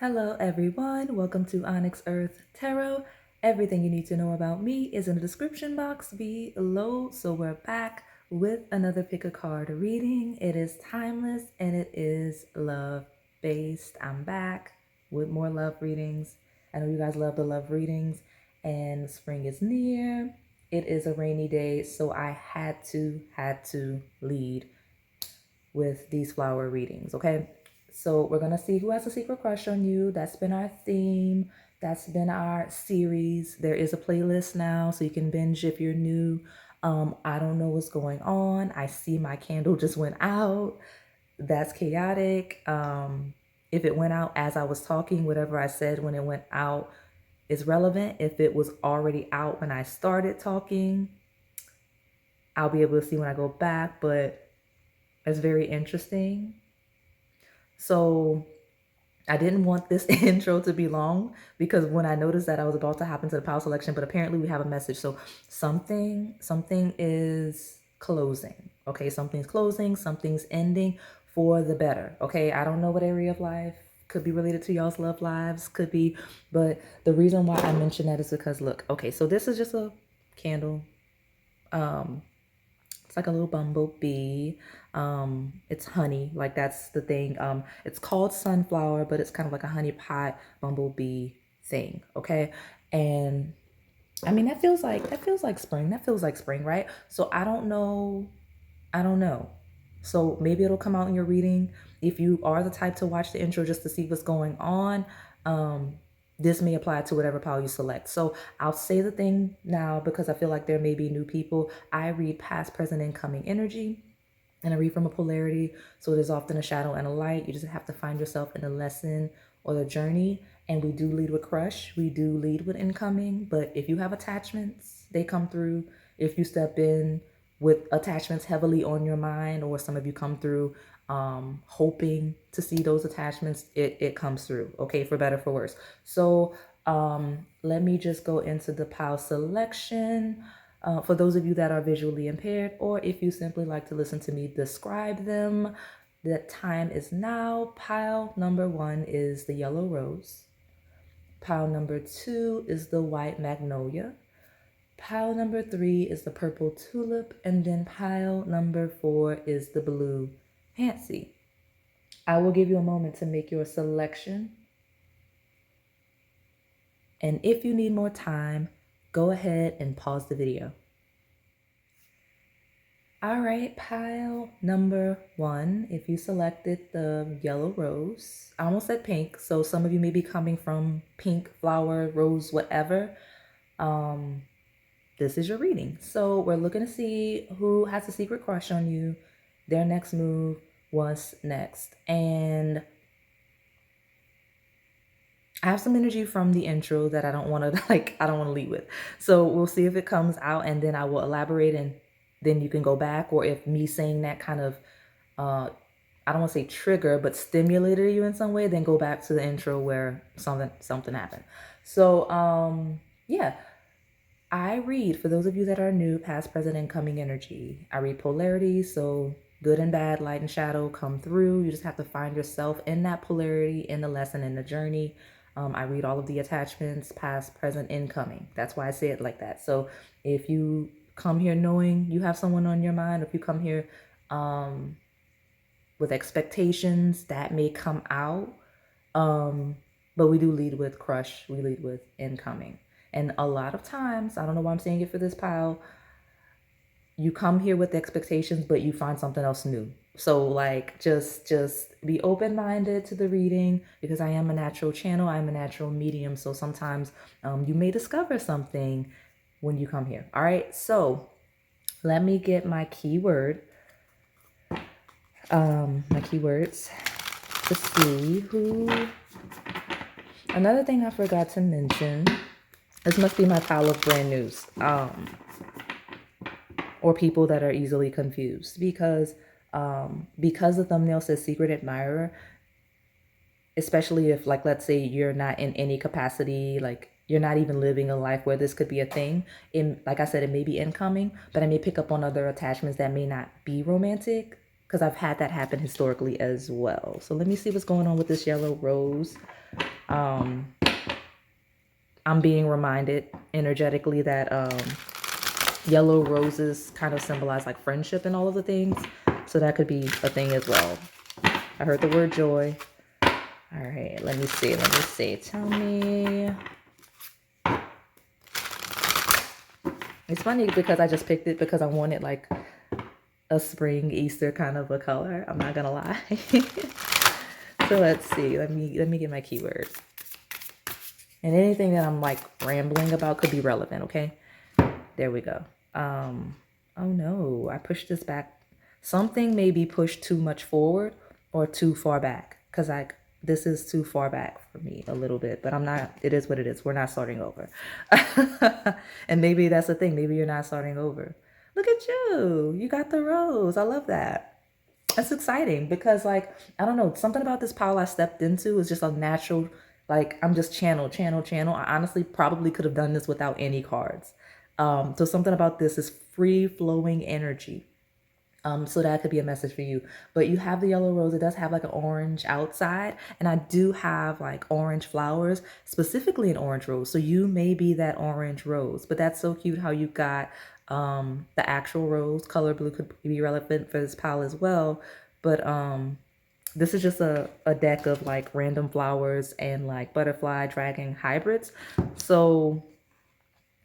Hello everyone, welcome to Onyx Earth Tarot. Everything you need to know about me is in the description box below. So we're back with another pick a card reading. It is timeless and it is love based. I'm back with more love readings. I know you guys love the love readings and spring is near. It is a rainy day, so I had to lead with these flower readings, okay? So we're gonna see who has a secret crush on you. That's been our theme. That's been our series. There is a playlist now, so you can binge if you're new. I don't know what's going on. I see my candle just went out. That's chaotic. If it went out as I was talking, whatever I said when it went out is relevant. If it was already out when I started talking, I'll be able to see when I go back, but it's very interesting. So I didn't want this intro to be long because when I noticed that I was about to hop into the power selection, but apparently we have a message. So something is closing. Okay, something's closing, something's ending for the better. Okay, I don't know what area of life could be related to y'all's love lives, could be, but the reason why I mention that is because look, okay, so this is just a candle. It's like a little bumblebee. It's honey, like that's the thing. It's called sunflower, but it's kind of like a honey pot bumblebee thing, okay? And I mean that feels like spring. That feels like spring, right? So I don't know. So maybe it'll come out in your reading. If you are the type to watch the intro just to see what's going on, this may apply to whatever pile you select. So I'll say the thing now because I feel like there may be new people. I read past, present, incoming energy, and I read from a polarity. So there's often a shadow and a light. You just have to find yourself in the lesson or the journey. And we do lead with crush. We do lead with incoming. But if you have attachments, they come through. If you step in with attachments heavily on your mind, or some of you come through hoping to see those attachments, it comes through, okay, for better, for worse. So let me just go into the pile selection. For those of you that are visually impaired, or if you simply like to listen to me describe them, the time is now. Pile number 1 is the yellow rose. Pile number 2 is the white magnolia. Pile number 3 is the purple tulip, and then pile number 4 is the blue Pansy. I will give you a moment to make your selection. And if you need more time, go ahead and pause the video. All right, pile number 1, if you selected the yellow rose, I almost said pink, so some of you may be coming from pink, flower, rose, whatever. This is your reading. So we're looking to see who has a secret crush on you, their next move, what's next. And I have some energy from the intro that I don't want to lead with. So we'll see if it comes out, and then I will elaborate, and then you can go back, or if me saying that kind of I don't want to say trigger, but stimulated you in some way, then go back to the intro where something happened. So yeah. I read, for those of you that are new, past, present, incoming energy. I read polarity, so good and bad, light and shadow come through. You just have to find yourself in that polarity, in the lesson, in the journey. I read all of the attachments, past, present, incoming. That's why I say it like that. So if you come here knowing you have someone on your mind, or if you come here with expectations, that may come out. But we do lead with crush. We lead with incoming. And a lot of times, I don't know why I'm saying it for this pile, you come here with expectations, but you find something else new. So like, just be open-minded to the reading, because I am a natural channel. I'm a natural medium. So sometimes you may discover something when you come here. All right. So let me get my keyword, my keywords to see who. Another thing I forgot to mention, this must be my pile of brand news, or people that are easily confused, because the thumbnail says secret admirer, especially if, like, let's say you're not in any capacity, like you're not even living a life where this could be a thing. Like I said, it may be incoming, but I may pick up on other attachments that may not be romantic, because I've had that happen historically as well. So let me see what's going on with this yellow rose. I'm being reminded energetically that yellow roses kind of symbolize like friendship and all of the things. So that could be a thing as well. I heard the word joy. All right, let me see. Tell me. It's funny because I just picked it because I wanted like a spring Easter kind of a color. I'm not gonna lie. So let's see. Let me get my keywords. And anything that I'm like rambling about could be relevant, okay? There we go. Oh no, I pushed this back. Something may be pushed too much forward or too far back. Because this is too far back for me a little bit, but I'm not, it is what it is. We're not starting over. And maybe that's the thing. Maybe you're not starting over. Look at you. You got the rose. I love that. That's exciting because like, I don't know, something about this pile I stepped into is just a natural, like I'm just channel. I honestly probably could have done this without any cards. So something about this is free flowing energy. So that could be a message for you. But you have the yellow rose. It does have like an orange outside. And I do have like orange flowers, specifically an orange rose. So you may be that orange rose. But that's so cute how you got the actual rose. Color blue could be relevant for this pile as well. But this is just a deck of like random flowers and like butterfly, dragon hybrids. So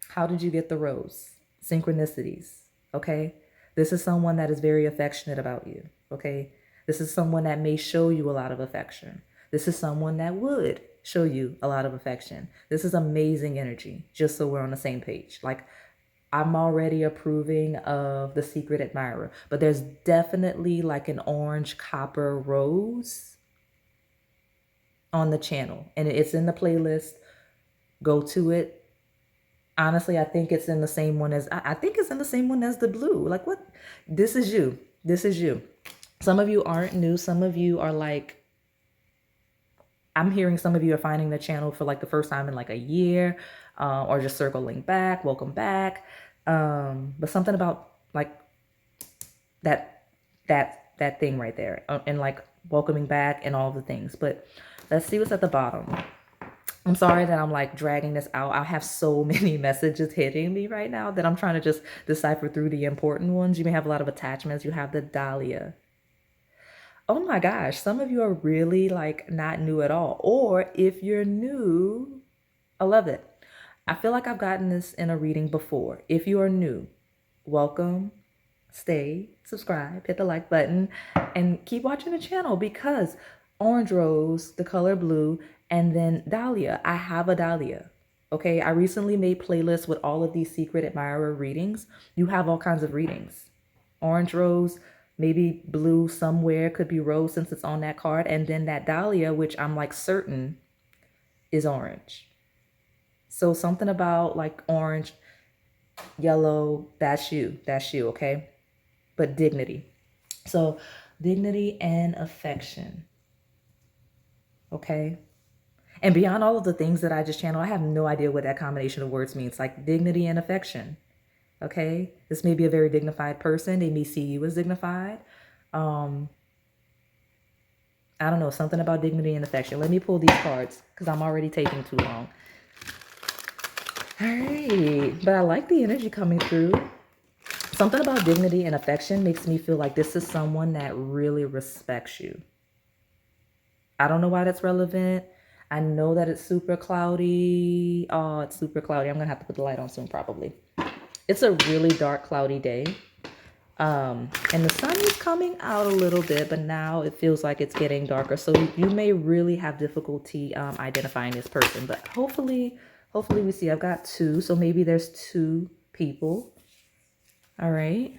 how did you get the rose? Synchronicities, okay? This is someone that is very affectionate about you, okay? This is someone that may show you a lot of affection. This is someone that would show you a lot of affection. This is amazing energy, just so we're on the same page. Like, I'm already approving of the secret admirer, but there's definitely like an orange copper rose on the channel, and it's in the playlist. Go to it. Honestly, I think it's in the same one as, I think it's in the same one as the blue. Like what? This is you. This is you. Some of you aren't new. Some of you are like, I'm hearing some of you are finding the channel for like the first time in like a year, or just circling back. Welcome back. But something about like that thing right there, and like welcoming back and all the things. But let's see what's at the bottom. I'm sorry that I'm like dragging this out. I have so many messages hitting me right now that I'm trying to just decipher through the important ones. You may have a lot of attachments. You have the dahlia. Oh my gosh, some of you are really like not new at all. Or if you're new, I love it. I feel like I've gotten this in a reading before. If you are new, welcome, stay, subscribe, hit the like button, and keep watching the channel because orange rose, the color blue, and then dahlia. I have a dahlia. Okay, I recently made playlists with all of these secret admirer readings. You have all kinds of readings. Orange rose, maybe blue somewhere, could be rose since it's on that card. And then that dahlia, which I'm like certain is orange. So something about like orange, yellow, that's you, okay? But dignity. So dignity and affection, okay? And beyond all of the things that I just channeled, I have no idea what that combination of words means, like dignity and affection, okay? This may be a very dignified person. They may see you as dignified. I don't know, something about dignity and affection. Let me pull these cards because I'm already taking too long. All right, but I like the energy coming through. Something about dignity and affection makes me feel like this is someone that really respects you. I don't know why that's relevant. I know that it's super cloudy. Oh, it's super cloudy. I'm going to have to put the light on soon, probably. It's a really dark, cloudy day. And the sun is coming out a little bit, but now it feels like it's getting darker. So you may really have difficulty identifying this person. But hopefully we see. I've got two. So maybe there's two people. All right.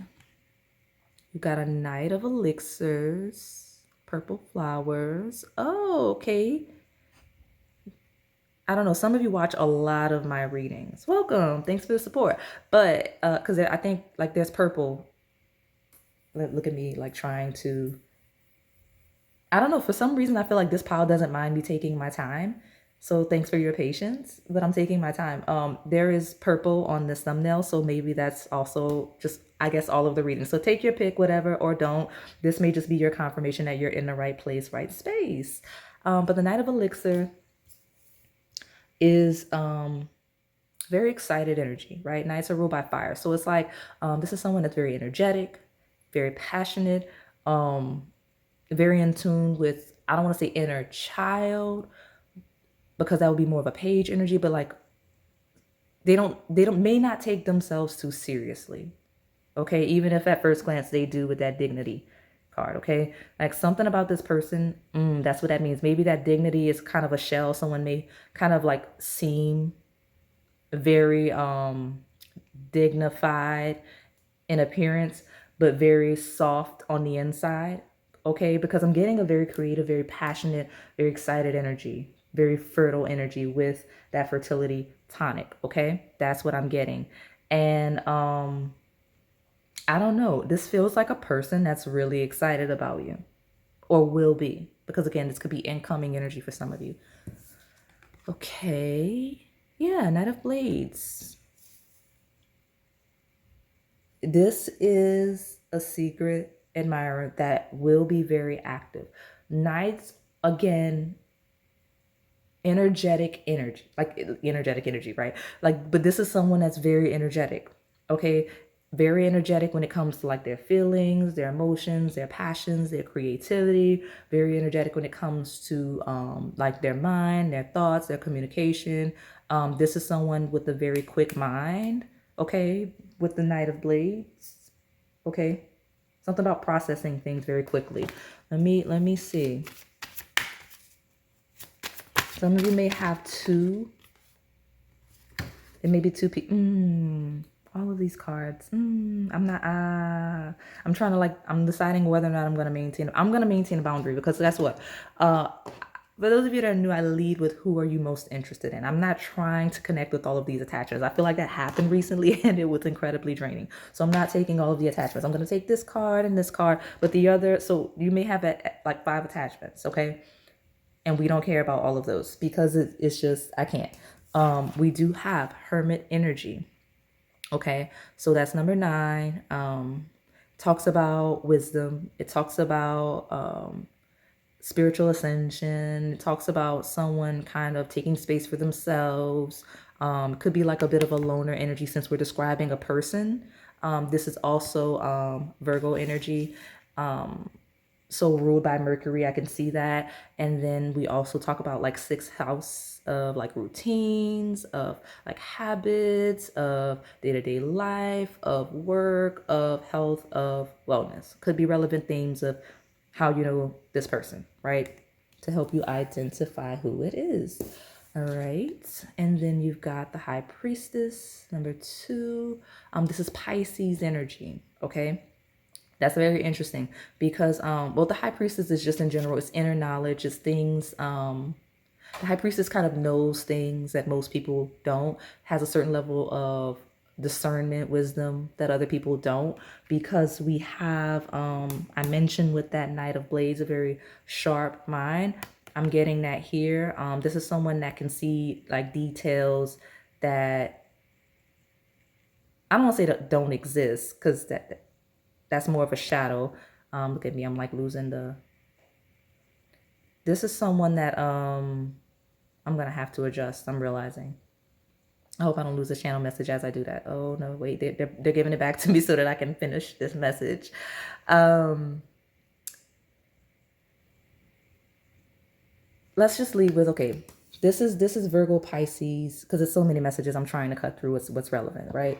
You've got a Knight of Elixirs, purple flowers. Oh, okay. I don't know. Some of you watch a lot of my readings. Welcome. Thanks for the support. But because I think like there's purple. Look at me like trying to. I don't know. For some reason, I feel like this pile doesn't mind me taking my time. So thanks for your patience, but I'm taking my time. There is purple on this thumbnail, so maybe that's also just, I guess, all of the reading. So take your pick, whatever, or don't. This may just be your confirmation that you're in the right place, right space. But the Knight of Elixir is very excited energy, right? Knights are ruled by fire. So it's like, this is someone that's very energetic, very passionate, very in tune with, I don't want to say inner child, because that would be more of a page energy, but like they may not take themselves too seriously. Okay, even if at first glance they do with that dignity card. Okay, like something about this person, that's what that means. Maybe that dignity is kind of a shell. Someone may kind of like seem very dignified in appearance, but very soft on the inside. Okay, because I'm getting a very creative, very passionate, very excited energy, very fertile energy with that fertility tonic. Okay, that's what I'm getting. And I don't know, this feels like a person that's really excited about you, or will be, because again, this could be incoming energy for some of you. Okay, yeah, Knight of Blades. This is a secret admirer that will be very active. Knights, again, energetic energy, like energetic energy, right? Like, but this is someone that's very energetic, okay? Very energetic when it comes to like their feelings, their emotions, their passions, their creativity. Very energetic when it comes to like their mind, their thoughts, their communication. This is someone with a very quick mind, okay? With the Knight of Blades, okay? Something about processing things very quickly. Let me see. Some of you may have two. There may be two people. All of these cards. I'm not. I'm trying to I'm deciding whether or not I'm going to maintain. I'm going to maintain a boundary because that's what. For those of you that are new, I lead with who are you most interested in. I'm not trying to connect with all of these attachments. I feel like that happened recently and it was incredibly draining. So I'm not taking all of the attachments. I'm going to take this card and this card, but the other. So you may have like 5 attachments. Okay. And we don't care about all of those because it's just, I can't. We do have Hermit energy. Okay, so that's number 9. Talks about wisdom. It talks about spiritual ascension. It talks about someone kind of taking space for themselves. Could be like a bit of a loner energy since we're describing a person. This is also Virgo energy. So ruled by Mercury, I can see that. And then we also talk about like 6th house of like routines, of like habits, of day-to-day life, of work, of health, of wellness. Could be relevant themes of how you know this person, right? To help you identify who it is. All right. And then you've got the High Priestess, number 2. This is Pisces energy, okay? That's very interesting because, well, the High Priestess is just in general, it's inner knowledge, it's things, the High Priestess kind of knows things that most people don't, has a certain level of discernment, wisdom that other people don't, because we have, I mentioned with that Knight of Blades, a very sharp mind. I'm getting that here. This is someone that can see like details that, I don't want to say that don't exist because that's more of a shadow. Look at me, I'm like losing the, this is someone that I'm gonna have to adjust, I'm realizing. I hope I don't lose a channel message as I do that. Oh no, wait, they're giving it back to me so that I can finish this message. Let's just leave with, okay, this is Virgo Pisces, because there's so many messages I'm trying to cut through what's relevant, right?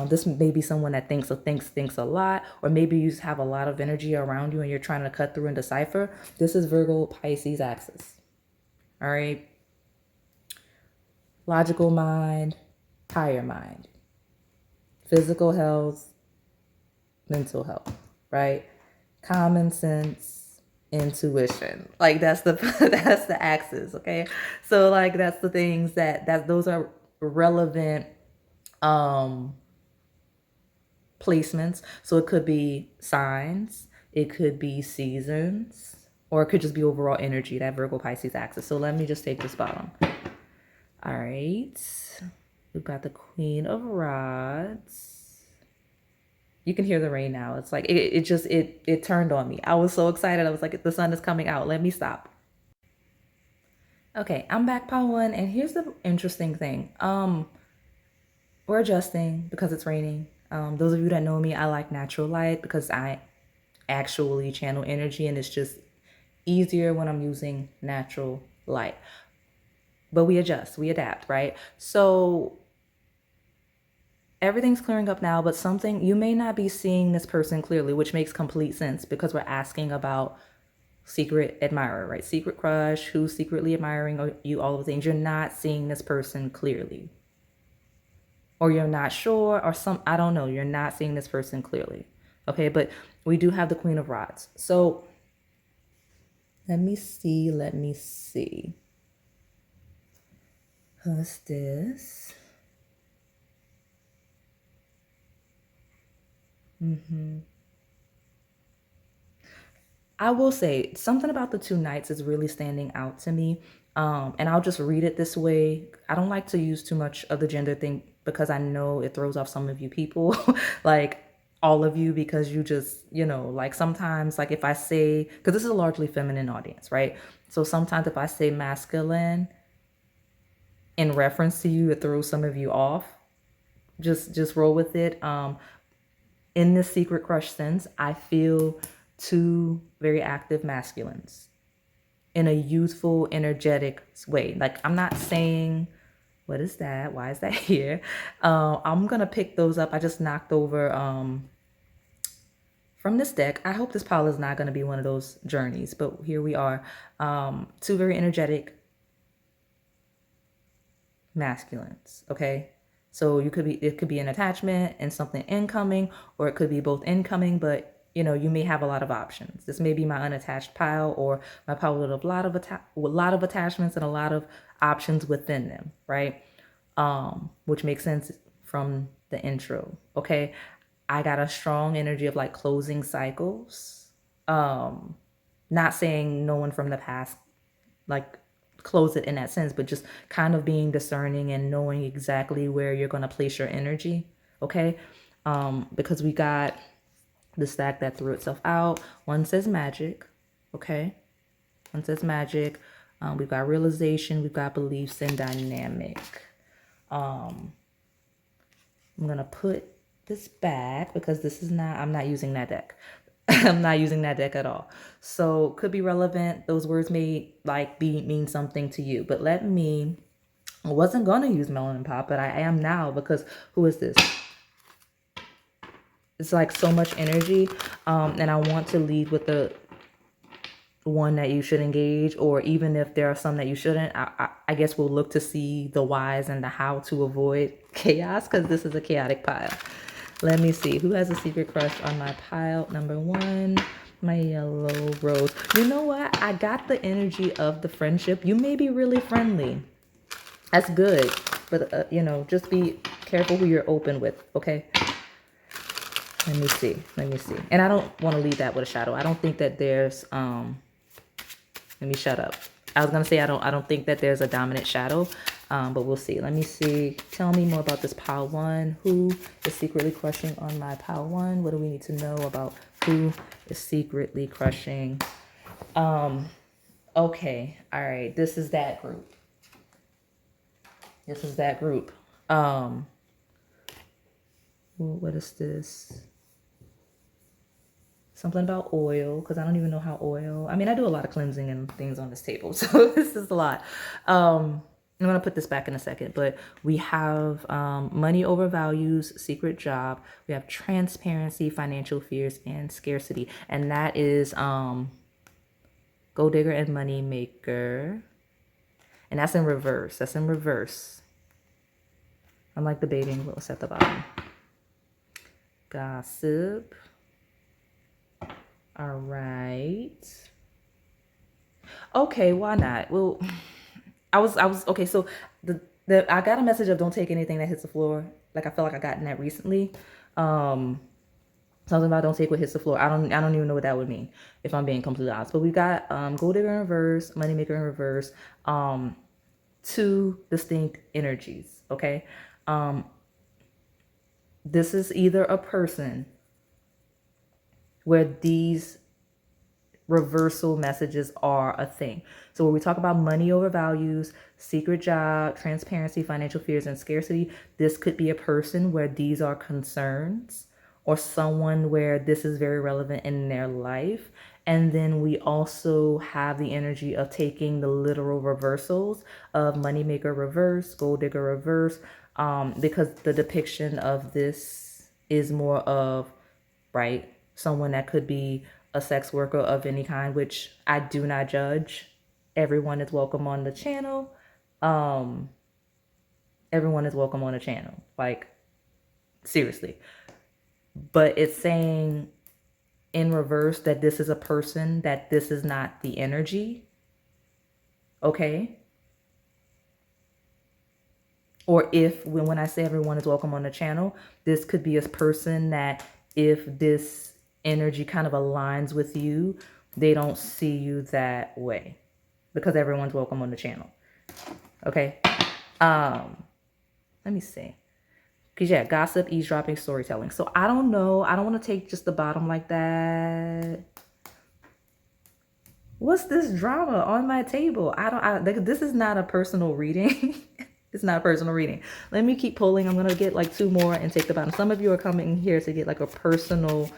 This may be someone that thinks a lot, or maybe you just have a lot of energy around you and you're trying to cut through and decipher. This is Virgo Pisces axis. All right. Logical mind, higher mind, physical health, mental health, right? Common sense, intuition. Like that's the that's the axis, okay? So like that's the things that those are relevant placements. So it could be signs, it could be seasons, or it could just be overall energy, that Virgo Pisces axis. So let me just take this bottom. All right. We've got the Queen of Rods. You can hear the rain now. It's like it turned on me. I was so excited. I was like, the sun is coming out. Let me stop. Okay, I'm back, part one, and here's the interesting thing. We're adjusting because it's raining. Those of you that know me, I like natural light because I actually channel energy, and it's just easier when I'm using natural light. But we adjust, we adapt, right? So everything's clearing up now, but something, you may not be seeing this person clearly, which makes complete sense because we're asking about secret admirer, right? Secret crush, who's secretly admiring you, all of the things. You're not seeing this person clearly. Or you're not sure, or I don't know, you're not seeing this person clearly. Okay, but we do have the Queen of Rods. So let me see. Who's this? I will say something about the two knights is really standing out to me. And I'll just read it this way. I don't like to use too much of the gender thing because I know it throws off some of you people, like all of you, because you just, like sometimes, like if I say, because this is a largely feminine audience, right? So sometimes if I say masculine in reference to you, it throws some of you off. Just roll with it. In this secret crush sense, I feel two very active masculines in a youthful, energetic way. Like, I'm not saying, what is that? Why is that here? I'm going to pick those up. I just knocked over from this deck. I hope this pile is not going to be one of those journeys, but here we are. Two very energetic masculines, okay? So it could be an attachment and something incoming, or it could be both incoming, but you may have a lot of options. This may be my unattached pile, or my pile with a lot of attachments and a lot of options within them, right? Which makes sense from the intro. Okay, I got a strong energy of like closing cycles. Not saying no one from the past like close it in that sense, but just kind of being discerning and knowing exactly where you're going to place your energy. Okay, because we got the stack that threw itself out. One says magic. Okay, one says magic. We've got realization, we've got beliefs, and dynamic. I'm gonna put this back because I'm not using that deck. I'm not using that deck at all. So could be relevant. Those words may mean something to you, but I wasn't gonna use Melanin Pop, but I am now because who is this? It's like so much energy. And I want to lead with the one that you should engage, or even if there are some that you shouldn't, I guess we'll look to see the whys and the how to avoid chaos, because this is a chaotic pile. Let me see who has a secret crush on my pile. Number one, my yellow rose. You know what? I got the energy of the friendship. You may be really friendly. That's good, but just be careful who you're open with. Okay. Let me see. And I don't want to leave that with a shadow. I don't think that there's let me shut up. I was gonna say I don't think that there's a dominant shadow, but we'll see. Let me see. Tell me more about this pile one. Who is secretly crushing on my pile one? What do we need to know about who is secretly crushing? Okay. All right. This is that group. What is this? Something about oil, because I don't even know how oil. I mean, I do a lot of cleansing and things on this table, so this is a lot. I'm going to put this back in a second, but we have money over values, secret job. We have transparency, financial fears, and scarcity. And that is gold digger and money maker. And that's in reverse. I'm like debating what was at the bottom. Gossip. All right. Okay, why not? Well, I was okay. So I got a message of don't take anything that hits the floor. Like I feel like I gotten that recently. Something about don't take what hits the floor. I don't even know what that would mean if I'm being completely honest. But we got gold digger in reverse, money maker in reverse. two distinct energies, okay? This is either a person where these reversal messages are a thing. So when we talk about money over values, secret job, transparency, financial fears, and scarcity, this could be a person where these are concerns, or someone where this is very relevant in their life. And then we also have the energy of taking the literal reversals of moneymaker reverse, gold digger reverse, because the depiction of this is more of, right, someone that could be a sex worker of any kind, which I do not judge. Everyone is welcome on the channel. Everyone is welcome on the channel. Like, seriously. But it's saying in reverse that this is a person, that this is not the energy. Okay? Or if, when I say everyone is welcome on the channel, this could be a person that if this energy kind of aligns with you, they don't see you that way, because everyone's welcome on the channel. Okay? Let me see. Because yeah, gossip, eavesdropping, storytelling. So I don't know. I don't want to take just the bottom like that. What's this drama on my table? This is not a personal reading. It's not a personal reading. Let me keep pulling. I'm going to get like 2 more and take the bottom. Some of you are coming here to get like a personal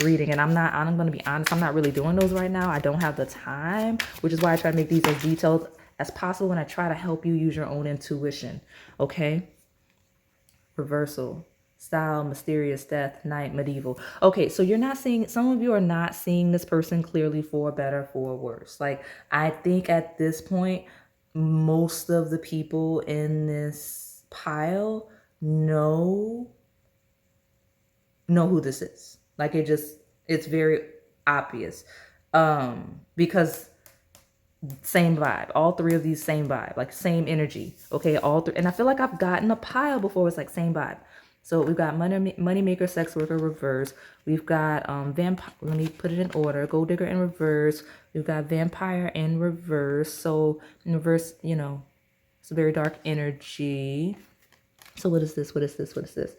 reading, and I'm going to be honest, I'm not really doing those right now. I don't have the time, which is why I try to make these as detailed as possible, and I try to help you use your own intuition. Okay? Reversal, style, mysterious, death, night, medieval. Okay, so you're not seeing, some of you are not seeing this person clearly, for better, for worse. Like, I think at this point, most of the people in this pile know who this is. Like, it's very obvious. Because same vibe, all 3 of these same vibe, like same energy. Okay, all 3. And I feel like I've gotten a pile before. It's like same vibe. So we've got money maker, sex worker, reverse. We've got vampire. Let me put it in order. Gold digger in reverse. We've got vampire in reverse. So in reverse, you know, it's a very dark energy. So what is this? What is this? What is this?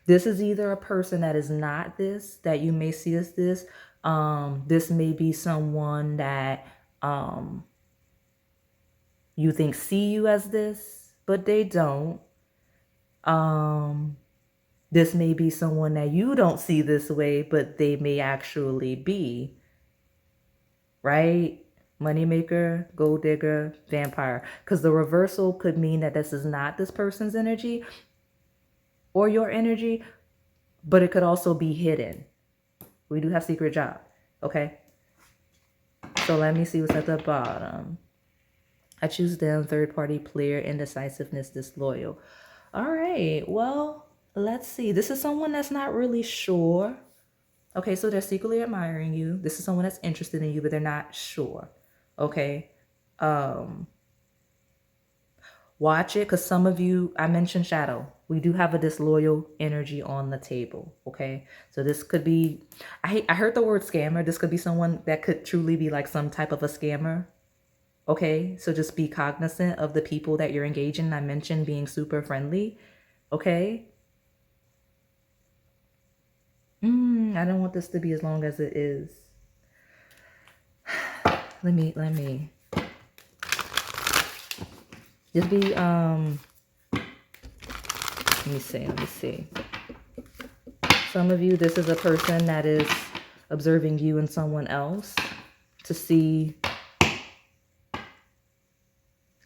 This is either a person that is not this, that you may see as this. This may be someone that you think see you as this, but they don't. This may be someone that you don't see this way, but they may actually be. Right? Moneymaker, gold digger, vampire. Because the reversal could mean that this is not this person's energy or your energy, but it could also be hidden. We do have secret job. Okay? So let me see what's at the bottom. I choose them, third party player, indecisiveness, disloyal. All right, well, let's see. This is someone that's not really sure. Okay, so they're secretly admiring you. This is someone that's interested in you, but they're not sure. Okay. Watch it, because some of you, I mentioned shadow. We do have a disloyal energy on the table. Okay. So this could be, I heard the word scammer. This could be someone that could truly be like some type of a scammer. Okay. So just be cognizant of the people that you're engaging. I mentioned being super friendly. Okay. I don't want this to be as long as it is. Let me just be, let me see. Some of you, this is a person that is observing you and someone else to see.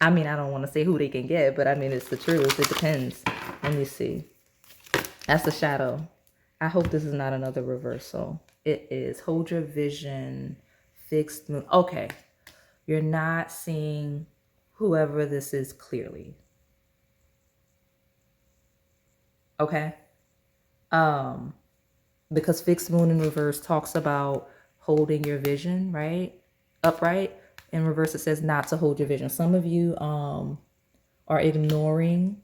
I mean, I don't want to say who they can get, but I mean, it's the truth. It depends. Let me see. That's the shadow. I hope this is not another reversal. It is. Hold your vision. Fixed moon. Okay. You're not seeing whoever this is clearly. Okay. Because fixed moon in reverse talks about holding your vision, right? Upright. In reverse, it says not to hold your vision. Some of you are ignoring,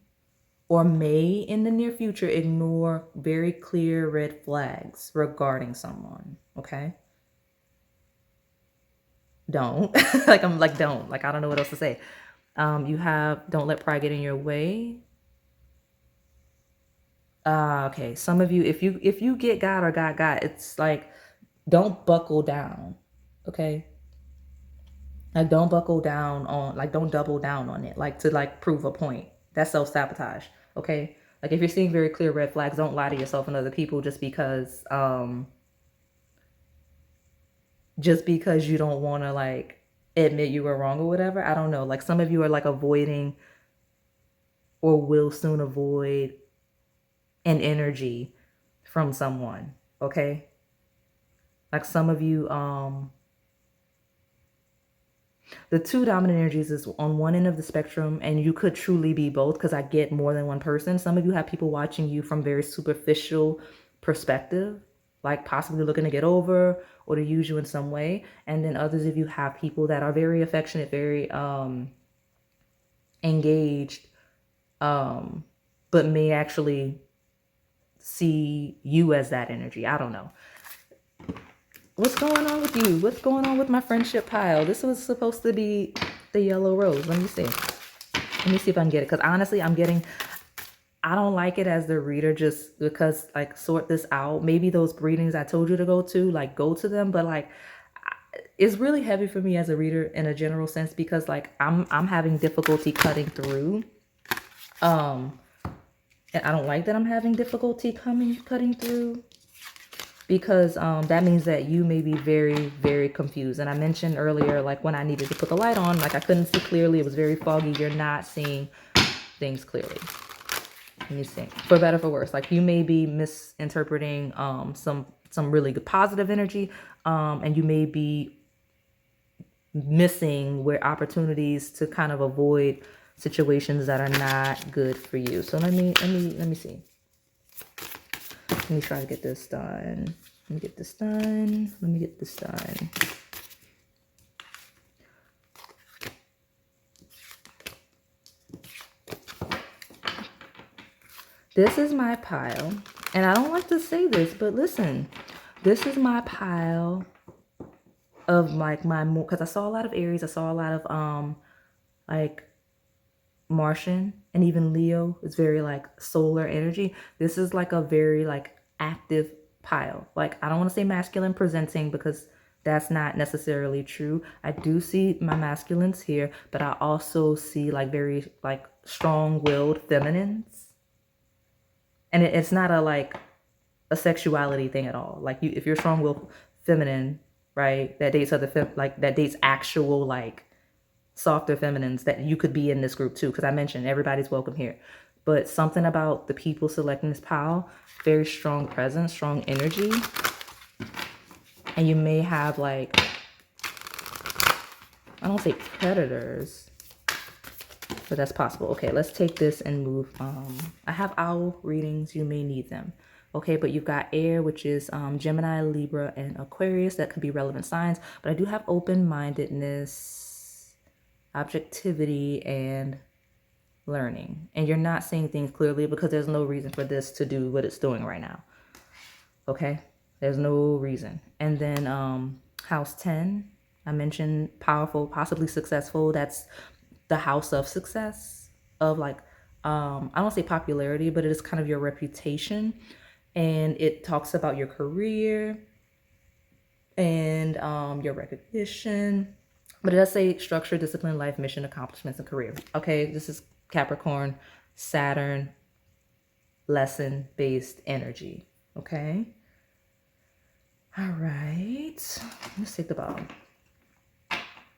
or may in the near future ignore, very clear red flags regarding someone. Okay. don't. Like, I'm like, don't. Like, I don't know what else to say. You have don't let pride get in your way. Okay. Some of you, if you get God or got, it's like, don't buckle down. Okay. Like, don't buckle down on, like, don't double down on it, like, to like prove a point. That's self-sabotage. Okay. Like, if you're seeing very clear red flags, don't lie to yourself and other people just because you don't want to like admit you were wrong or whatever. I don't know. Like, some of you are like avoiding or will soon avoid an energy from someone. Okay. Like, some of you, the two dominant energies is on one end of the spectrum, and you could truly be both, because I get more than one person. Some of you have people watching you from very superficial perspective, like possibly looking to get over or to use you in some way. And then others of you have people that are very affectionate, very engaged, but may actually see you as that energy. I don't know. What's going on with you? What's going on with my friendship pile? This was supposed to be the yellow rose. Let me see. Let me see if I can get it. Because honestly, I don't like it as the reader, just because, like, sort this out. Maybe those readings I told you to go to, like, go to them. But like, it's really heavy for me as a reader in a general sense, because like I'm having difficulty cutting through. And I don't like that I'm having difficulty cutting through, because that means that you may be very, very confused. And I mentioned earlier, like, when I needed to put the light on, like, I couldn't see clearly. It was very foggy. You're not seeing things clearly. Let me see. For better, for worse. Like, you may be misinterpreting some really good positive energy, and you may be missing where opportunities to kind of avoid situations that are not good for you. So let me see. Let me try to get this done. Let me get this done. Let me get this done. This is my pile. And I don't like to say this, but listen. This is my pile of like my, because I saw a lot of Aries. I saw a lot of like Martian, and even Leo is very like solar energy. This is like a very like active pile. Like, I don't want to say masculine presenting, because that's not necessarily true. I do see my masculines here, but I also see like very like strong-willed feminines. And it's not a like a sexuality thing at all. Like, you, if you're strong-willed feminine, right, that dates other like that dates actual like softer feminines, that you could be in this group too, because I mentioned everybody's welcome here. But something about the people selecting this pile, very strong presence, strong energy. And you may have like, I don't say predators, but that's possible. Okay, let's take this and move. I have owl readings. You may need them. Okay, but you've got air, which is Gemini, Libra, and Aquarius. That could be relevant signs. But I do have open-mindedness, objectivity, and learning. And you're not seeing things clearly because there's no reason for this to do what it's doing right now. Okay, there's no reason. And then house 10, I mentioned powerful, possibly successful. That's the house of success, of like I don't say popularity, but it is kind of your reputation. And it talks about your career and your recognition. But it does say structure, discipline, life, mission, accomplishments, and career. Okay, this is Capricorn, Saturn, lesson-based energy. Okay. All right. Let's take the bottom.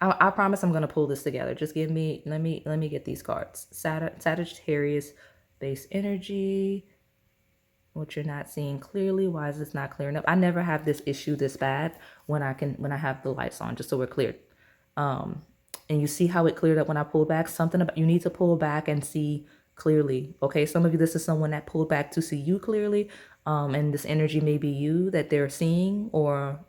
I promise I'm gonna pull this together. Just give me, let me get these cards. Sagittarius based energy. What you're not seeing clearly. Why is this not clearing up? I never have this issue this bad when I have the lights on, just so we're clear. And you see how it cleared up when I pulled back. Something about, you need to pull back and see clearly. Okay, some of you, this is someone that pulled back to see you clearly, and this energy may be you that they're seeing or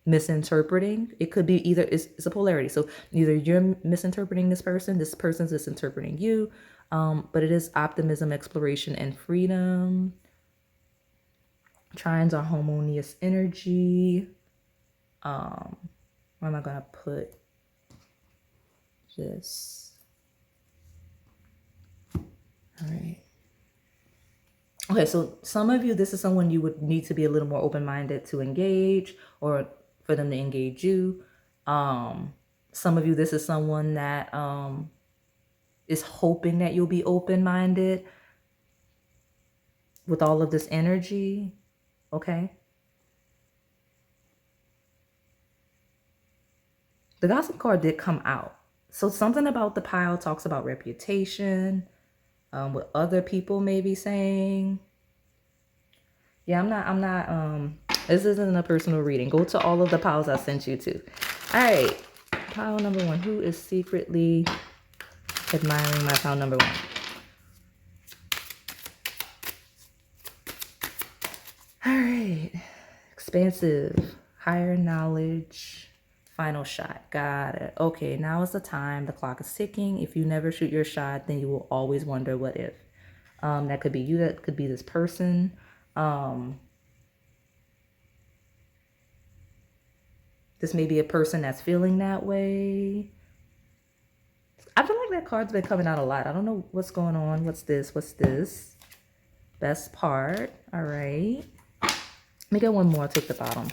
misinterpreting. It could be either, it's a polarity. So either you're misinterpreting this person's misinterpreting you. But it is optimism, exploration, and freedom. Trines are harmonious energy. Where am I gonna put this. All right. Okay, so some of you, this is someone you would need to be a little more open-minded to engage, or for them to engage you. Some of you, this is someone that is hoping that you'll be open-minded with all of this energy. Okay. The gossip card did come out. So something about the pile talks about reputation, what other people may be saying. Yeah, I'm not, this isn't a personal reading. Go to all of the piles I sent you to. All right, pile number 1. Who is secretly admiring my pile number 1? All right, expansive, higher knowledge, final shot. Got it. Okay, now is the time. The clock is ticking. If you never shoot your shot, then you will always wonder what if. That could be you. That could be this person. This may be a person that's feeling that way. I feel like that card's been coming out a lot. I don't know what's going on. What's this? What's this? Best part. All right. Let me get one more. I'll take the bottom.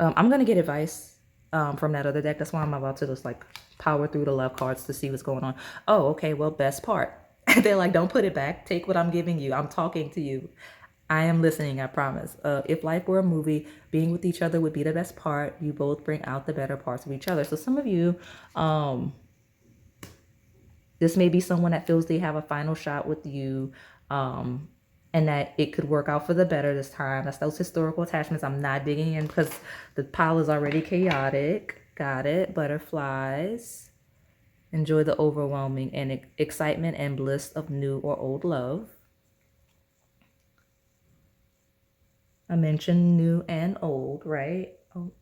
I'm going to get advice from that other deck. That's why I'm about to just like power through the love cards to see what's going on. Oh, okay. Well, best part. They're like, don't put it back. Take what I'm giving you. I'm talking to you. I am listening, I promise. If life were a movie, being with each other would be the best part. You both bring out the better parts of each other. So some of you, this may be someone that feels they have a final shot with you, and that it could work out for the better this time. That's those historical attachments. I'm not digging in because the pile is already chaotic. Got it. Butterflies. Enjoy the overwhelming and excitement and bliss of new or old love. I mentioned new and old, right? Oh.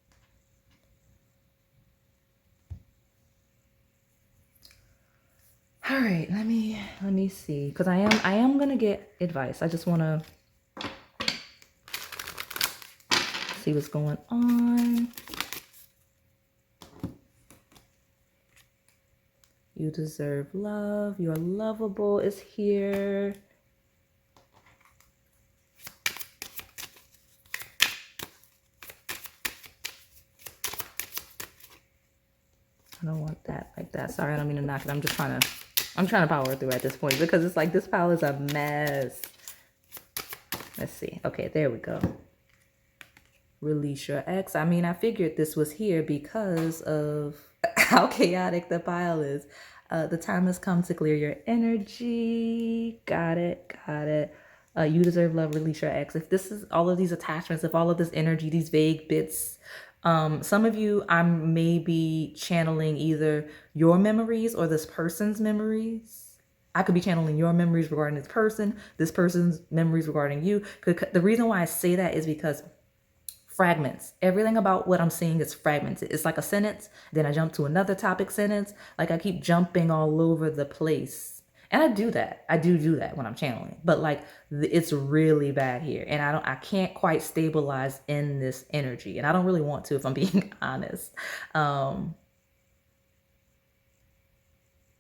All right, let me see, because I am gonna get advice. I just want to see what's going on. You deserve love. You're lovable is here. I don't want that like that. Sorry, I don't mean to knock it. I'm trying to power through at this point because it's like this pile is a mess. Let's see. Okay, there we go. Release your ex. I mean, I figured this was here because of how chaotic the pile is. The time has come to clear your energy. Got it. Got it. You deserve love. Release your ex. If this is all of these attachments, if all of this energy, these vague bits, some of you, I'm maybe channeling either your memories or this person's memories. I could be channeling your memories regarding this person's memories regarding you. The reason why I say that is because fragments. Everything about what I'm seeing is fragmented. It's like a sentence, then I jump to another topic sentence. Like I keep jumping all over the place. And I do that. I do that when I'm channeling. But like it's really bad here. And I can't quite stabilize in this energy. And I don't really want to, if I'm being honest.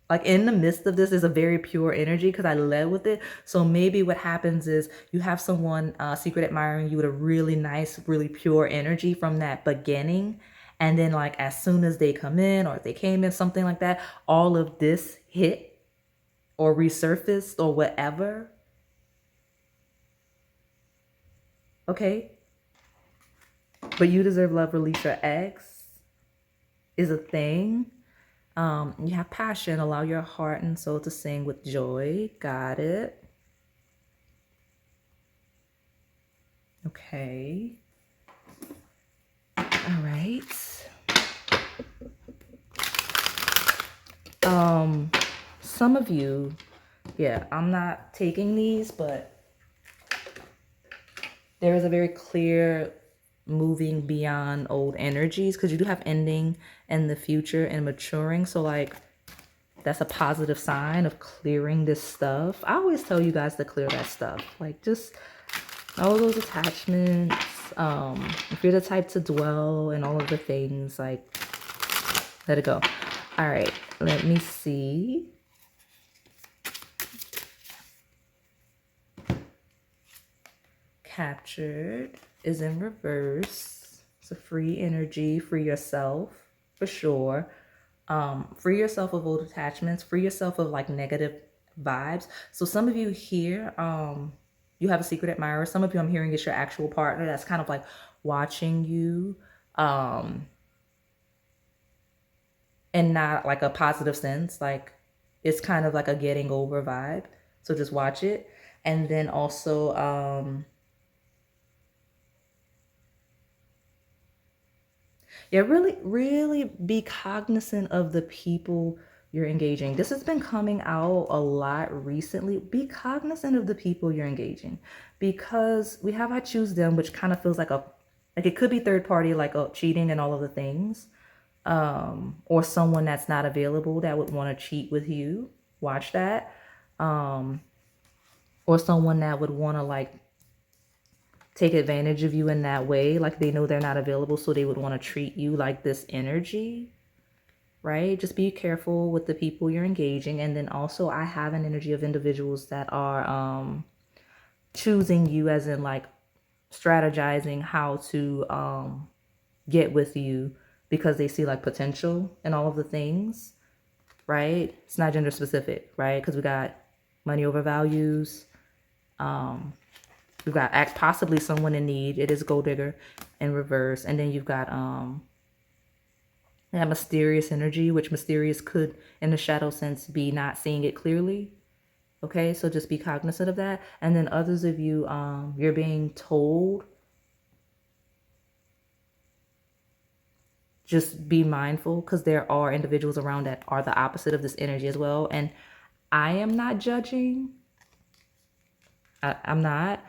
Like in the midst of this is a very pure energy because I led with it. So maybe what happens is you have someone secret admiring you with a really nice, really pure energy from that beginning. And then like as soon as they come in or if they came in, something like that, all of this hit or resurfaced or whatever. Okay. But you deserve love, release your ex is a thing. You have passion, allow your heart and soul to sing with joy. Got it. Okay. All right. Some of you, yeah, I'm not taking these, but there is a very clear moving beyond old energies because you do have ending in the future and maturing. So like that's a positive sign of clearing this stuff. I always tell you guys to clear that stuff. Like just all those attachments. If you're the type to dwell and all of the things, like let it go. All right, let me see. Captured is in reverse. It's a free energy. Free yourself for sure. Free yourself of old attachments. Free yourself of like negative vibes. So some of you here, you have a secret admirer. Some of you I'm hearing is your actual partner that's kind of like watching you, and not like a positive sense. Like it's kind of like a getting over vibe. So just watch it. And then also, yeah, really be cognizant of the people you're engaging. This has been coming out a lot recently. Be cognizant of the people you're engaging, because we have I choose them, which kind of feels like it could be third party, like cheating and all of the things, or someone that's not available that would want to cheat with you. Watch that. Or someone that would want to like take advantage of you in that way, like they know they're not available, so they would want to treat you like this energy, right? Just be careful with the people you're engaging. And then also I have an energy of individuals that are choosing you, as in like strategizing how to get with you, because they see like potential in all of the things, right? It's not gender specific, right? Because we got money over values. You've got possibly someone in need. It is gold digger in reverse. And then you've got that mysterious energy, which mysterious could in the shadow sense be not seeing it clearly. Okay, so just be cognizant of that. And then others of you, you're being told, just be mindful, because there are individuals around that are the opposite of this energy as well. And I am not judging. I'm not.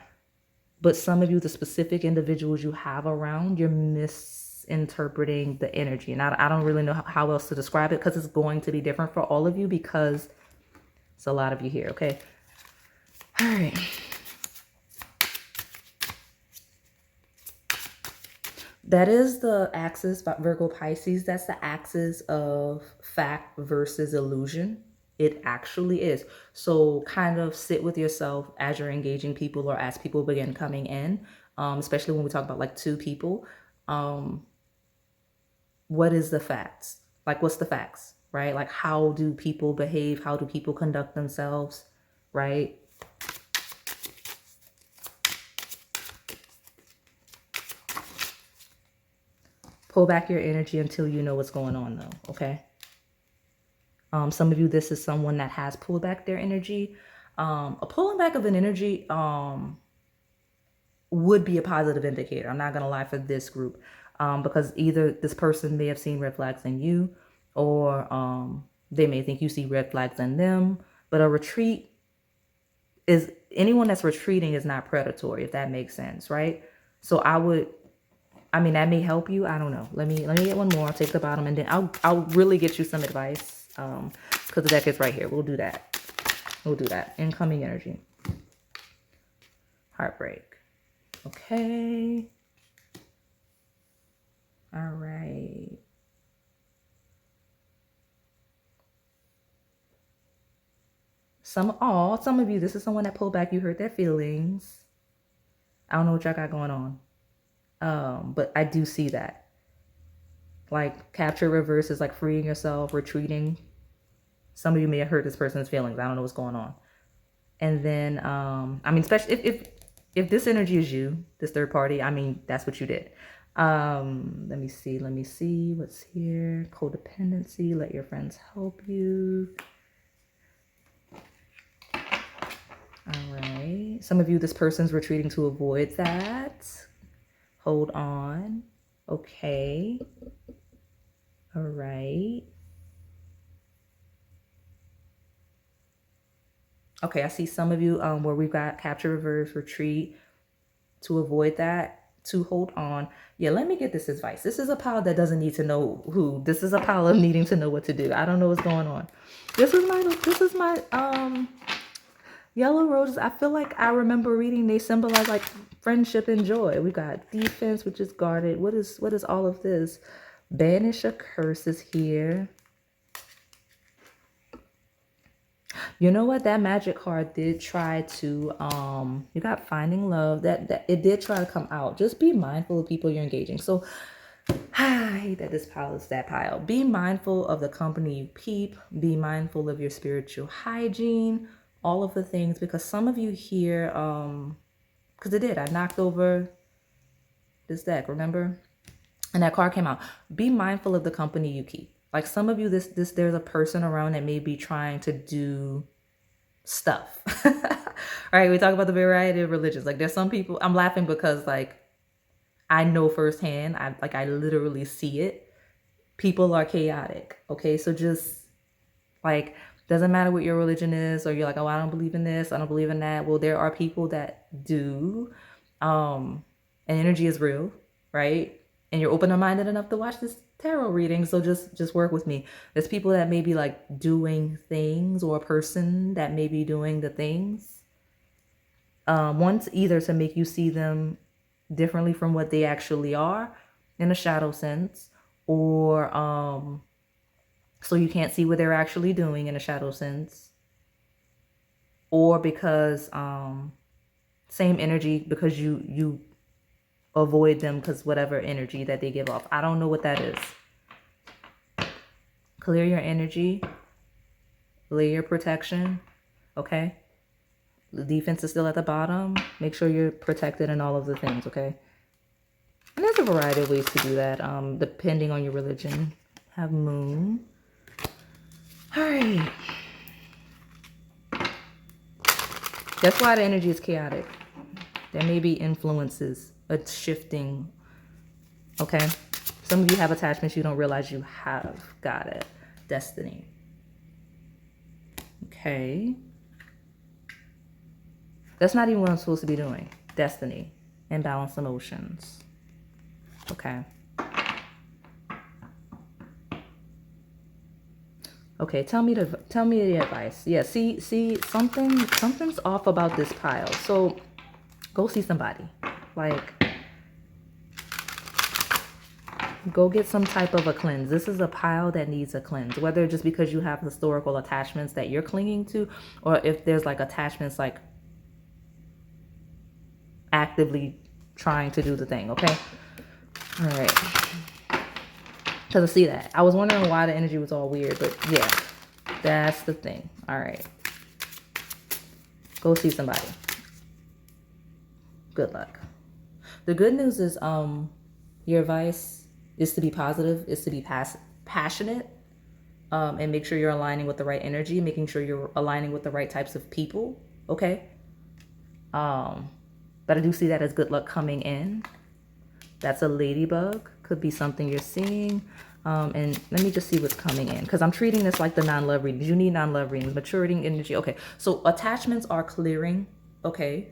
But some of you, the specific individuals you have around, you're misinterpreting the energy. And I don't really know how else to describe it, because it's going to be different for all of you, because it's a lot of you here, okay? All right. That is the axis, Virgo Pisces. That's the axis of fact versus illusion. It actually is. So kind of sit with yourself as you're engaging people, or as people begin coming in, especially when we talk about like two people. What is the facts? Like, what's the facts, right? Like, how do people behave? How do people conduct themselves, right? Pull back your energy until you know what's going on, though, okay? Some of you, this is someone that has pulled back their energy. A pulling back of an energy would be a positive indicator. I'm not going to lie, for this group, because either this person may have seen red flags in you, or they may think you see red flags in them. But a retreat is, anyone that's retreating is not predatory, if that makes sense, right? So I mean, that may help you. I don't know. Let me get one more. I'll take the bottom, and then I'll really get you some advice. Because the deck is right here. We'll do that. We'll do that. Incoming energy. Heartbreak. Okay. All right. Some of you, this is someone that pulled back. You hurt their feelings. I don't know what y'all got going on. But I do see that. Like, capture reverse is like freeing yourself, retreating. Some of you may have hurt this person's feelings. I don't know what's going on. And then, I mean, especially if this energy is you, this third party, I mean, that's what you did. Let me see what's here. Codependency, let your friends help you. All right. Some of you, this person's retreating to avoid that. Hold on. Okay. All right. Okay, I see some of you where we've got capture, reverse, retreat, to avoid that, to hold on. Yeah, let me get this advice. This is a pile that doesn't need to know who. This is a pile of needing to know what to do. I don't know what's going on. This is my yellow roses. I feel like I remember reading they symbolize like friendship and joy. We've got defense, which is guarded. What is all of this? Banish a curse is here. You know what? That magic card did try to, you got finding love. That it did try to come out. Just be mindful of people you're engaging. So I hate that this pile is that pile. Be mindful of the company you keep. Be mindful of your spiritual hygiene. All of the things, because some of you here, because it did. I knocked over this deck, remember? And that card came out. Be mindful of the company you keep. Like some of you, there's a person around that may be trying to do stuff. All right, we talk about the variety of religions. Like there's some people, I'm laughing because like I know firsthand, I literally see it. People are chaotic. Okay, so just like, doesn't matter what your religion is, or you're like, oh, I don't believe in this, I don't believe in that. Well, there are people that do. And energy is real, right? And you're open-minded enough to watch this tarot reading, so just work with me. There's people that may be like doing things, or a person that may be doing the things. Once either to make you see them differently from what they actually are in a shadow sense, or so you can't see what they're actually doing in a shadow sense, or because same energy, because you avoid them because whatever energy that they give off. I don't know what that is. Clear your energy. Lay your protection. Okay? The defense is still at the bottom. Make sure you're protected in all of the things, okay? And there's a variety of ways to do that, depending on your religion. Have moon. All right. That's why the energy is chaotic. There may be influences, a shifting. Okay? Some of you have attachments you don't realize you have. Got it. Destiny. Okay. That's not even what I'm supposed to be doing. Destiny. Imbalanced emotions. Okay. Okay, tell me the advice. Yeah, see, something's off about this pile. So go see somebody. Like, go get some type of a cleanse. This is a pile that needs a cleanse, whether just because you have historical attachments that you're clinging to, or if there's like attachments like actively trying to do the thing. Okay. All right. Because I see that. I was wondering why the energy was all weird, but yeah, that's the thing. All right. Go see somebody. Good luck. The good news is your advice is to be positive, is to be passionate, and make sure you're aligning with the right energy, making sure you're aligning with the right types of people. Okay. But I do see that as good luck coming in. That's a ladybug. Could be something you're seeing. And let me just see what's coming in, because I'm treating this like the non-love readings. You need non-love readings. Maturity, energy. Okay, so attachments are clearing. Okay,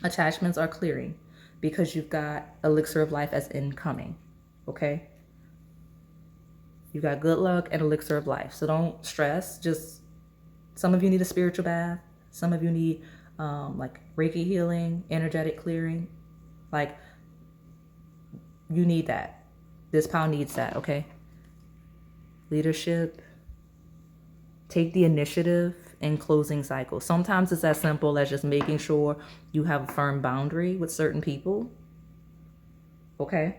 attachments are clearing because you've got elixir of life as incoming. Okay, you got good luck and elixir of life. So don't stress. Just, some of you need a spiritual bath. Some of you need like Reiki healing, energetic clearing. Like, you need that. This pile needs that, okay? Leadership. Take the initiative in closing cycles. Sometimes it's as simple as just making sure you have a firm boundary with certain people. Okay?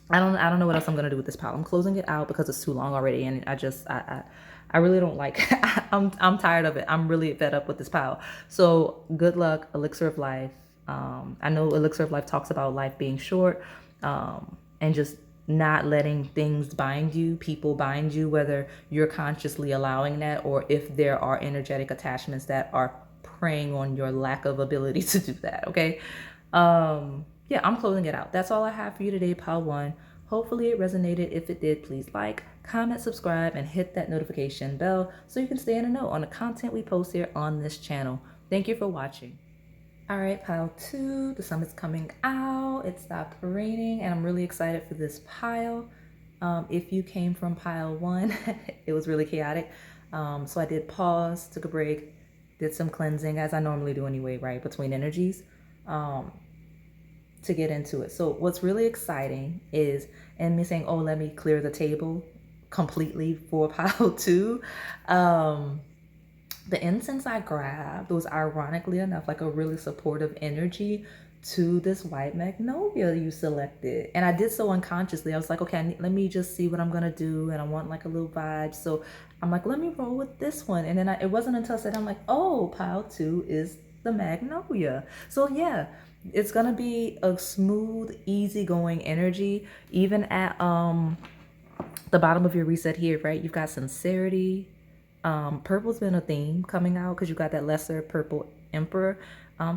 I don't know what else I'm gonna do with this pile. I'm closing it out because it's too long already, and I really don't like I'm tired of it. I'm really fed up with this pile. So good luck, elixir of life. I know elixir of life talks about life being short. And just not letting things bind you, people bind you, whether you're consciously allowing that, or if there are energetic attachments that are preying on your lack of ability to do that. Okay. Yeah, I'm closing it out. That's all I have for you today, pile 1. Hopefully it resonated. If it did, please like, comment, subscribe, and hit that notification bell so you can stay in the know on the content we post here on this channel. Thank you for watching. All right, pile 2, the sun is coming out. It stopped raining, and I'm really excited for this pile. If you came from pile 1, it was really chaotic. So I did pause, took a break, did some cleansing, as I normally do anyway, right, between energies, to get into it. So what's really exciting is, and me saying, oh, let me clear the table completely for pile 2. The incense I grabbed was, ironically enough, like a really supportive energy to this white magnolia you selected. And I did so unconsciously. I was like, okay, let me just see what I'm going to do. And I want like a little vibe. So I'm like, let me roll with this one. And then it wasn't until I said, I'm like, oh, pile 2 is the magnolia. So yeah, it's going to be a smooth, easygoing energy. Even at the bottom of your reset here, right? You've got sincerity. Purple's been a theme coming out because you got that lesser purple emperor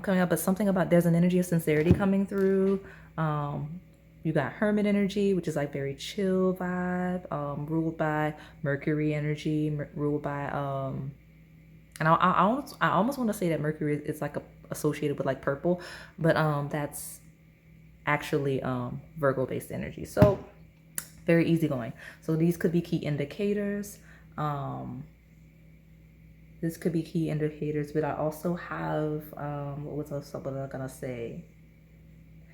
coming out, but something about, there's an energy of sincerity coming through. You got hermit energy, which is like very chill vibe, ruled by Mercury energy, ruled by and I almost want to say that Mercury is like associated with like purple, but that's actually Virgo based energy. So very easygoing. So these could be key indicators. This could be key indicators, but I also have, what was I gonna say?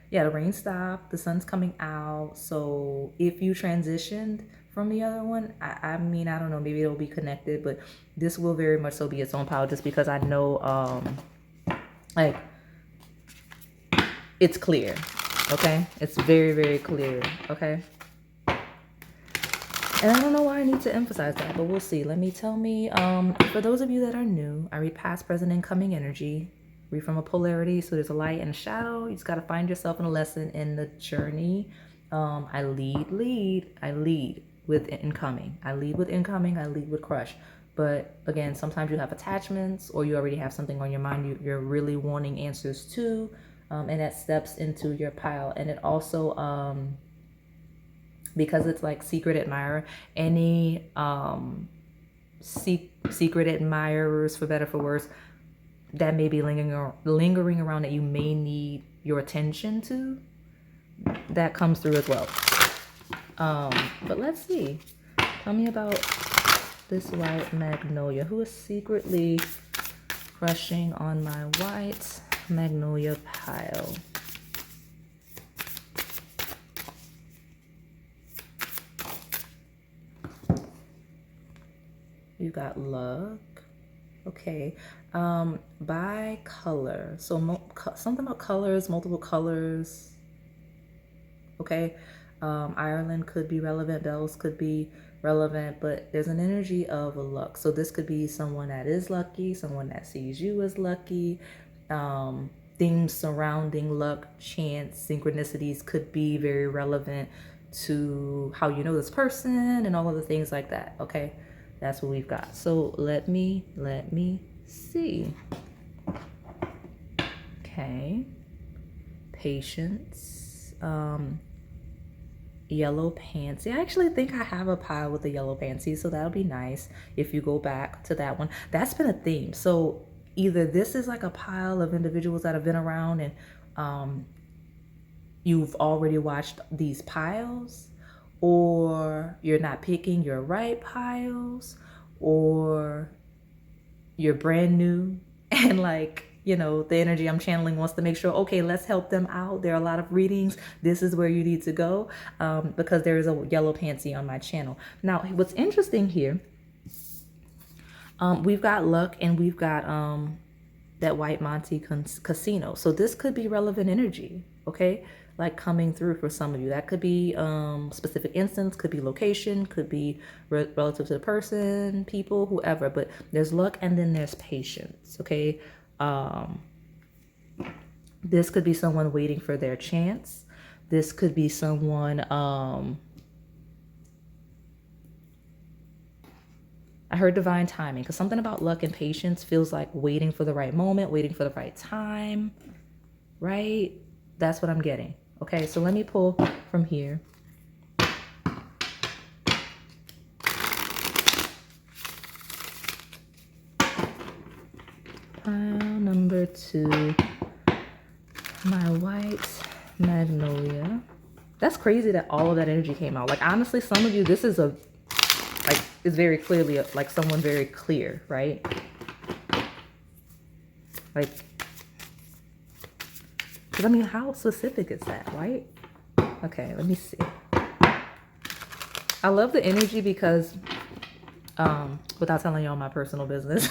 Yeah, the rain stopped, the sun's coming out. So if you transitioned from the other one, I mean, I don't know, maybe it'll be connected, but this will very much so be its own power, just because I know, like, it's clear, okay? It's very, very clear, okay? And I don't know why I need to emphasize that, but we'll see. Let me for those of you that are new, I read past, present, and coming energy. Read from a polarity, so there's a light and a shadow. You just got to find yourself in a lesson in the journey. I lead with incoming. I lead with incoming, I lead with crush. But again, sometimes you have attachments, or you already have something on your mind you're really wanting answers to, and that steps into your pile. And it also, because it's like secret admirer, any secret admirers, for better for worse, that may be lingering around, that you may need your attention to, that comes through as well. But let's see. Tell me about this white magnolia. Who is secretly crushing on my white magnolia pile? You got luck. Okay. By color. So something about colors, multiple colors. Okay. Ireland could be relevant. Bells could be relevant, but there's an energy of luck. So this could be someone that is lucky, someone that sees you as lucky. Things surrounding luck, chance, synchronicities could be very relevant to how you know this person and all of the things like that. Okay. That's what we've got. So let me see. Okay. Patience. Yellow Pansy. I actually think I have a pile with the yellow Pansy, so that'll be nice if you go back to that one. That's been a theme. So either this is like a pile of individuals that have been around and you've already watched these piles, or you're not picking your right piles, or you're brand new and like, you know, the energy I'm channeling wants to make sure, okay, let's help them out. There are a lot of readings. This is where you need to go, because there is a yellow Pansy on my channel. Now, what's interesting here, we've got luck and we've got that white Monte casino. So this could be relevant energy, okay? Like coming through for some of you. That could be specific instance, could be location, could be relative to the person, people, whoever. But there's luck and then there's patience, okay? This could be someone waiting for their chance. This could be someone, I heard divine timing, because something about luck and patience feels like waiting for the right moment, waiting for the right time, right? That's what I'm getting. Okay, so let me pull from here. Pile number 2, my white magnolia. That's crazy that all of that energy came out. Like, honestly, some of you, this is it's very clearly like someone very clear, right? Like, because I mean, how specific is that, right? Okay, let me see. I love the energy because Without telling y'all my personal business,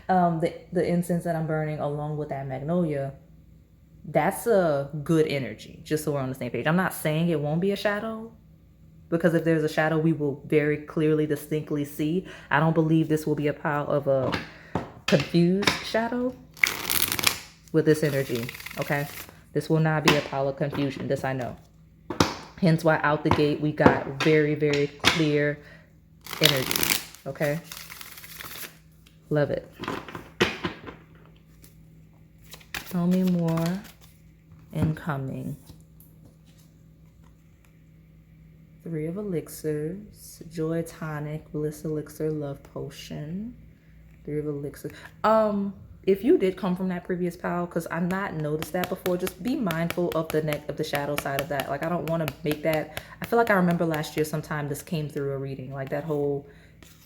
the incense that I'm burning along with that magnolia, that's a good energy, just so we're on the same page. I'm not saying it won't be a shadow, because if there's a shadow, we will very clearly, distinctly see. I don't believe this will be a pile of a confused shadow with this energy, okay? This will not be a pile of confusion, this I know. Hence why out the gate, we got very, very clear energy, okay? Love it. Tell me more. Incoming. 3 of elixirs, joy tonic, bliss elixir, love potion. 3 of elixirs. If you did come from that previous pile, because I've not noticed that before, just be mindful of the neck of the shadow side of that. Like, I don't want to make that. I feel like I remember last year sometime this came through a reading, like that whole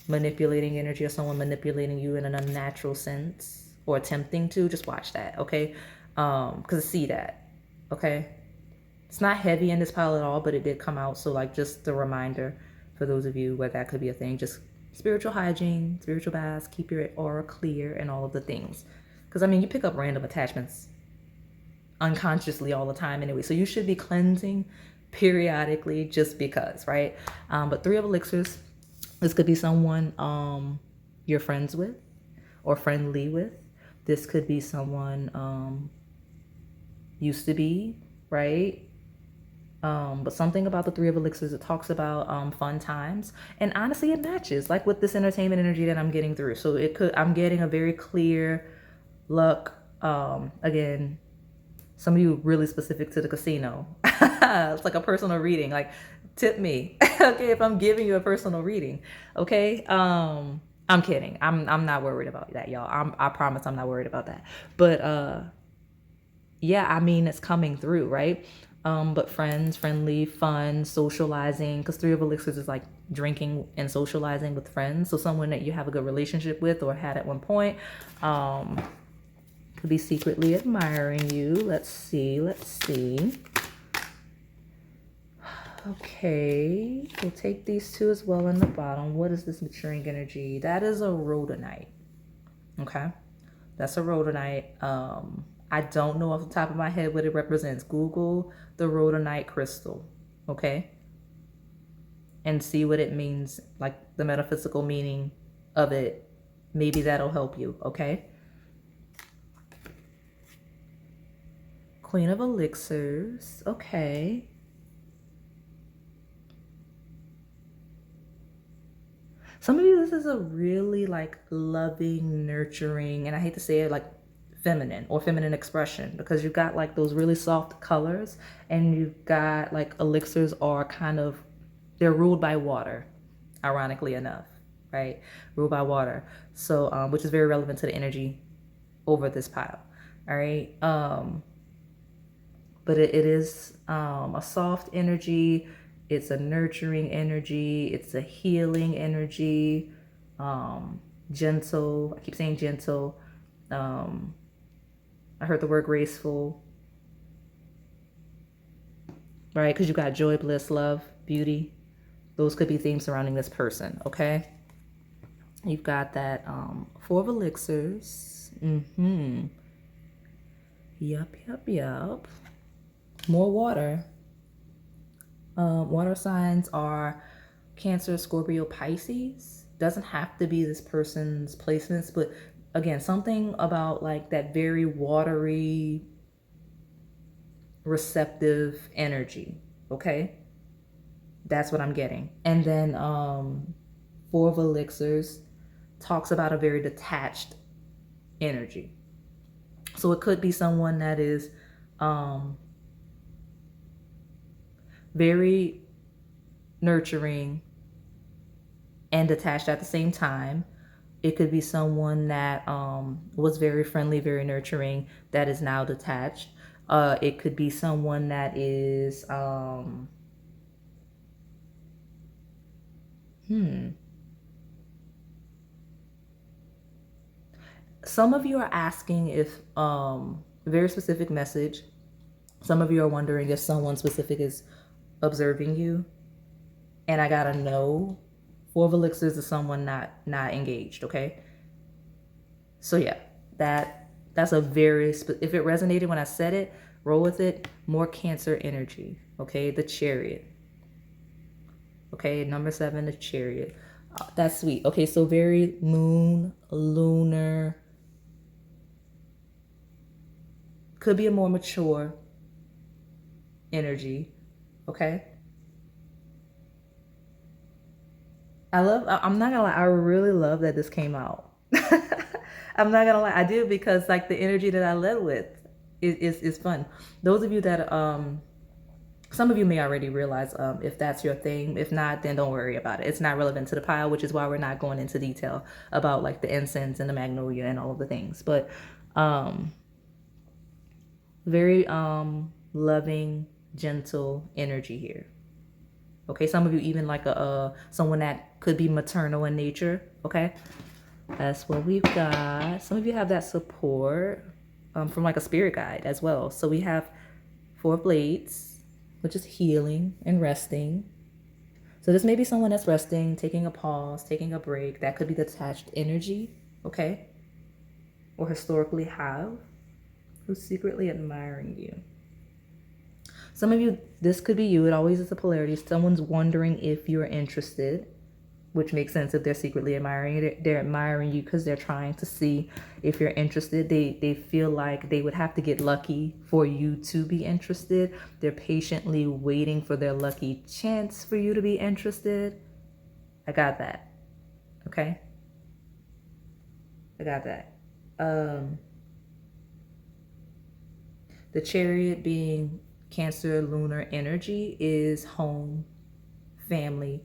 manipulating energy or someone manipulating you in an unnatural sense or attempting to. Just watch that, okay? Because I see that, okay? It's not heavy in this pile at all, but it did come out. So like, just a reminder for those of you where that could be a thing. Just spiritual hygiene, spiritual baths, keep your aura clear and all of the things. Because I mean, you pick up random attachments unconsciously all the time anyway. So you should be cleansing periodically just because, right? But 3 of elixirs, this could be someone you're friends with or friendly with. This could be someone used to be, right? But something about the 3 of elixirs, it talks about fun times, and honestly it matches like with this entertainment energy that I'm getting through. So it could, I'm getting a very clear luck. Again, some of you really specific to the casino. It's like a personal reading, like tip me. Okay, if I'm giving you a personal reading, okay? I'm kidding. I'm not worried about that, y'all. I promise I'm not worried about that. But yeah, I mean, it's coming through, right? But friends, friendly, fun, socializing, because 3 of elixirs is like drinking and socializing with friends. So someone that you have a good relationship with or had at one point, could be secretly admiring you. Let's see. Okay, we'll take these 2 as well in the bottom. What is this maturing energy? That is a rhodonite. Okay, that's a rhodonite. I don't know off the top of my head what it represents. Google the rhodonite crystal, okay? And see what it means, like the metaphysical meaning of it. Maybe that'll help you, okay? Queen of elixirs, okay. Some of you, this is a really like loving, nurturing, and I hate to say it, like feminine or feminine expression, because you've got like those really soft colors, and you've got like elixirs are kind of, they're ruled by water, ironically enough, right? Ruled by water. So which is very relevant to the energy over this pile. All right. But it is a soft energy. It's a nurturing energy. It's a healing energy. Gentle. I keep saying gentle. I heard the word graceful, right? Because you got joy, bliss, love, beauty. Those could be themes surrounding this person, okay? You've got that 4 of elixirs. Yup. More water. Water signs are Cancer, Scorpio, Pisces. Doesn't have to be this person's placements, but again, something about like that very watery, receptive energy, okay? That's what I'm getting. And then 4 of elixirs talks about a very detached energy. So it could be someone that is very nurturing and detached at the same time. It could be someone that was very friendly, very nurturing, that is now detached. It could be someone that is some of you are asking if very specific message. Some of you are wondering if someone specific is observing you. And I got a no Four of Elixirs is someone not engaged, okay? So yeah, that's a very, if it resonated when I said it, roll with it. More Cancer energy, okay? The Chariot. Okay, number 7, the Chariot. That's sweet. Okay, so very moon, lunar. Could be a more mature energy, okay? I'm not gonna lie, I really love that this came out. I'm not gonna lie, I do, because like the energy that I led with is fun. Those of you that some of you may already realize if that's your thing. If not, then don't worry about it. It's not relevant to the pile, which is why we're not going into detail about like the incense and the magnolia and all of the things. But very loving, gentle energy here. Okay, some of you even like someone that could be maternal in nature. Okay, that's what we've got. Some of you have that support from like a spirit guide as well. So we have 4 of Blades, which is healing and resting. So this may be someone that's resting, taking a pause, taking a break. That could be the attached energy, okay? Or historically have, who's secretly admiring you. Some of you, this could be you. It always is a polarity. Someone's wondering if you're interested, which makes sense if they're secretly admiring you. They're admiring you because they're trying to see if you're interested. They feel like they would have to get lucky for you to be interested. They're patiently waiting for their lucky chance for you to be interested. I got that. Okay? I got that. The Chariot being Cancer lunar energy is home, family,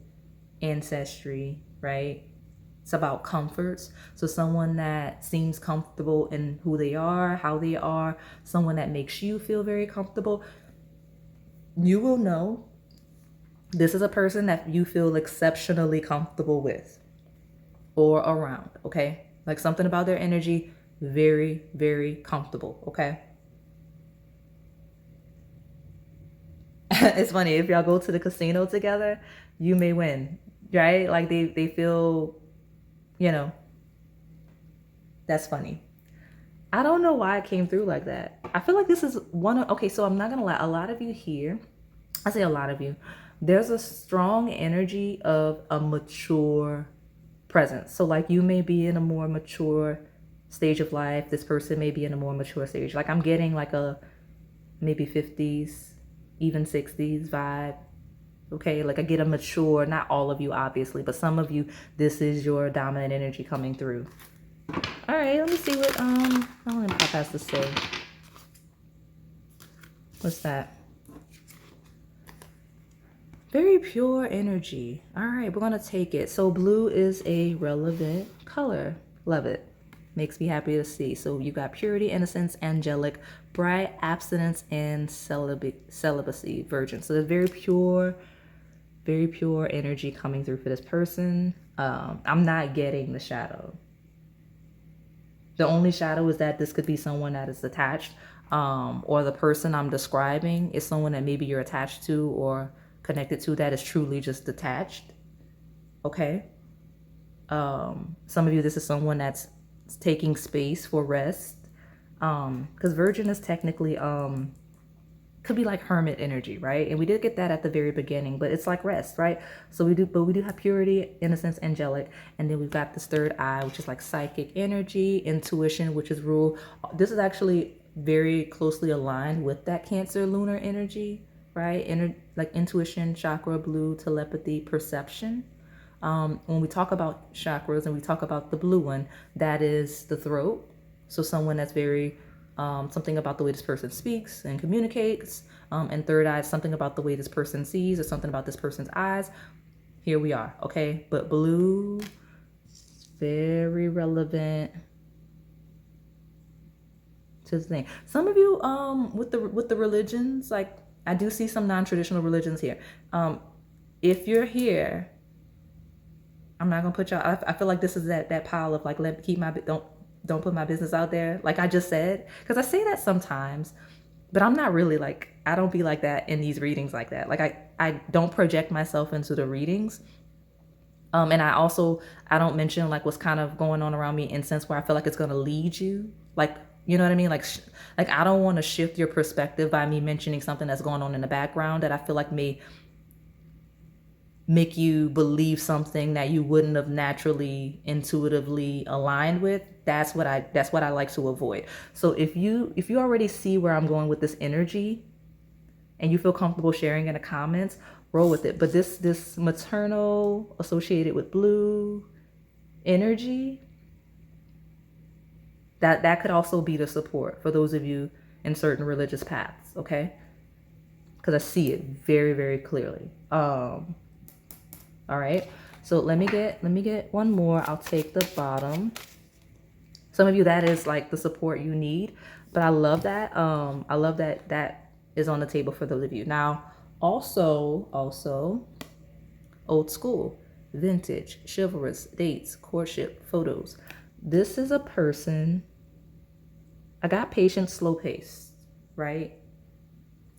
ancestry, right? It's about comforts. So someone that seems comfortable in who they are, how they are, someone that makes you feel very comfortable. You will know this is a person that you feel exceptionally comfortable with or around, okay? Like something about their energy, very, very comfortable, okay? It's funny, if y'all go to the casino together, you may win, right? Like they feel, you know, that's funny. I don't know why it came through like that. I feel like this is one of, okay, so I'm not gonna lie, a lot of you here, I say a lot of you, there's a strong energy of a mature presence. So like you may be in a more mature stage of life. This person may be in a more mature stage. Like I'm getting like a maybe 50s, even 60s vibe. Okay, like I get a mature, not all of you obviously, but some of you, this is your dominant energy coming through. All right, let me see what Pop has to say. What's that? Very pure energy. All right, we're gonna take it. So blue is a relevant color. Love it. Makes me happy to see. So you got purity, innocence, angelic, bright, abstinence, and celibacy, virgin. So there's very pure energy coming through for this person. I'm not getting the shadow. The only shadow is that this could be someone that is attached, or the person I'm describing is someone that maybe you're attached to or connected to that is truly just detached. Okay. Some of you, this is someone that's taking space for rest. Because virgin is technically could be like hermit energy, right? And we did get that at the very beginning, but it's like rest, right? So we do have purity, innocence, angelic, and then we've got this third eye, which is like psychic energy, intuition, which is rule. This is actually very closely aligned with that Cancer lunar energy, right? Like intuition, chakra, blue, telepathy, perception. When we talk about chakras and we talk about the blue one, that is the throat. So someone that's very something about the way this person speaks and communicates. And third eye is something about the way this person sees or something about this person's eyes. Here we are, okay? But blue, very relevant to the thing. Some of you with the religions, like I do see some non-traditional religions here. If you're here, I'm not gonna put y'all. I feel like this is that pile of like don't put my business out there, like I just said, because I say that sometimes, but I'm not really like, I don't be like that in these readings like that. Like I don't project myself into the readings. And I don't mention like what's kind of going on around me in sense where I feel like it's going to lead you. Like, you know what I mean? Like I don't want to shift your perspective by me mentioning something that's going on in the background that I feel like may make you believe something that you wouldn't have naturally intuitively aligned with. That's what I like to avoid. So if you already see where I'm going with this energy and you feel comfortable sharing in the comments, roll with it. But this maternal associated with blue energy, that could also be the support for those of you in certain religious paths, okay? Because I see it very, very clearly. All right, so let me get one more. I'll take the bottom. Some of you, that is like the support you need, but I love that. I love that that is on the table for those of you. Now, also old school, vintage, chivalrous, dates, courtship, photos. This is a person. I got patience, slow pace, right?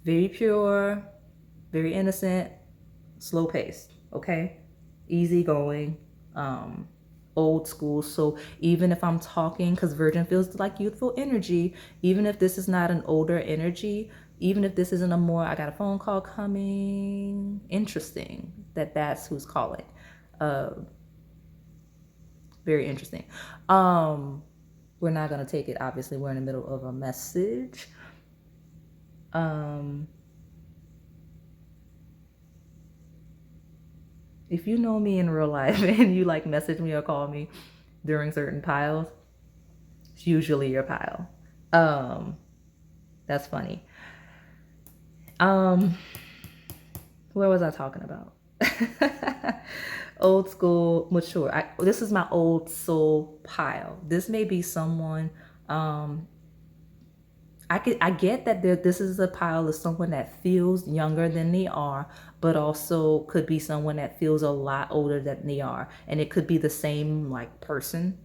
Very pure, very innocent, slow paced, okay? Easy going, old school. So even if I'm talking, because Virgin feels like youthful energy, even if this is not an older energy, even if this isn't a more, I got a phone call coming, interesting that's who's calling. Very interesting. We're not going to take it, obviously. We're in the middle of a message. If you know me in real life and you like message me or call me during certain piles, it's usually your pile. That's funny. Where was I talking about? Old school, mature. This is my old soul pile. This may be someone, I get that this is a pile of someone that feels younger than they are, but also could be someone that feels a lot older than they are. And it could be the same like person,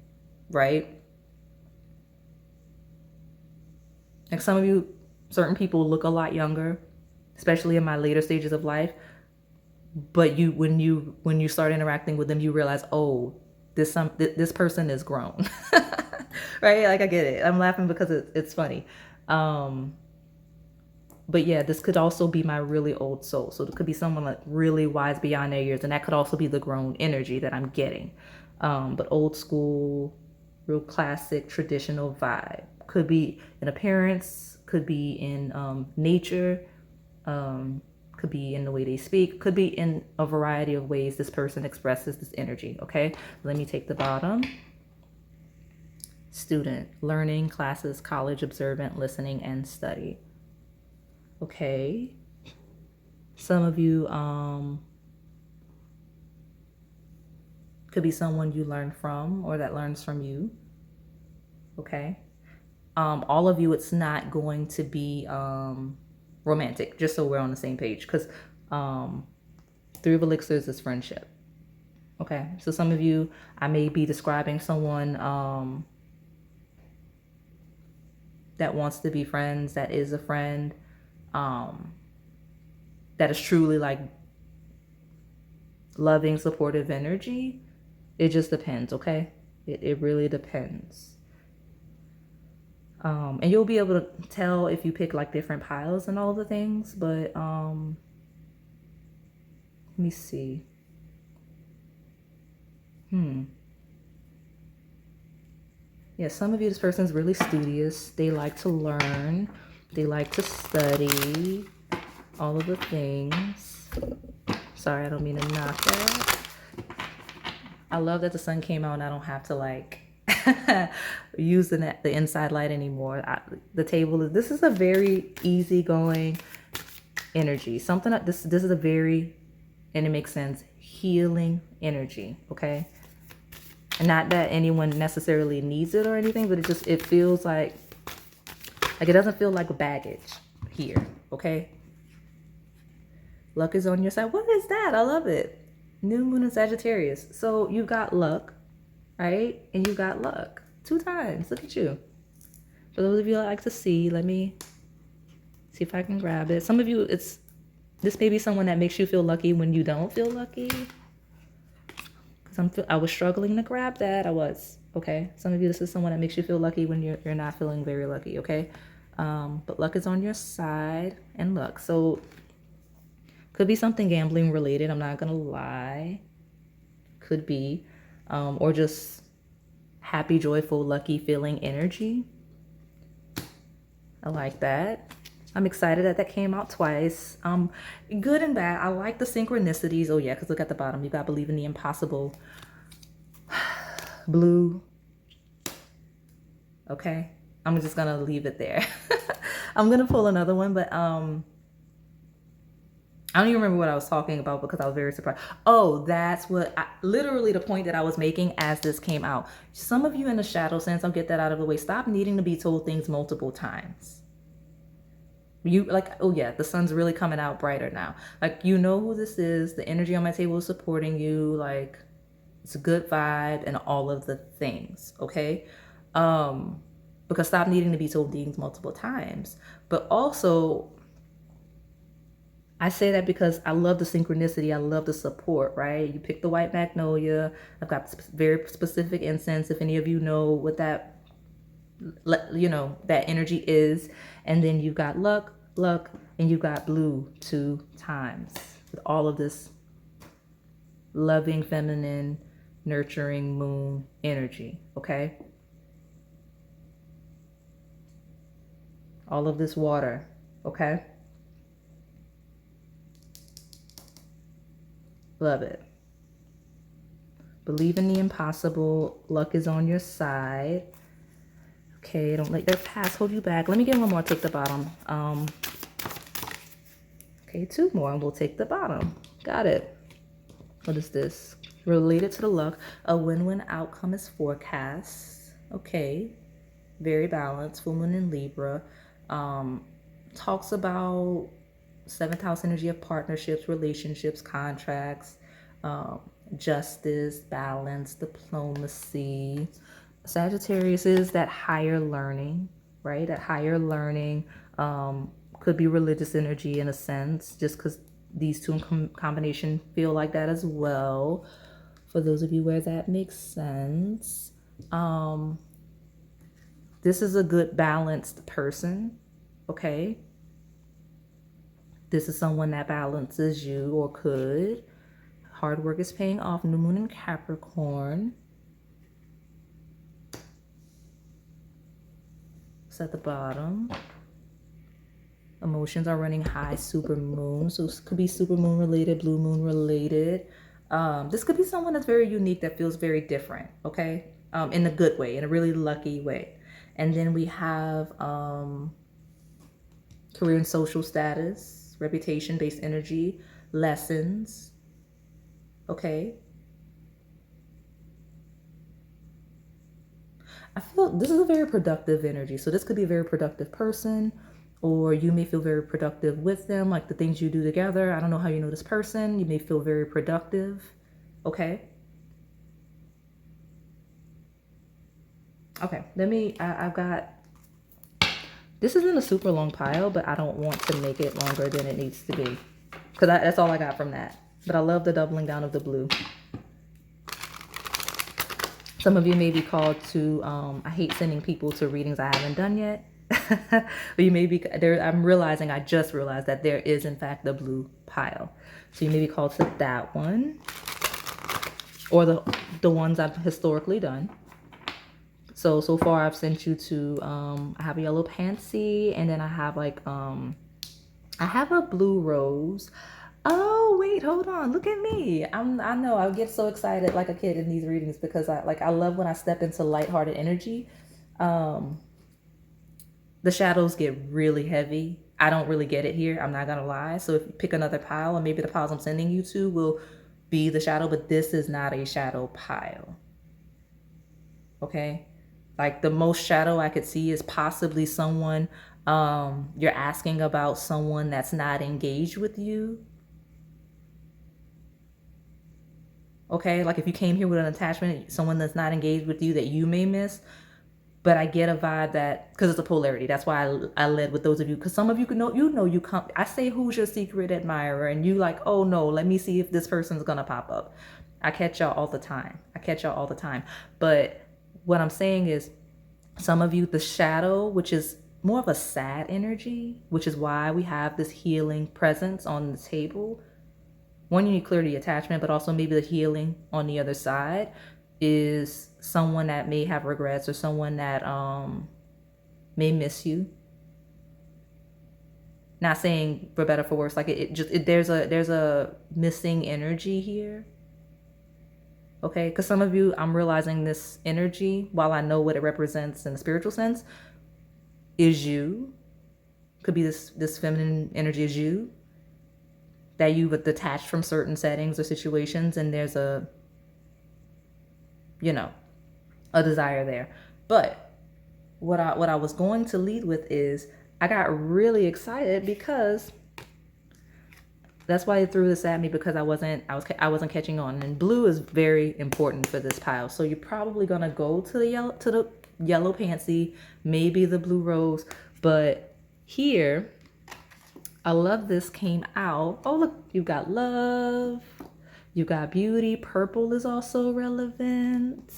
right? Like some of you, certain people look a lot younger, especially in my later stages of life. But when you start interacting with them, you realize, oh, this person is grown, right? Like I get it. I'm laughing because it's funny. But yeah, this could also be my really old soul. So it could be someone like really wise beyond their years, and that could also be the grown energy that I'm getting. But old school, real classic, traditional vibe. Could be in appearance, could be in nature, could be in the way they speak, could be in a variety of ways this person expresses this energy, okay? Let me take the bottom. Student, learning, classes, college, observant, listening, and study. Okay. Some of you could be someone you learn from or that learns from you. Okay. All of you, it's not going to be romantic, just so we're on the same page, because Three of Elixirs is friendship. Okay. So some of you, I may be describing someone that wants to be friends, that is a friend, that is truly like loving, supportive energy. It just depends, okay? It really depends. And you'll be able to tell if you pick like different piles and all the things, but let me see. Yeah, some of you, this person's really studious. They like to learn. They like to study. All of the things. Sorry, I don't mean to knock that. I love that the sun came out and I don't have to like use the inside light anymore. The table is, this is a very easygoing energy. Something that this is a very, and it makes sense, healing energy, okay? And not that anyone necessarily needs it or anything, but it feels like it doesn't feel like baggage here, okay? Luck is on your side. What is that? I love it. New moon in Sagittarius. So you've got luck, right? And you got luck 2 times. Look at you. For those of you that like to see, let me see if I can grab it. Some of you, this may be someone that makes you feel lucky when you don't feel lucky. I was struggling to grab that. I was. Okay. Some of you, this is someone that makes you feel lucky when you're not feeling very lucky. Okay. But luck is on your side and luck. So could be something gambling related. I'm not going to lie. Could be. Or just happy, joyful, lucky feeling energy. I like that. I'm excited that that came out twice. Good and bad. I like the synchronicities. Oh yeah, because look at the bottom. You got believe in the impossible. Blue. Okay. I'm just gonna leave it there. I'm gonna pull another one, but I don't even remember what I was talking about because I was very surprised. Oh, that's literally the point that I was making as this came out. Some of you in the shadow sense, I'll get that out of the way. Stop needing to be told things multiple times. You like, oh yeah, the sun's really coming out brighter now. Like, you know who this is. The energy on my table is supporting you. Like, it's a good vibe and all of the things. Okay. Because stop needing to be told things multiple times. But also, I say that because I love the synchronicity. I love the support, right? You pick the white magnolia. I've got very specific incense. If any of you know what that, that energy is. And then you've got luck, and you've got blue 2 times. With all of this loving, feminine, nurturing moon energy, okay? All of this water, okay? Love it. Believe in the impossible. Luck is on your side. Okay, don't let their past hold you back. Let me get one more. Take the bottom. Okay, 2 more and we'll take the bottom. Got it. What is this? Related to the luck. A win-win outcome is forecast. Okay. Very balanced. Full moon in Libra. Talks about 7th house energy of partnerships, relationships, contracts, justice, balance, diplomacy. Sagittarius is that higher learning, right? That higher learning could be religious energy in a sense, just because these two in combination feel like that as well. For those of you where that makes sense. This is a good balanced person, okay? This is someone that balances you or could. Hard work is paying off. New moon in Capricorn. It's at the bottom. Emotions are running high. Super moon. So it could be super moon related, blue moon related. This could be someone that's very unique, that feels very different, okay? In a good way, in a really lucky way. And then we have career and social status, reputation-based energy, lessons, okay? I feel this is a very productive energy. So this could be a very productive person, or you may feel very productive with them, like the things you do together. I don't know how you know this person. You may feel very productive, okay? Okay, I've got, this isn't a super long pile, but I don't want to make it longer than it needs to be. Because that's all I got from that. But I love the doubling down of the blue. Some of you may be called to, I hate sending people to readings I haven't done yet. But you may be, I just realized that there is in fact the blue pile. So you may be called to that one. Or the ones I've historically done. So far I've sent you to, I have a yellow Pansy, and then I have like, I have a blue rose. Oh, wait, hold on. Look at me. I know I get so excited like a kid in these readings because I love when I step into lighthearted energy. The shadows get really heavy. I don't really get it here. I'm not going to lie. So if you pick another pile, or maybe the piles I'm sending you to will be the shadow, but this is not a shadow pile. Okay. Like the most shadow I could see is possibly someone, you're asking about someone that's not engaged with you. Okay, like if you came here with an attachment, someone that's not engaged with you that you may miss. But I get a vibe that, because it's a polarity, that's why I led with those of you. Because some of you could know, you come, I say, who's your secret admirer? And you like, oh no, let me see if this person's going to pop up. I catch y'all all the time. But what I'm saying is, some of you, the shadow, which is more of a sad energy, which is why we have this healing presence on the table. One, you need clarity attachment, but also maybe the healing on the other side is someone that may have regrets, or someone that may miss you. Not saying for better, for worse, like there's a missing energy here. Okay, because some of you, I'm realizing this energy, while I know what it represents in the spiritual sense, is you. Could be this feminine energy is you, that you've detached from certain settings or situations, and there's a, you know, a desire there. But what I was going to lead with is, I got really excited because that's why it threw this at me, because I wasn't catching on. And blue is very important for this pile. So you're probably gonna go to the yellow Pansy, maybe the blue rose. But here, I love this came out. Oh look, you've got love, you got beauty. Purple is also relevant.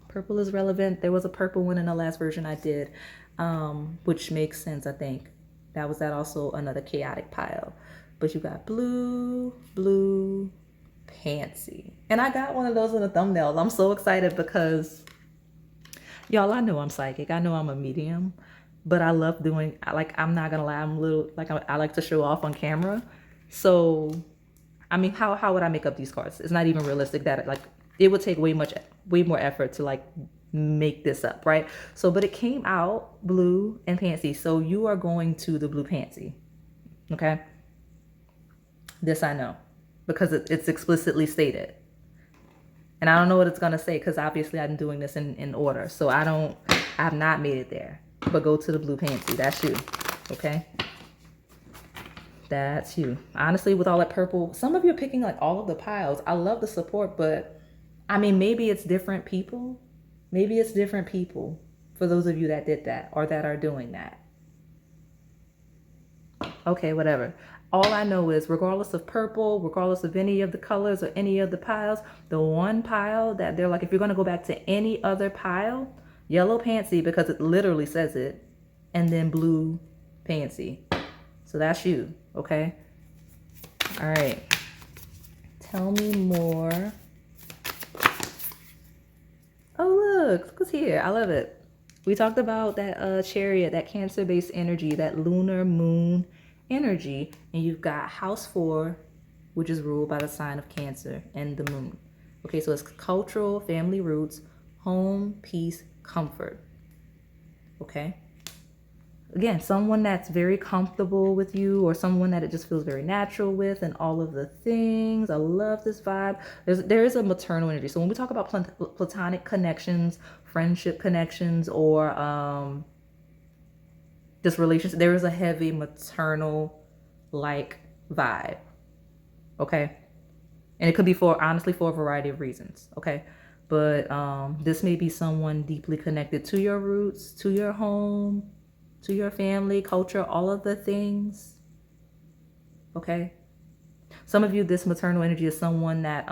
Purple is relevant. There was a purple one in the last version I did, which makes sense, I think. That was also another chaotic pile. But you got blue, Pansy. And I got one of those in the thumbnail. I'm so excited because, y'all, I know I'm psychic. I know I'm a medium. But I love doing, I'm not going to lie, I'm a little, I like to show off on camera. So, I mean, how would I make up these cards? It's not even realistic that, it would take way more effort to, make this up, right? So, but it came out blue and Pansy. So you are going to the blue Pansy, okay? This I know, because it's explicitly stated. And I don't know what it's going to say, because obviously I'm doing this in order. So I have not made it there. But go to the blue Pansy. That's you, okay? That's you. Honestly, with all that purple, some of you are picking all of the piles. I love the support, but I mean, maybe it's different people. Maybe it's different people for those of you that did that or that are doing that. Okay, whatever. All I know is, regardless of purple, regardless of any of the colors or any of the piles, the one pile that they're if you're going to go back to any other pile, yellow Pansy, because it literally says it, and then blue Pansy. So that's you, okay? All right. Tell me more. Oh, look who's here. I love it. We talked about that chariot, that Cancer-based energy, that lunar moon energy, and you've got house 4, which is ruled by the sign of Cancer and the moon. Okay, so it's cultural, family roots, home, peace, comfort. Okay, again, someone that's very comfortable with you, or someone that it just feels very natural with, and all of the things. I love this vibe. There is a maternal energy. So when we talk about platonic connections, friendship connections, or just relationships, there is a heavy maternal vibe. Okay, and it could be honestly for a variety of reasons. Okay, but this may be someone deeply connected to your roots, to your home, to your family, culture, all of the things. Okay, some of you, this maternal energy is someone that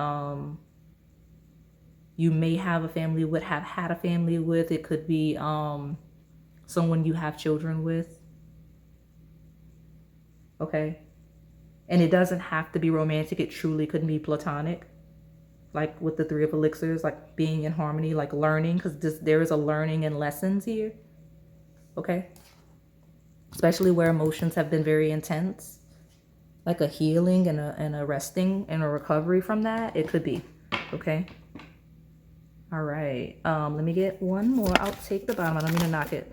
you may have a family with, have had a family with. It could be someone you have children with. Okay, and it doesn't have to be romantic. It truly could be platonic, like with the 3 of elixirs, being in harmony, learning, because there is a learning and lessons here. Okay, especially where emotions have been very intense, like a healing and a resting and a recovery from that. It could be. Okay, all right, let me get one more. I'll take the bottom. I don't mean to knock it,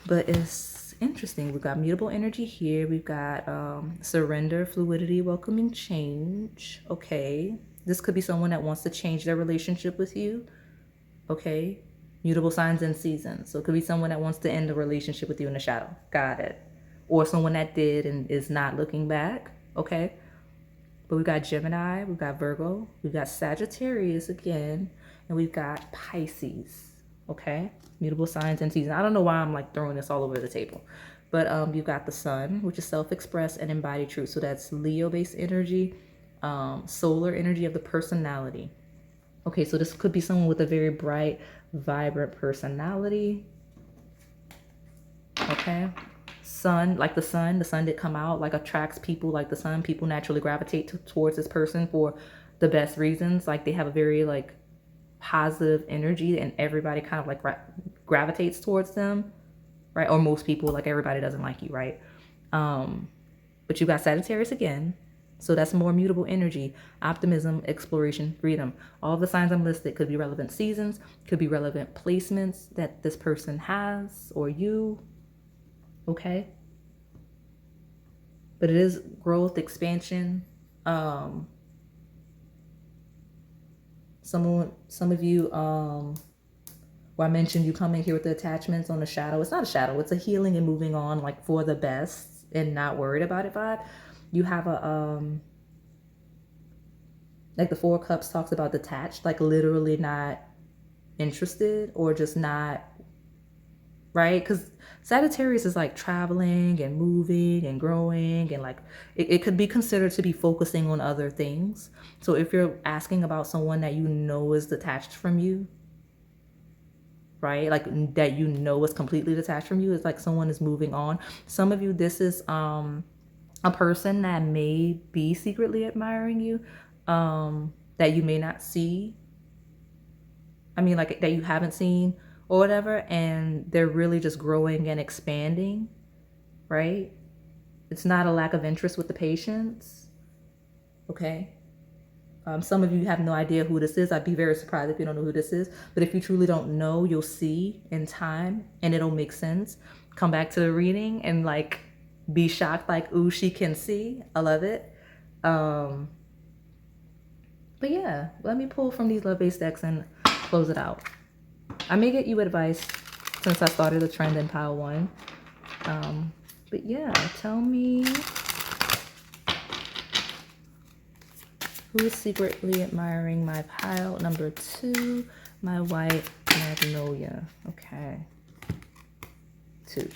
but it's interesting. We've got mutable energy here. We've got surrender, fluidity, welcoming change. Okay, this could be someone that wants to change their relationship with you. Okay, mutable signs and seasons. So it could be someone that wants to end a relationship with you in the shadow. Got it. Or someone that did and is not looking back. Okay, but we've got Gemini, we've got Virgo, we've got Sagittarius again, and we've got Pisces. Okay, mutable signs and seasons. I don't know why I'm throwing this all over the table, but you've got the sun, which is self-expressed and embodied truth. So that's Leo-based energy. solar energy of the personality. Okay, so this could be someone with a very bright, vibrant personality. Okay. Sun, like the sun did come out, like attracts people like the sun. People naturally gravitate towards this person for the best reasons. Like they have a very like positive energy and everybody kind of like gravitates towards them, right? Or most people, like everybody doesn't like you, right? But you got Sagittarius again. So that's more mutable energy, optimism, exploration, freedom. All the signs I'm listed could be relevant seasons, could be relevant placements that this person has or you. Okay. But it is growth, expansion. Some of you, well, I mentioned you coming here with the attachments on the shadow. It's not a shadow, it's a healing and moving on, like for the best and not worried about it vibe. You have a like the Four of Cups talks about detached, like literally not interested or just not, right? Because Sagittarius is like traveling and moving and growing, and like it could be considered to be focusing on other things. So if you're asking about someone that you know is detached from you, right? Like that you know is completely detached from you, it's like someone is moving on. Some of you, this is a person that may be secretly admiring you, that you may not see. I mean, like that you haven't seen or whatever, and they're really just growing and expanding, right? It's not a lack of interest with the patients, okay? Some of you have no idea who this is. I'd be very surprised if you don't know who this is. But if you truly don't know, you'll see in time and it'll make sense. Come back to the reading and like be shocked, like, ooh, she can see. I love it. But yeah, let me pull from these love-based decks and close it out. I may get you advice since I started the trend in pile 1. But yeah, tell me who is secretly admiring my pile number 2, my white Magnolia. Okay. 2.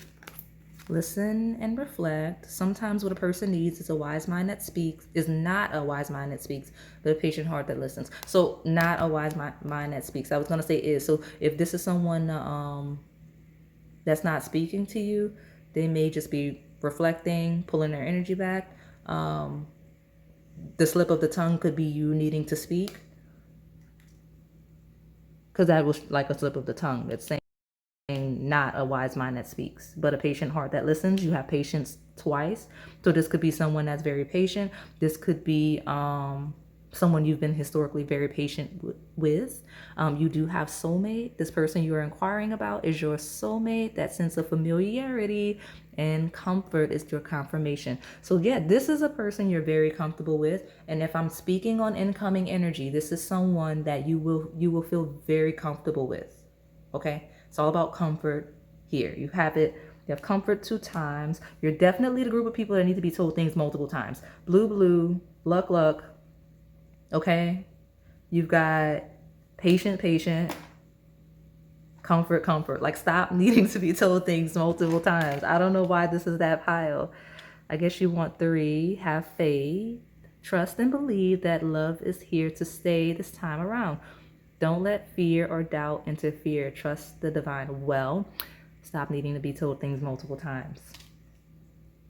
Listen and reflect. Sometimes what a person needs is a wise mind that speaks, is not a wise mind that speaks, but a patient heart that listens. So not a wise mind that speaks. I was going to say is. So if this is someone that's not speaking to you, they may just be reflecting, pulling their energy back. The slip of the tongue could be you needing to speak, because that was like a slip of the tongue. It's saying not a wise mind that speaks, but a patient heart that listens. You have patience twice. So this could be someone that's very patient. This could be someone you've been historically very patient with. You do have soulmate. This person you are inquiring about is your soulmate. That sense of familiarity and comfort is your confirmation. So yeah, this is a person you're very comfortable with. And if I'm speaking on incoming energy, this is someone that you will feel very comfortable with. Okay, it's all about comfort here. You have it. You have comfort 2 times. You're definitely the group of people that need to be told things multiple times. Blue, blue, luck, luck. Okay, you've got patient, patient, comfort, comfort. Like, stop needing to be told things multiple times. I don't know why this is that pile. I guess you want 3. Have faith, trust, and believe that love is here to stay this time around. Don't let fear or doubt interfere. Trust the divine well. Stop needing to be told things multiple times.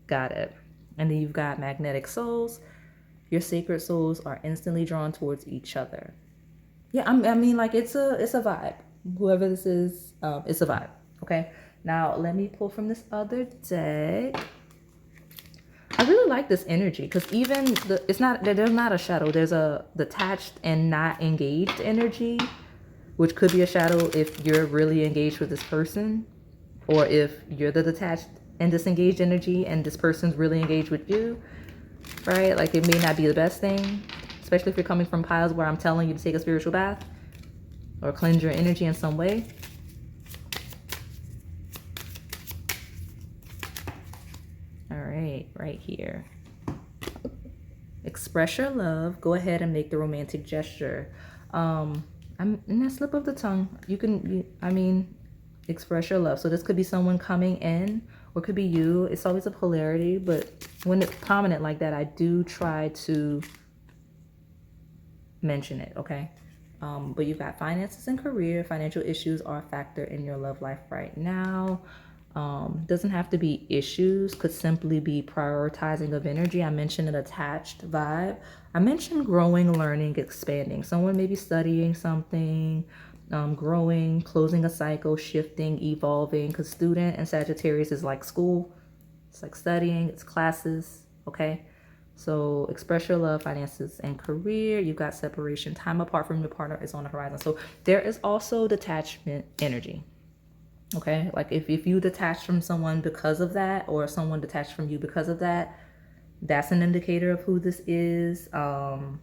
Got it. And then you've got magnetic souls. Your sacred souls are instantly drawn towards each other. Yeah, I mean, like it's a vibe. Whoever this is, it's a vibe. Okay. Now let me pull from this other deck. I really like this energy because even there's not a shadow. There's a detached and not engaged energy, which could be a shadow if you're really engaged with this person, or if you're the detached and disengaged energy and this person's really engaged with you, right? Like it may not be the best thing, especially if you're coming from piles where I'm telling you to take a spiritual bath or cleanse your energy in some way. All right, right here. Express your love. Go ahead and make the romantic gesture. I'm in that slip of the tongue. I mean, express your love. So this could be someone coming in, or it could be you. It's always a polarity, but when it's prominent like that, I do try to mention it, okay? But you've got finances and career. Financial issues are a factor in your love life right now. Doesn't have to be issues, could simply be prioritizing of energy. I mentioned an attached vibe. I mentioned growing, learning, expanding. Someone may be studying something, growing, closing a cycle, shifting, evolving, because student and Sagittarius is like school. It's like studying, it's classes, okay? So express your love, finances, and career. You've got separation. Time apart from your partner is on the horizon. So there is also detachment energy. Okay, like if you detach from someone because of that, or someone detached from you because of that, that's an indicator of who this is. I'm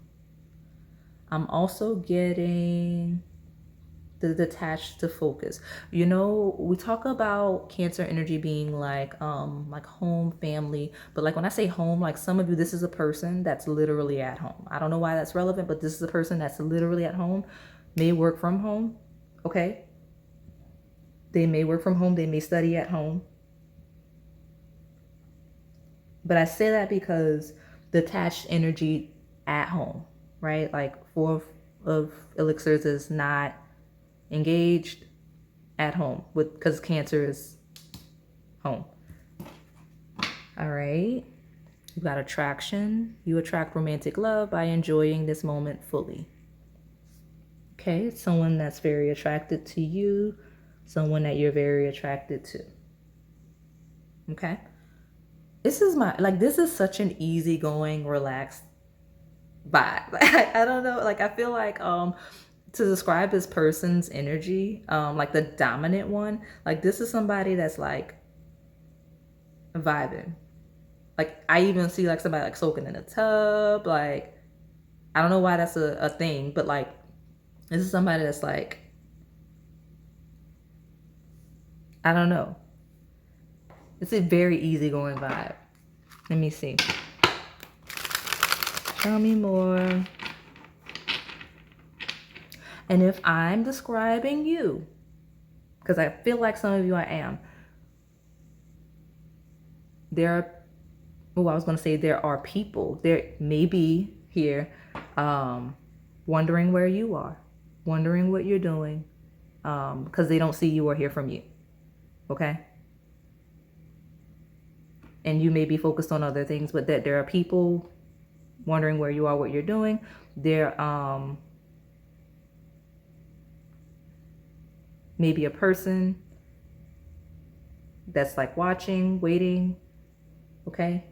also getting the detached to focus. You know, we talk about Cancer energy being like home, family, but like when I say home, like some of you, this is a person that's literally at home. I don't know why that's relevant, but this is a person that's literally at home, may work from home. Okay, they may work from home, they may study at home. But I say that because detached energy at home, right? Like Four of Elixirs is not engaged at home, with because Cancer is home. All right. You got attraction. You attract romantic love by enjoying this moment fully. Okay, someone that's very attracted to you, someone that you're very attracted to. Okay. This is such an easygoing, relaxed vibe. I don't know. Like I feel like to describe this person's energy, like the dominant one, like this is somebody that's like vibing. Like I even see like somebody like soaking in a tub. Like I don't know why that's a thing, but like this is somebody that's like, I don't know. It's a very easygoing vibe. Let me see. Tell me more. And if I'm describing you, because I feel like some of you I am, there are people, there may be here, wondering where you are, wondering what you're doing, because they don't see you or hear from you. Okay? And you may be focused on other things, but that there are people wondering where you are, what you're doing. There maybe a person that's like watching, waiting. Okay?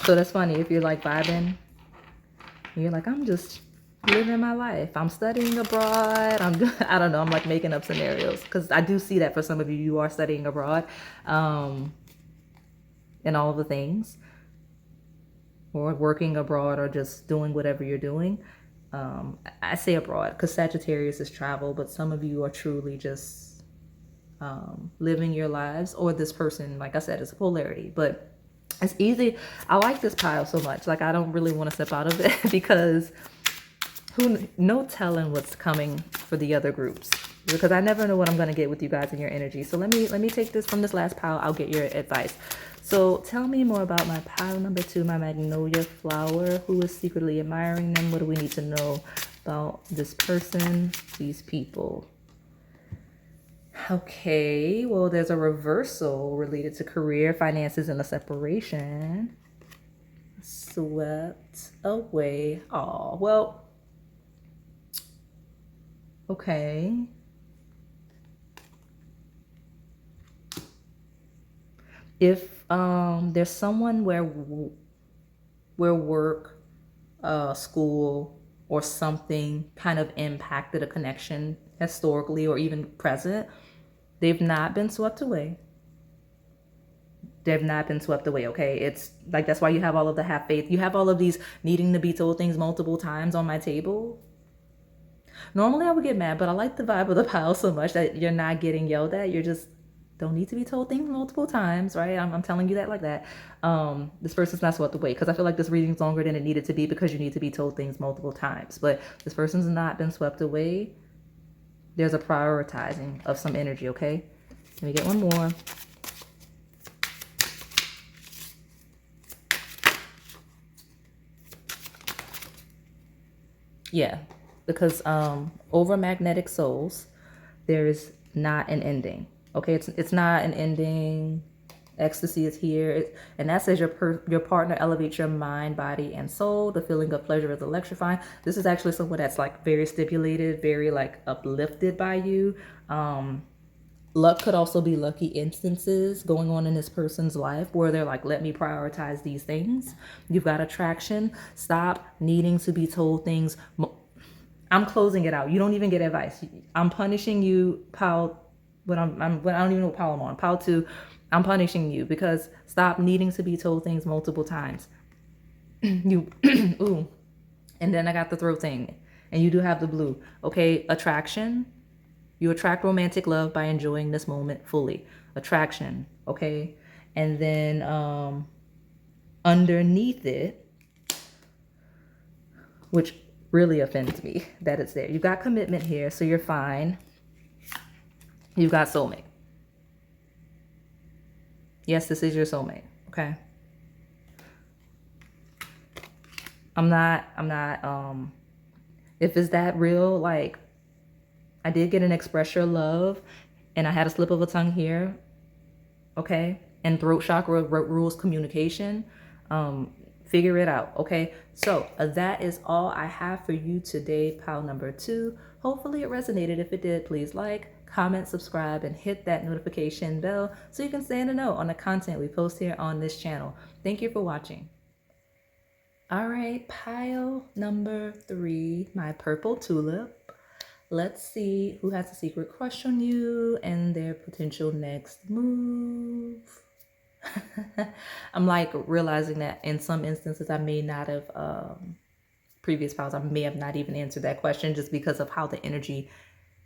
So that's funny if you're like vibing, you're like, I'm just living my life. I'm studying abroad. I don't know. I'm like making up scenarios because I do see that for some of you, you are studying abroad, and all of the things, or working abroad, or just doing whatever you're doing. I say abroad because Sagittarius is travel, but some of you are truly just living your lives, or this person, like I said, is a polarity, but it's easy. I like this pile so much. Like I don't really want to step out of it because no telling what's coming for the other groups, because I never know what I'm going to get with you guys in your energy. So let me take this from this last pile. I'll get your advice. So tell me more about my pile number 2, my Magnolia flower. Who is secretly admiring them? What do we need to know about this person, these people? Okay, well, there's a reversal related to career, finances, and a separation. Swept away. Oh, well, okay. If there's someone where work, school, or something kind of impacted a connection historically or even present, they've not been swept away. They've not been swept away, okay? It's like, that's why you have all of the half faith. You have all of these needing to be told things multiple times on my table. Normally I would get mad, but I like the vibe of the pile so much that you're not getting yelled at. You're just don't need to be told things multiple times, right? I'm telling you that like that. This person's not swept away, because I feel like this reading's longer than it needed to be because you need to be told things multiple times. But this person's not been swept away. There's a prioritizing of some energy, okay? Let me get one more. Yeah, because over magnetic souls, there is not an ending. Okay, it's not an ending. Ecstasy is here, and that says your partner elevates your mind, body, and soul. The feeling of pleasure is electrifying. This is actually someone that's like very stimulated, very like uplifted by you. Luck could also be lucky instances going on in this person's life where they're like, let me prioritize these things. You've got attraction. Stop needing to be told things. I'm closing it out. You don't even get advice. I'm punishing you, Pal. But I don't even know what Pal I'm on. Pal 2, I'm punishing you because stop needing to be told things multiple times. You, ooh. And then I got the throat thing. And you do have the blue. Okay, attraction. You attract romantic love by enjoying this moment fully. Attraction, okay? And then underneath it, which really offends me that it's there. You got commitment here, so you're fine. You've got soulmate. Yes, this is your soulmate, okay? I'm not, if it's that real, like, I did get an express your love, and I had a slip of a tongue here, okay? And throat chakra rules communication. Figure it out, okay? So that is all I have for you today, pile number 2. Hopefully it resonated. If it did, please like, comment, subscribe, and hit that notification bell so you can stay in the know on the content we post here on this channel. Thank you for watching. All right, pile number 3, my purple tulip. Let's see who has a secret crush on you and their potential next move. I'm like realizing that in some instances I may not have, previous piles, I may have not even answered that question just because of how the energy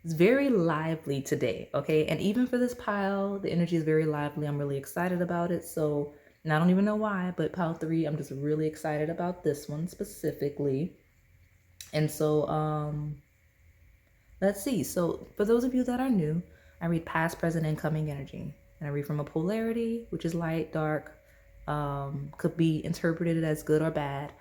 is very lively today, okay? And even for this pile, the energy is very lively. I'm really excited about it. So, and I don't even know why, but pile 3, I'm just really excited about this one specifically. And so, let's see. So for those of you that are new, I read past, present, and coming energy. And I read from a polarity, which is light, dark, could be interpreted as good or bad.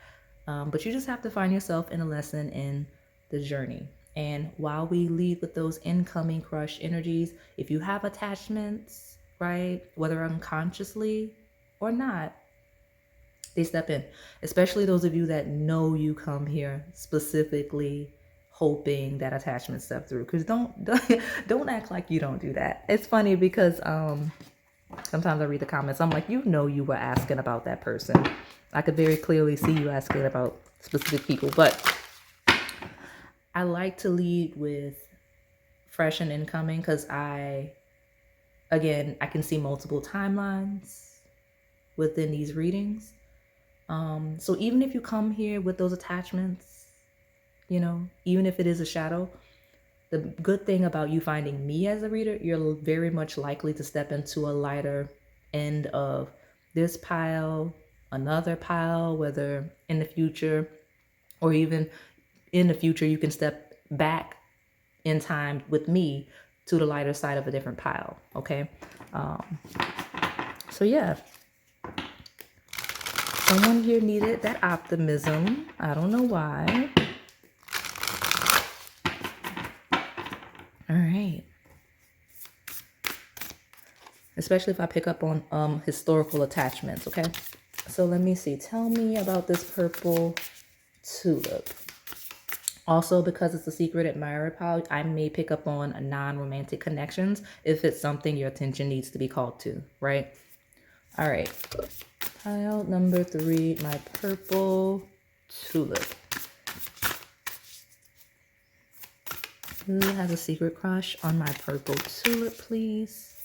But you just have to find yourself in a lesson in the journey. And while we lead with those incoming crush energies, if you have attachments, right, whether unconsciously or not, they step in. Especially those of you that know you come here specifically hoping that attachment step through, because don't act like you don't do that. It's funny because sometimes I read the comments, I'm like, you know, you were asking about that person. I could very clearly see you asking about specific people, but I like to lead with fresh and incoming because I can see multiple timelines within these readings. So even if you come here with those attachments, you know, even if it is a shadow, the good thing about you finding me as a reader, you're very much likely to step into a lighter end of this pile, another pile, whether in the future or even in the future, you can step back in time with me to the lighter side of a different pile. Okay. So yeah, someone here needed that optimism. I don't know why. All right. Especially if I pick up on historical attachments, okay? So let me see. Tell me about this purple tulip. Also, because it's a secret admirer pile, I may pick up on non-romantic connections if it's something your attention needs to be called to, right? All right. Pile number 3, my purple tulip. Who has a secret crush on my purple tulip, please?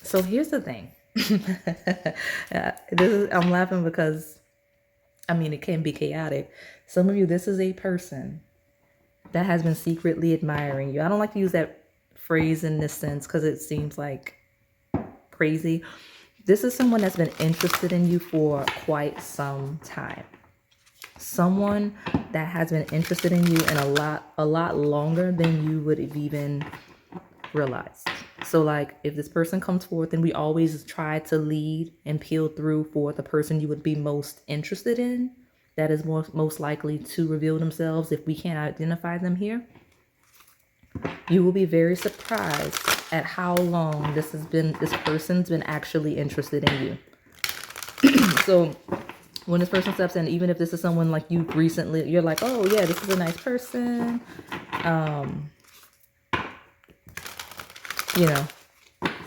So here's the thing. I'm laughing because, I mean, it can be chaotic. Some of you, this is a person that has been secretly admiring you. I don't like to use that phrase in this sense because it seems like crazy. This is someone that's been interested in you for quite some time. Someone that has been interested in you in a lot longer than you would have even realized. So like if this person comes forth, and we always try to lead and peel through for the person you would be most interested in, that is most likely to reveal themselves if we can't identify them here. You will be very surprised at how long this person's been actually interested in you. So when this person steps in, even if this is someone like you recently, you're like, oh yeah, this is a nice person. You know,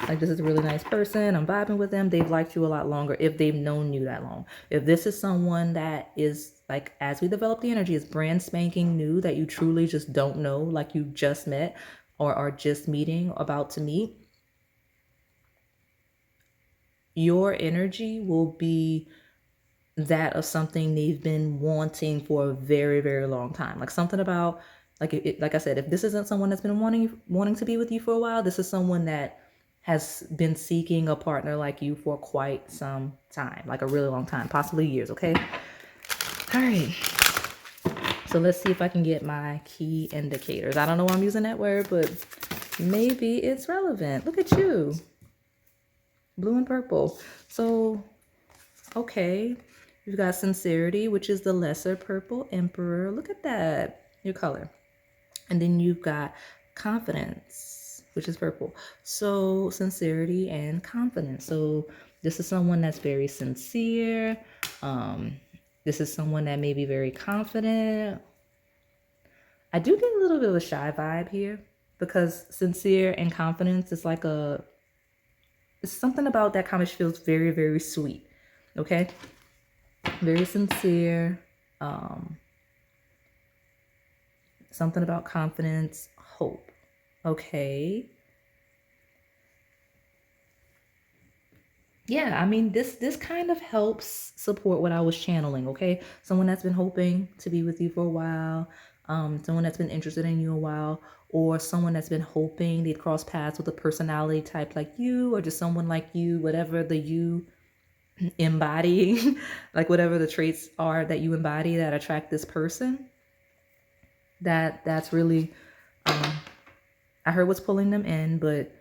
like this is a really nice person. I'm vibing with them. They've liked you a lot longer if they've known you that long. If this is someone that is like, as we develop the energy, is brand spanking new, that you truly just don't know, like you just met or are just meeting, about to meet, your energy will be that of something they've been wanting for a very, very long time. Like something about, like I said, if this isn't someone that's been wanting to be with you for a while, this is someone that has been seeking a partner like you for quite some time, like a really long time, possibly years. Okay. All right. So let's see if I can get my key indicators. I don't know why I'm using that word, but maybe it's relevant. Look at you. Blue and purple. So, okay. You've got sincerity, which is the lesser purple emperor. Look at that, your color. And then you've got confidence, which is purple. So sincerity and confidence. So this is someone that's very sincere. This is someone that may be very confident. I do get a little bit of a shy vibe here, because sincere and confidence is like it's something about that kind of feels very, very sweet. Okay. Very sincere. Something about confidence, hope. Okay. Yeah, I mean, this kind of helps support what I was channeling. Okay. Someone that's been hoping to be with you for a while. Someone that's been interested in you a while, or someone that's been hoping they'd cross paths with a personality type like you, or just someone like you, whatever the you embody, like whatever the traits are that you embody that attract this person. That's really, I heard what's pulling them in, but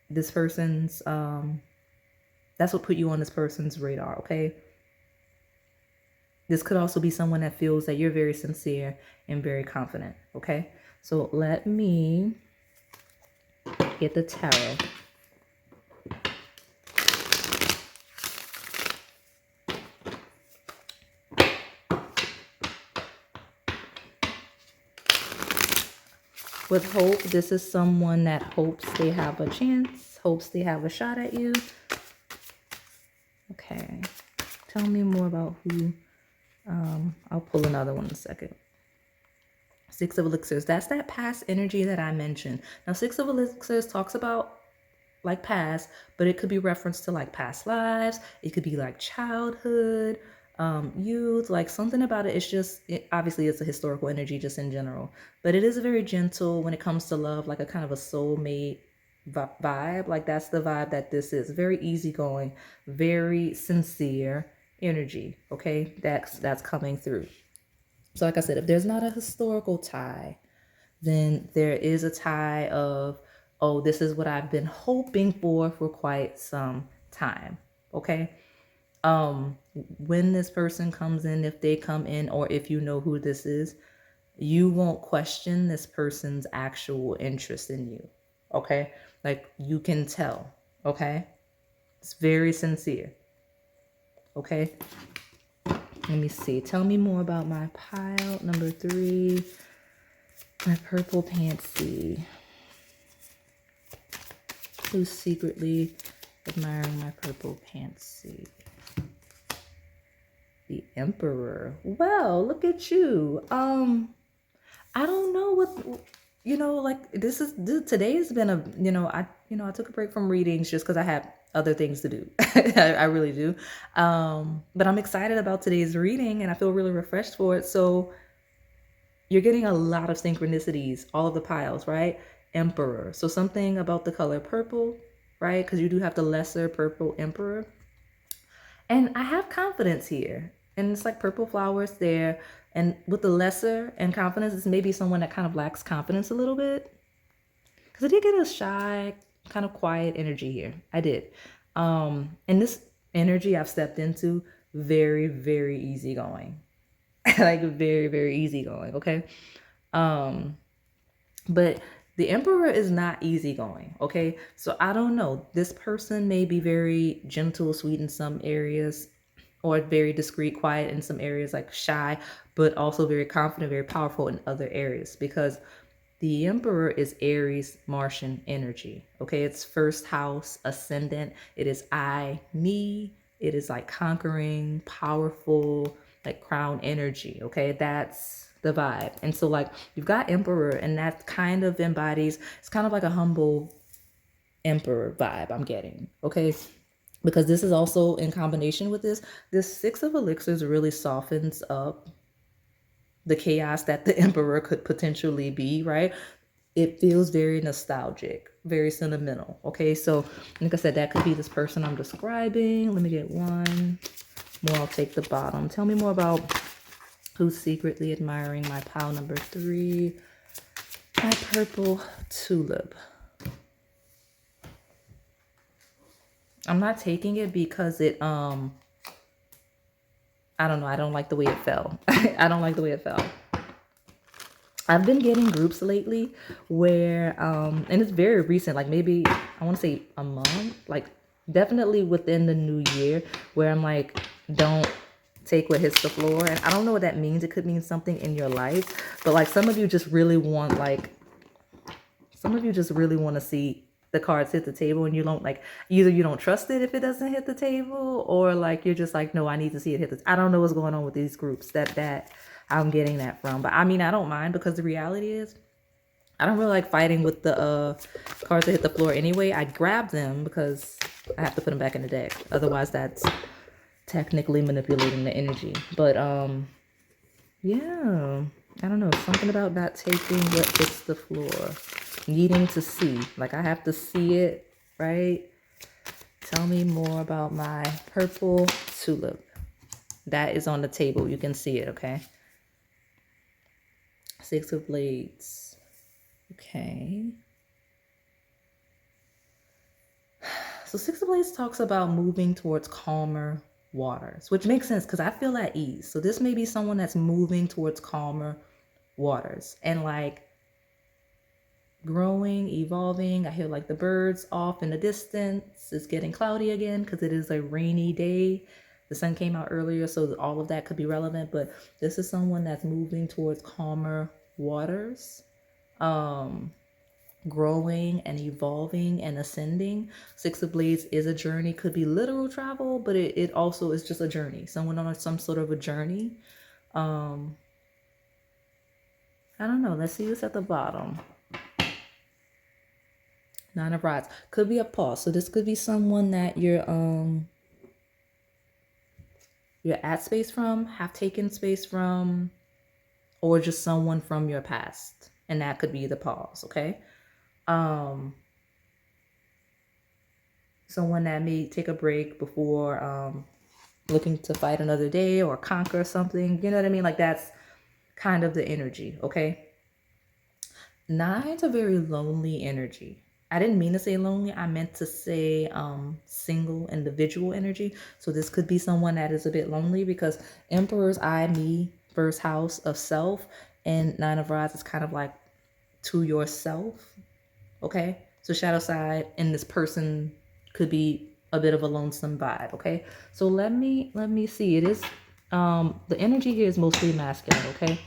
this person's, that's what put you on this person's radar. Okay. This could also be someone that feels that you're very sincere and very confident. Okay. So let me get the tarot. With hope, this is someone that hopes they have a chance, hopes they have a shot at you. Okay. Tell me more about who. I'll pull another one in a second. Six of Elixirs. That's that past energy that I mentioned. Now, Six of Elixirs talks about like past, but it could be reference to like past lives. It could be like childhood, youth, like something about it. It's just, obviously it's a historical energy just in general, but it is very gentle when it comes to love, like a kind of a soulmate vibe. Like that's the vibe that this is. Very easygoing, very sincere energy. Okay. That's coming through. So like I said, if there's not a historical tie, then there is a tie of, oh, this is what I've been hoping for quite some time. Okay. When this person comes in, if they come in, or if you know who this is, you won't question this person's actual interest in you. Okay. Like you can tell. Okay. It's very sincere. Okay. Let me see. Tell me more about my pile number 3. My purple Pansy. Who's secretly admiring my purple Pansy? The Emperor. Well, look at you. I don't know what, like today has been I took a break from readings just because I had other things to do. I really do. But I'm excited about today's reading and I feel really refreshed for it. So you're getting a lot of synchronicities, all of the piles, right? Emperor. So something about the color purple, right? Because you do have the lesser purple Emperor. And I have confidence here. And it's like purple flowers there. And with the lesser and confidence, it's maybe someone that kind of lacks confidence a little bit. Because I did get a shy kind of quiet energy here. I did. And this energy I've stepped into, very, very easygoing. Like very, very easygoing, okay? But the emperor is not easygoing, okay? So I don't know. This person may be very gentle, sweet in some areas, or very discreet, quiet in some areas, like shy, but also very confident, very powerful in other areas, because the emperor is Aries Martian energy. Okay, it's first house ascendant. It is I, me. It is like conquering, powerful, like crown energy. Okay, that's the vibe. And so like you've got emperor, and that kind of embodies, it's kind of like a humble emperor vibe I'm getting. Okay, because this is also in combination with this six of elixirs really softens up the chaos that the emperor could potentially be, right? It feels very nostalgic, very sentimental. Okay, so like I said, that could be this person I'm describing. Let me get one more. I'll take the bottom. Tell me more about who's secretly admiring my pile number 3, my purple tulip. I'm not taking it because it I don't know, I don't like the way it fell. I don't like the way it fell. I've been getting groups lately where and it's very recent, like maybe I want to say a month, like definitely within the new year, where I'm like, don't take what hits the floor. And I don't know what that means. It could mean something in your life, but like some of you just really want, like, some of you just really want to see the cards hit the table, and you don't, like, either you don't trust it if it doesn't hit the table, or like you're just like, no, I need to see it hit the, I don't know what's going on with these groups that I'm getting that from. But I mean, I don't mind, because the reality is I don't really like fighting with the cards that hit the floor anyway. I grab them because I have to put them back in the deck. Otherwise, that's technically manipulating the energy. But yeah, I don't know. Something about not taking what hits the floor. Needing to see. Like, I have to see it, right? Tell me more about my purple tulip. That is on the table. You can see it, okay? 6 of Blades. Okay. So 6 of Blades talks about moving towards calmer waters, which makes sense because I feel at ease. So this may be someone that's moving towards calmer waters and like growing, evolving. I hear like the birds off in the distance. It's getting cloudy again because it is a rainy day. The sun came out earlier, so all of that could be relevant, but this is someone that's moving towards calmer waters, growing and evolving and ascending. 6 of Blades is a journey, could be literal travel, but it also is just a journey. Someone on some sort of a journey. I don't know. Let's see what's at the bottom. 9 of Rods. Could be a pause. So this could be someone that you're at space from, have taken space from, or just someone from your past. And that could be the pause, okay? Someone that may take a break before looking to fight another day or conquer something. You know what I mean? Like, that's kind of the energy, okay? 9's a very lonely energy. I didn't mean to say lonely. I meant to say single individual energy. So this could be someone that is a bit lonely, because Emperor's I, me, first house of self, and 9 of Rods is kind of like to yourself. Okay, so shadow side, and this person could be a bit of a lonesome vibe. Okay, so let me see. It is the energy here is mostly masculine. Okay.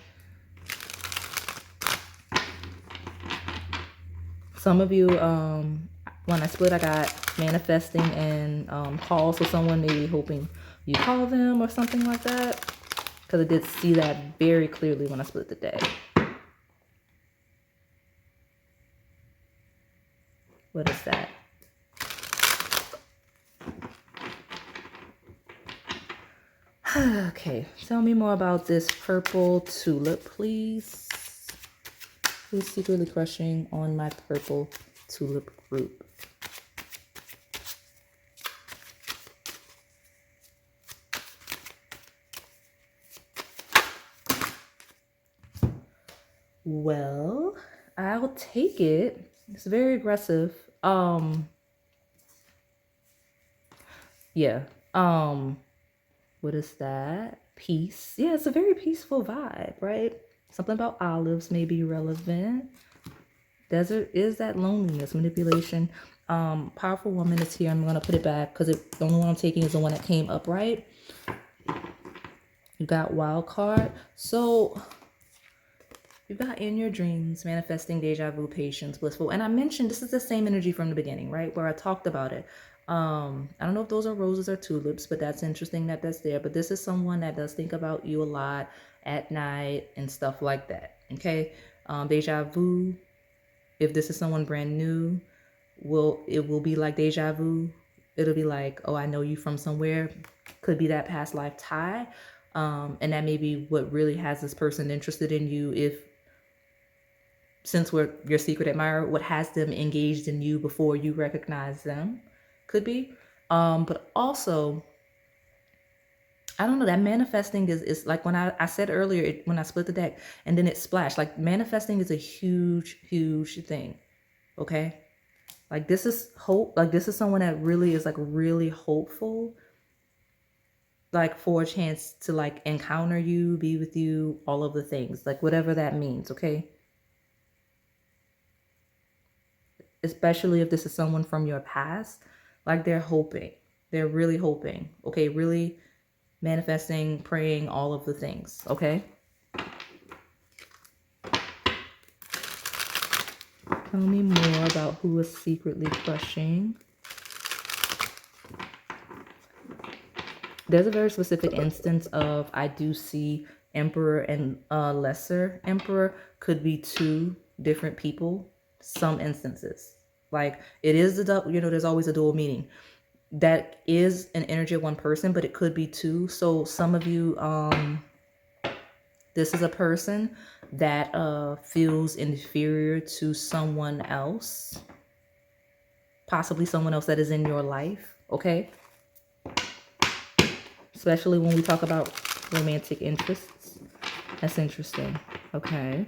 Some of you, when I split, I got manifesting and call. So someone may be hoping you call them or something like that. Because I did see that very clearly when I split the deck. What is that? Okay, tell me more about this purple tulip, please. Who's secretly crushing on my purple tulip group? Well, I'll take it. It's very aggressive. Yeah. What is that? Peace. Yeah, it's a very peaceful vibe, right? Something about olives may be relevant. Desert is that loneliness, manipulation. Powerful woman is here. I'm gonna put it back because the only one I'm taking is the one that came up, right? You got wild card. So you got in your dreams, manifesting, deja vu, patience, blissful. And I mentioned this is the same energy from the beginning, right? Where I talked about it. I don't know if those are roses or tulips, but that's interesting that that's there. But this is someone that does think about you a lot at night and stuff like that. Okay. Deja vu. If this is someone brand new, it will be like deja vu. It'll be like, oh, I know you from somewhere. Could be that past life tie. And that may be what really has this person interested in you. Since we're your secret admirer, what has them engaged in you before you recognize them, could be. But also, I don't know, that manifesting is like when I said earlier, when I split the deck and then it splashed, like manifesting is a huge, huge thing. Okay. Like this is hope. Like this is someone that really is like really hopeful, like for a chance to like encounter you, be with you, all of the things, like whatever that means. Okay. Especially if this is someone from your past, like they're really hoping, okay, really manifesting, praying, all of the things. Okay, tell me more about who is secretly crushing. There's a very specific instance of, I do see emperor and lesser emperor could be two different people. Some instances, like it is there's always a dual meaning. That is an energy of one person, but it could be two. So some of you, this is a person that feels inferior to someone else, possibly someone else that is in your life. Okay, especially when we talk about romantic interests. That's interesting. Okay.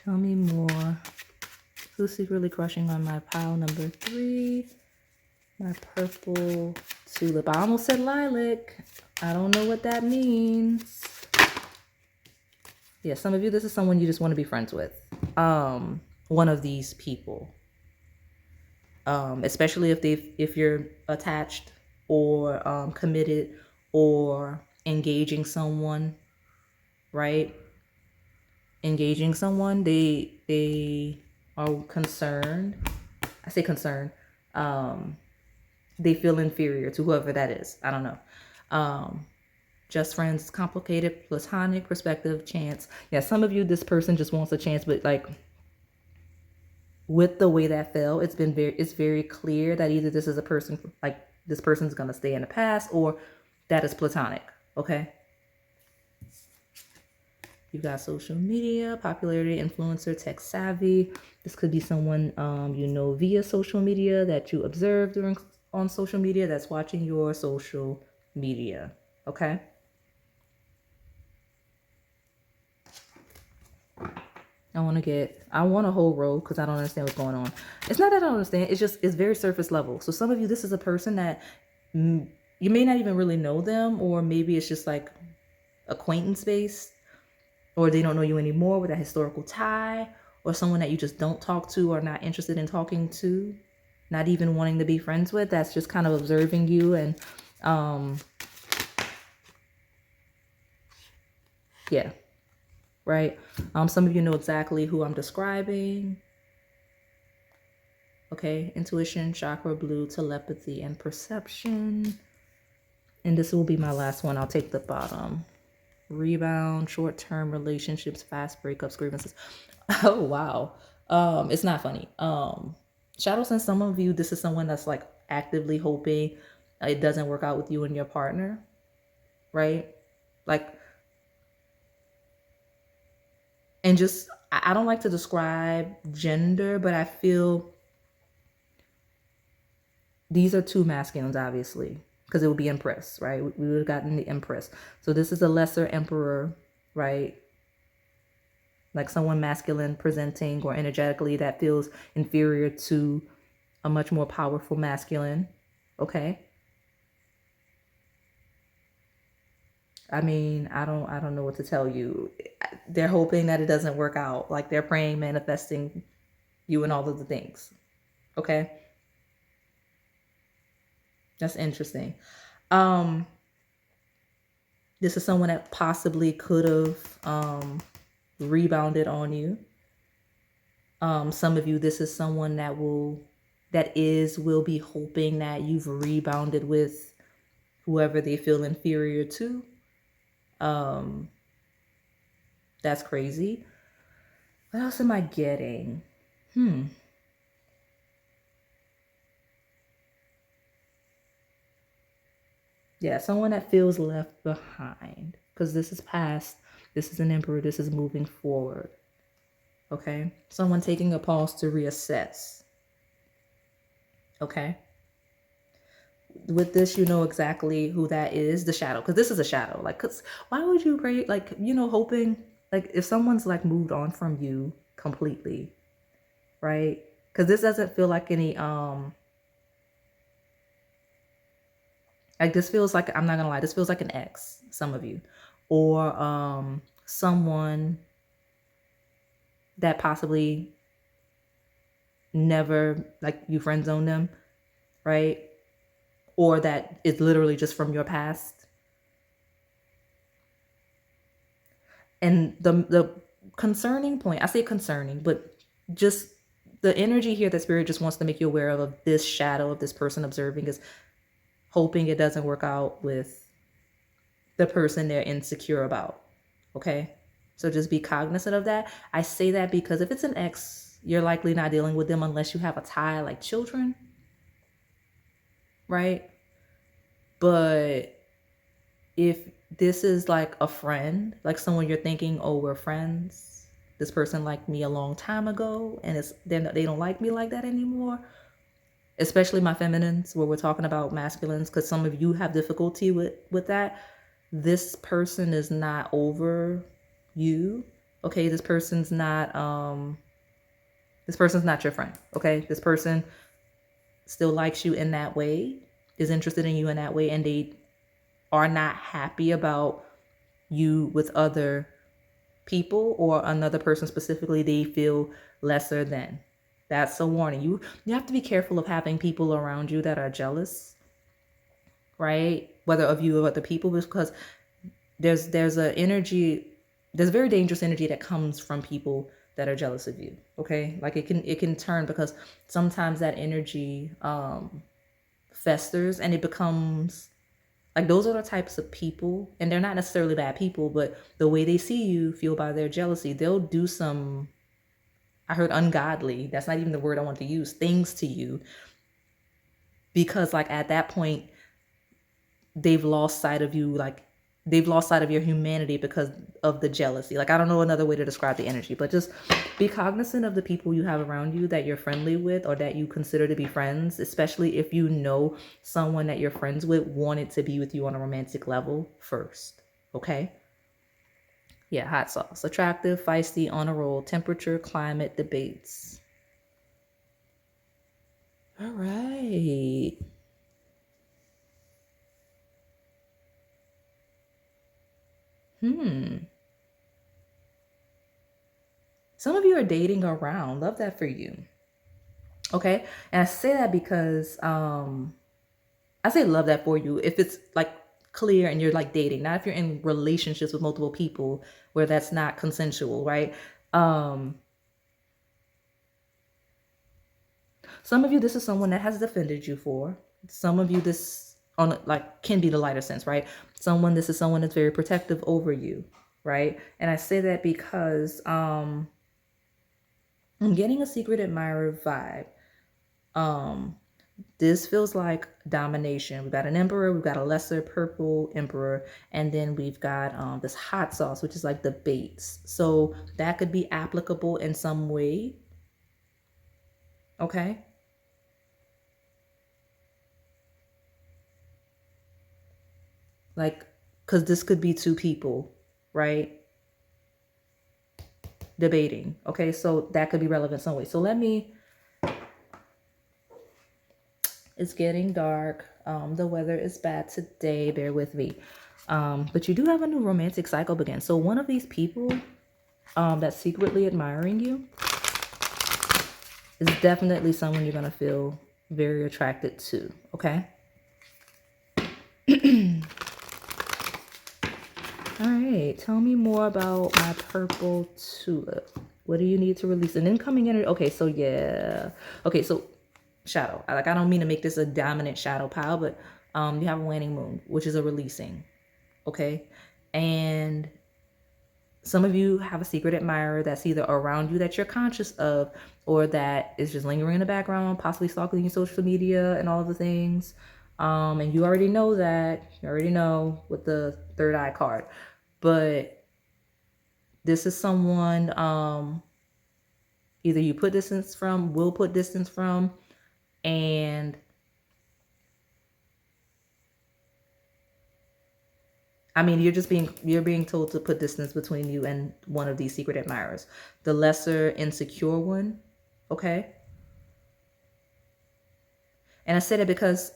Tell me more. Who's secretly crushing on my pile number 3? My purple tulip. I almost said lilac. I don't know what that means. Yeah, some of you, this is someone you just want to be friends with. One of these people. Especially if you're attached or committed or engaging someone, right? Engaging someone, they are concerned. I say concerned. They feel inferior to whoever that is. I don't know. Just friends, complicated, platonic, perspective, chance. Yeah, some of you, this person just wants a chance, but like with the way that fell, it's very clear that either this is a person, like this person's gonna stay in the past, or that is platonic. Okay. You've got social media, popularity, influencer, tech savvy. This could be someone via social media that you observe on social media that's watching your social media. Okay. I want a whole row because I don't understand what's going on. It's not that I don't understand. It's very surface level. So some of you, this is a person that you may not even really know them, or maybe it's just like acquaintance based, or they don't know you anymore with a historical tie, or someone that you just don't talk to or not interested in talking to, not even wanting to be friends with. That's just kind of observing you and yeah. Right. Some of you know exactly who I'm describing. Okay. Intuition, chakra blue, telepathy, and perception. And this will be my last one. I'll take the bottom. Rebound, short-term relationships, fast breakups, grievances. Oh, wow. It's not funny. Shadow Sense, some of you, this is someone that's like actively hoping it doesn't work out with you and your partner. Right? Like, and just, I don't like to describe gender, but I feel these are two masculines, obviously, because it would be Empress, right? We would have gotten the Empress. So this is a lesser emperor right? Like someone masculine presenting or energetically that feels inferior to a much more powerful masculine. Okay. I mean, I don't know what to tell you. They're hoping that it doesn't work out. Like they're praying, manifesting you and all of the things. Okay. That's interesting. Um, this is someone that possibly could have rebounded on you. Some of you, this is someone will be hoping that you've rebounded with whoever they feel inferior to. That's crazy. What else am I getting? Yeah, someone that feels left behind. Because this is past. This is an emperor. This is moving forward. Okay? Someone taking a pause to reassess. Okay? With this, you know exactly who that is, the shadow. Because this is a shadow. Like, cause why would you pray? Like, hoping, like, if someone's like moved on from you completely, right? Because this doesn't feel like any, like this feels like, I'm not gonna lie, this feels like an ex, some of you, or someone that possibly never, like, you friend zone them, right? Or that is literally just from your past. And the concerning point, I say concerning, but just the energy here that spirit just wants to make you aware of this shadow of this person observing is hoping it doesn't work out with the person they're insecure about. Okay? So just be cognizant of that. I say that because if it's an ex, you're likely not dealing with them unless you have a tie like children, right? But if this is like a friend, like someone you're thinking, oh, we're friends, this person liked me a long time ago and they don't like me like that anymore, especially my feminines where we're talking about masculines, because some of you have difficulty with that. This person is not over you. Okay, this person's not your friend. Okay, this person still likes you in that way, is interested in you in that way, and they are not happy about you with other people or another person specifically they feel lesser than. That's a warning. You have to be careful of having people around you that are jealous, right? Whether of you or other people, because there's a energy, there's very dangerous energy that comes from people that are jealous of you. Okay, like it can turn, because sometimes that energy festers and it becomes like, those are the types of people, and they're not necessarily bad people, but the way they see you, fueled by their jealousy, they'll do some, I heard ungodly, that's not even the word I want to use, things to you, because like at that point they've lost sight of you, like they've lost sight of your humanity because of the jealousy. Like, I don't know another way to describe the energy, but just be cognizant of the people you have around you that you're friendly with or that you consider to be friends, especially if you know someone that you're friends with wanted to be with you on a romantic level first. Okay? Yeah, hot sauce. Attractive, feisty, on a roll, temperature, climate, debates. All right. Some of you are dating around. Love that for you. Okay. And I say that because I say love that for you if it's like clear and you're like dating, not if you're in relationships with multiple people where that's not consensual, right? Some of you, this is someone that has defended you for. Some of you, this on like can be the lighter sense, right? This is someone that's very protective over you, right? And I say that because I'm getting a secret admirer vibe. This feels like domination. We've got an emperor, we've got a lesser purple emperor, and then we've got this hot sauce, which is like the baits. So that could be applicable in some way. Okay. Like, because this could be two people, right? debating. Okay, so that could be relevant some way. So let me, it's getting dark. The weather is bad today. Bear with me. But you do have a new romantic cycle begin. So one of these people that's secretly admiring you is definitely someone you're going to feel very attracted to. Okay. All right, tell me more about my purple tulip. What do you need to release? An incoming energy. Okay, so yeah. Okay, so shadow. Like, I don't mean to make this a dominant shadow pile, but you have a waning moon, which is a releasing. Okay, and some of you have a secret admirer that's either around you that you're conscious of, or that is just lingering in the background, possibly stalking your social media and all of the things. And you already know that. You already know with the third eye card. But this is someone either you put distance from, will put distance from, and I mean, you're being told to put distance between you and one of these secret admirers, the lesser insecure one. Okay. And I said it because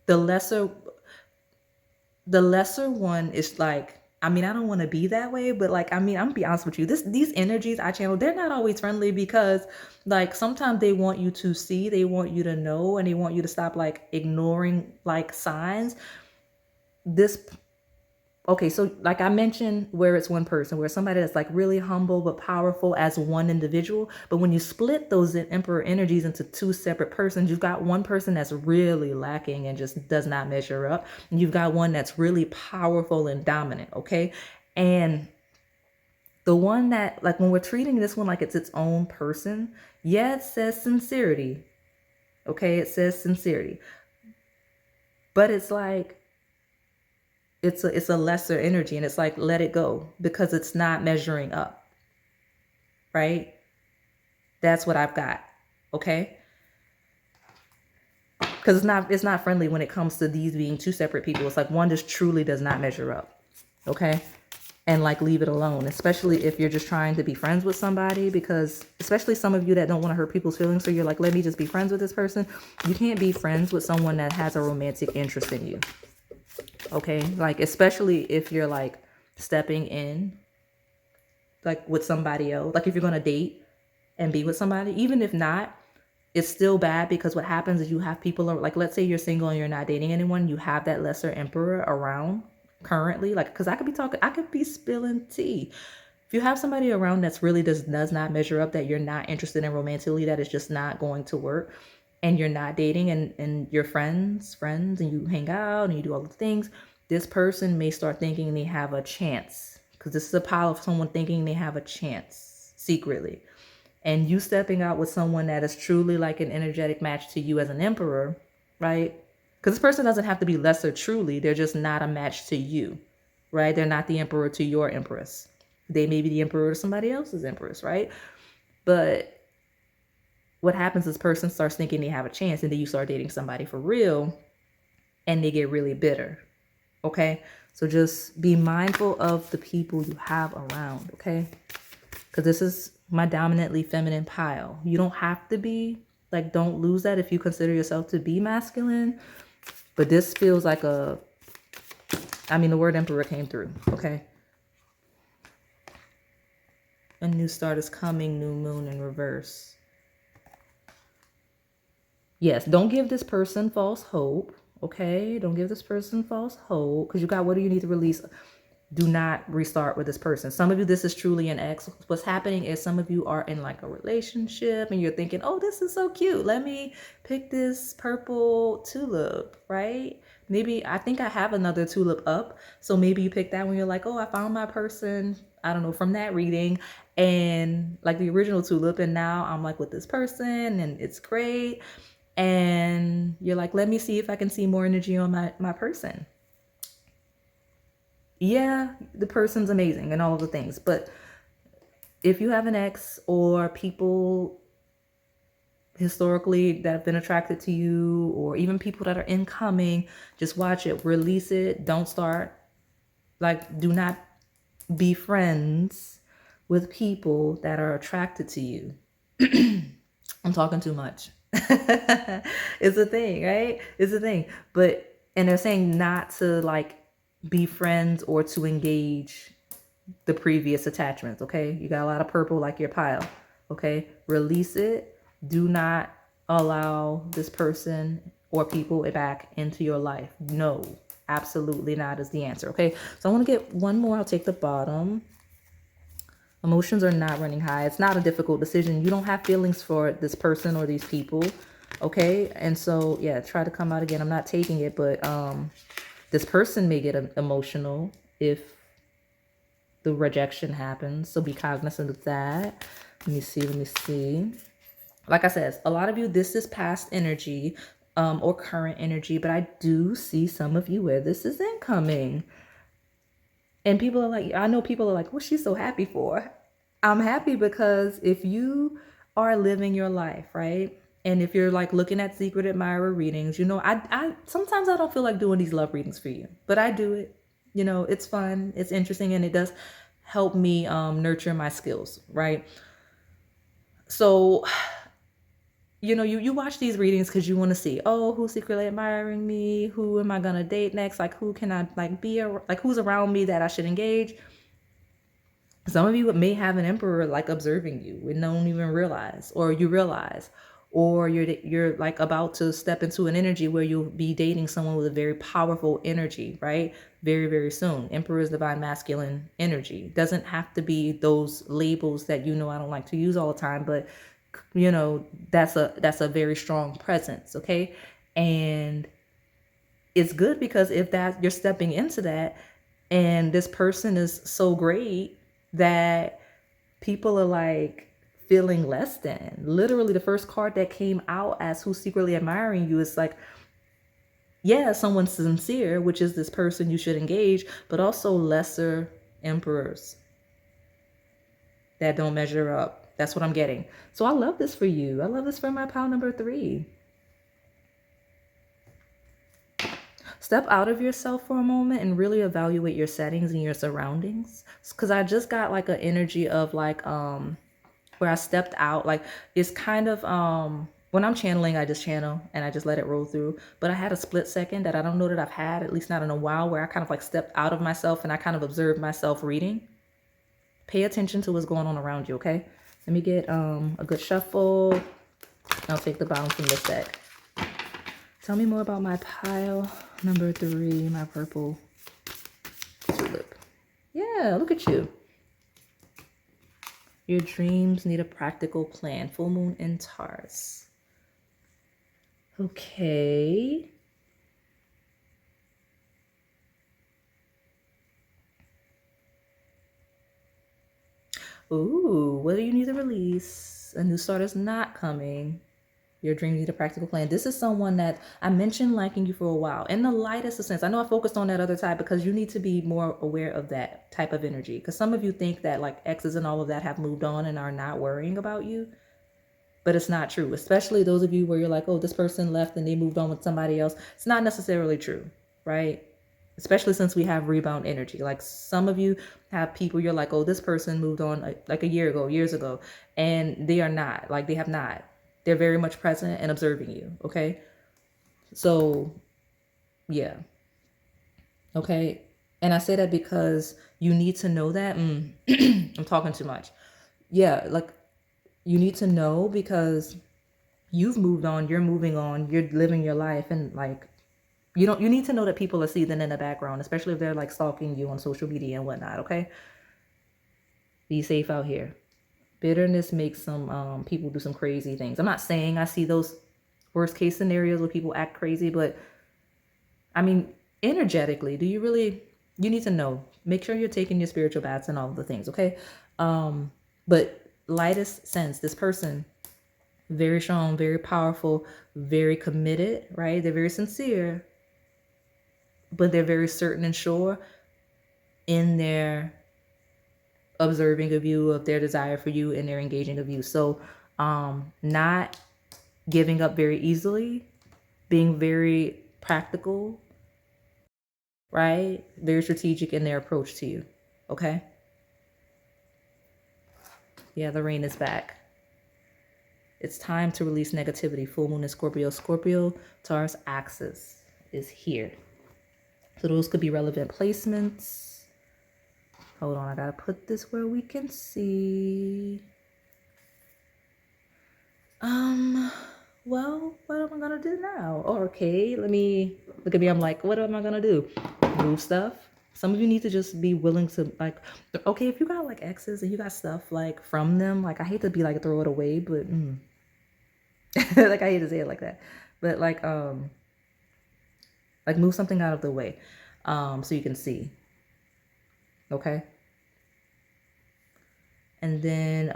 the lesser one is like, I mean, I don't want to be that way, but like, I mean, I'm gonna be honest with you. These energies I channel, they're not always friendly, because like sometimes they want you to see, they want you to know, and they want you to stop like ignoring like signs. Okay, so like I mentioned, where it's one person, where somebody that's like really humble but powerful as one individual. But when you split those emperor energies into two separate persons, you've got one person that's really lacking and just does not measure up. And you've got one that's really powerful and dominant, okay? And the one that, like when we're treating this one like it's its own person, yeah, it says sincerity. Okay, it says sincerity. But it's like, it's a lesser energy, and it's like, let it go, because it's not measuring up, right? That's what I've got. Okay, because it's not friendly when it comes to these being two separate people. It's like one just truly does not measure up. Okay, and like leave it alone, especially if you're just trying to be friends with somebody, because especially some of you that don't want to hurt people's feelings, so you're like, let me just be friends with this person. You can't be friends with someone that has a romantic interest in you. Okay, like especially if you're like stepping in like with somebody else, like if you're gonna date and be with somebody, even if not, it's still bad, because what happens is you have people like, let's say you're single and you're not dating anyone, you have that lesser emperor around currently, like, because I could be spilling tea. If you have somebody around that's really does not measure up, that you're not interested in romantically, that is just not going to work, and you're not dating, and you're friends, and you hang out and you do all the things, this person may start thinking they have a chance, because this is a pile of someone thinking they have a chance secretly. And you stepping out with someone that is truly like an energetic match to you as an emperor, right? Because this person doesn't have to be lesser truly. They're just not a match to you, right? They're not the emperor to your empress. They may be the emperor to somebody else's empress, right? But what happens is, this person starts thinking they have a chance, and then you start dating somebody for real, and they get really bitter. Okay, so just be mindful of the people you have around. Okay, because this is my dominantly feminine pile. You don't have to be like, don't lose that if you consider yourself to be masculine, but this feels like the word emperor came through. Okay, a new start is coming, new moon in reverse. Yes, don't give this person false hope. Okay, don't give this person false hope, because you got, what do you need to release? Do not restart with this person. Some of you, this is truly an ex. What's happening is some of you are in like a relationship and you're thinking, oh, this is so cute, let me pick this purple tulip, right? Maybe I think I have another tulip up, so maybe you pick that one. You're like, oh, I found my person, I don't know, from that reading, and like the original tulip, and now I'm like with this person and it's great. And you're like, let me see if I can see more energy on my person. Yeah, the person's amazing and all of the things. But if you have an ex, or people historically that have been attracted to you, or even people that are incoming, just watch it, release it. Don't start, like, do not be friends with people that are attracted to you. I'm talking too much. It's a thing, right? It's a thing. But, and they're saying not to like be friends or to engage the previous attachments, okay? You got a lot of purple like your pile, okay? Release it. Do not allow this person or people back into your life. No, absolutely not is the answer, okay? So I want to get one more. I'll take the bottom. Emotions are not running high. It's not a difficult decision. You don't have feelings for this person or these people, okay? And so, yeah, try to come out again. I'm not taking it, but this person may get emotional if the rejection happens. So be cognizant of that. Let me see. Like I said, a lot of you, this is past energy or current energy, but I do see some of you where this is incoming. And people are like, I know people are like, what's she so happy for? I'm happy because if you are living your life, right? And if you're like looking at secret admirer readings, you know, I sometimes I don't feel like doing these love readings for you, but I do it. You know, it's fun, it's interesting, and it does help me nurture my skills, right? So, you know, you watch these readings because you want to see, oh, who's secretly admiring me? Who am I gonna date next? Like, who can I like be like? Who's around me that I should engage? Some of you may have an emperor like observing you and don't even realize, or you realize, or you're like about to step into an energy where you'll be dating someone with a very powerful energy, right? Very, very soon. Emperor is divine masculine energy. Doesn't have to be those labels that, you know, I don't like to use all the time, but you know, that's a very strong presence, okay? And it's good because if that you're stepping into that and this person is so great that people are like feeling less than. Literally, the first card that came out as who's secretly admiring you is like, yeah, someone's sincere, which is this person you should engage, but also lesser emperors that don't measure up. That's what I'm getting. So I love this for you. I love this for my pile number 3. Step out of yourself for a moment and really evaluate your settings and your surroundings. Because I just got like an energy of like where I stepped out. Like it's kind of when I'm channeling, I just channel and I just let it roll through. But I had a split second that I don't know that I've had, at least not in a while, where I kind of like stepped out of myself and I kind of observed myself reading. Pay attention to what's going on around you, okay? Let me get a good shuffle. I'll take the bottom from this deck. Tell me more about my pile number 3, my purple tulip. Yeah, look at you. Your dreams need a practical plan. Full moon in Taurus. Okay. Ooh, what do you need to release? A new start is not coming. Your dreams need a practical plan. This is someone that I mentioned liking you for a while. In the lightest of sense, I know I focused on that other type because you need to be more aware of that type of energy. Because some of you think that like exes and all of that have moved on and are not worrying about you. But it's not true, especially those of you where you're like, oh, this person left and they moved on with somebody else. It's not necessarily true, right? Especially since we have rebound energy. Like some of you have people you're like, oh, this person moved on like a year ago, years ago, and they are not. Like they have not. They're very much present and observing you, okay? So, yeah. Okay? And I say that because you need to know that. I'm talking too much. Yeah, like you need to know because you've moved on, you're moving on, you're living your life, and like you need to know that people are seething in the background, especially if they're like stalking you on social media and whatnot, okay? Be safe out here. Bitterness makes some people do some crazy things. I'm not saying I see those worst case scenarios where people act crazy, but I mean, energetically, you need to know. Make sure you're taking your spiritual baths and all of the things, okay? But lightest sense, this person, very strong, very powerful, very committed, right? They're very sincere, but they're very certain and sure in their observing of you, of their desire for you, and their engaging of you. So not giving up very easily, being very practical, right? Very strategic in their approach to you, okay? Yeah, the rain is back. It's time to release negativity. Full moon in Scorpio. Scorpio, Taurus axis is here. So those could be relevant placements. Hold on, I gotta put this where we can see. Well, what am I gonna do now? Oh, okay, let me look at me. I'm like, what am I gonna do? Move stuff. Some of you need to just be willing to, like, okay, if you got like exes and you got stuff like from them, like, I hate to be like throw it away, but like, I hate to say it like that, but like move something out of the way, so you can see. Okay. And then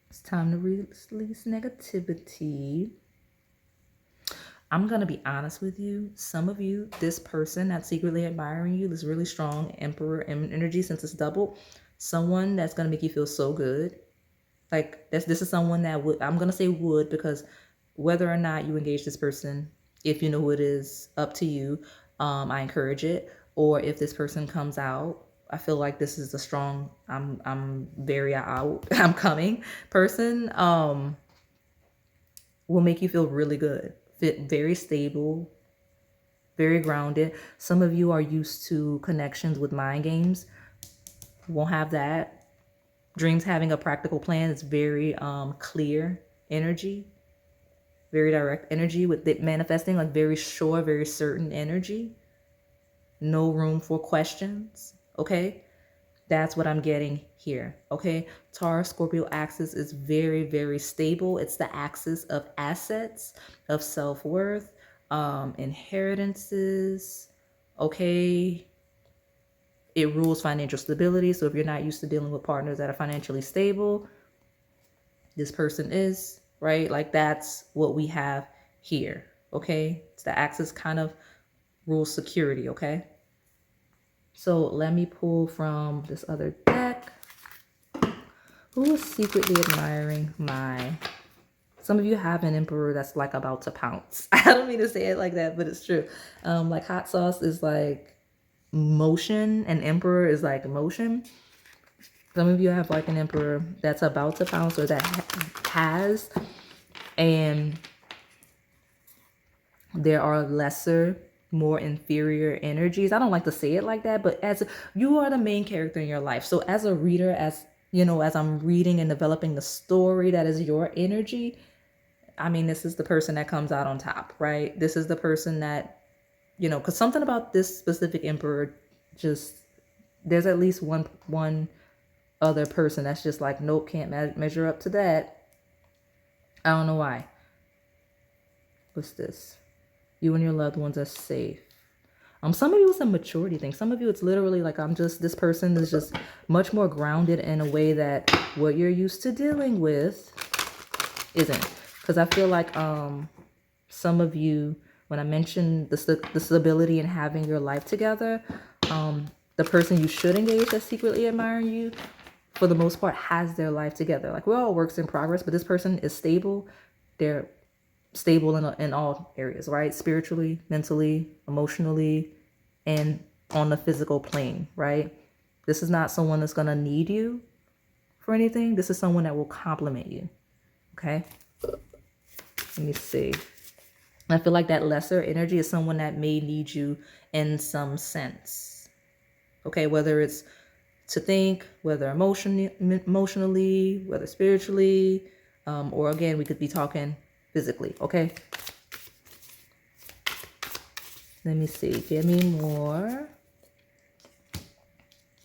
it's time to release negativity. I'm going to be honest with you. Some of you, this person that's secretly admiring you, this really strong emperor energy, since it's doubled, someone that's going to make you feel so good. Like this is someone that would, I'm going to say would, because whether or not you engage this person, if you know who it is, up to you. I encourage it. Or if this person comes out, I feel like this is a strong, I'm very out, I'm coming person, will make you feel really good. Fit very stable, very grounded. Some of you are used to connections with mind games. Won't have that. Dreams having a practical plan is very clear energy, very direct energy, with it manifesting like very sure, very certain energy. No room for questions. Okay. That's what I'm getting here. Okay. Taurus Scorpio axis is very, very stable. It's the axis of assets, of self-worth, inheritances. Okay. It rules financial stability. So if you're not used to dealing with partners that are financially stable, this person is, right? Like that's what we have here. Okay. It's the axis kind of rules security. Okay. So let me pull from this other deck. Who is secretly admiring my... Some of you have an emperor that's like about to pounce. I don't mean to say it like that, but it's true. Like hot sauce is like motion and emperor is like motion. Some of you have like an emperor that's about to pounce or that has, and there are lesser, more inferior energies. I don't like to say it like that, but as you are the main character in your life. So as a reader, as you know, as I'm reading and developing the story that is your energy, I mean, this is the person that comes out on top, right? This is the person that, you know, because something about this specific emperor, just there's at least one other person that's just like, nope, can't measure up to that. I don't know why. What's this? You and your loved ones are safe. Some of you it's a maturity thing. Some of you it's literally like, this person is just much more grounded in a way that what you're used to dealing with isn't. Because I feel like some of you, when I mentioned the stability and having your life together, the person you should engage that's secretly admiring you, for the most part, has their life together. Like we're all works in progress, but this person is stable. They're stable in all areas, right? Spiritually, mentally, emotionally, and on the physical plane, right? This is not someone that's going to need you for anything. This is someone that will complement you. Okay. Let me see. I feel like that lesser energy is someone that may need you in some sense. Okay. Whether it's to think, whether emotionally, whether spiritually, or again, we could be talking physically. Okay. Let me see. Give me more.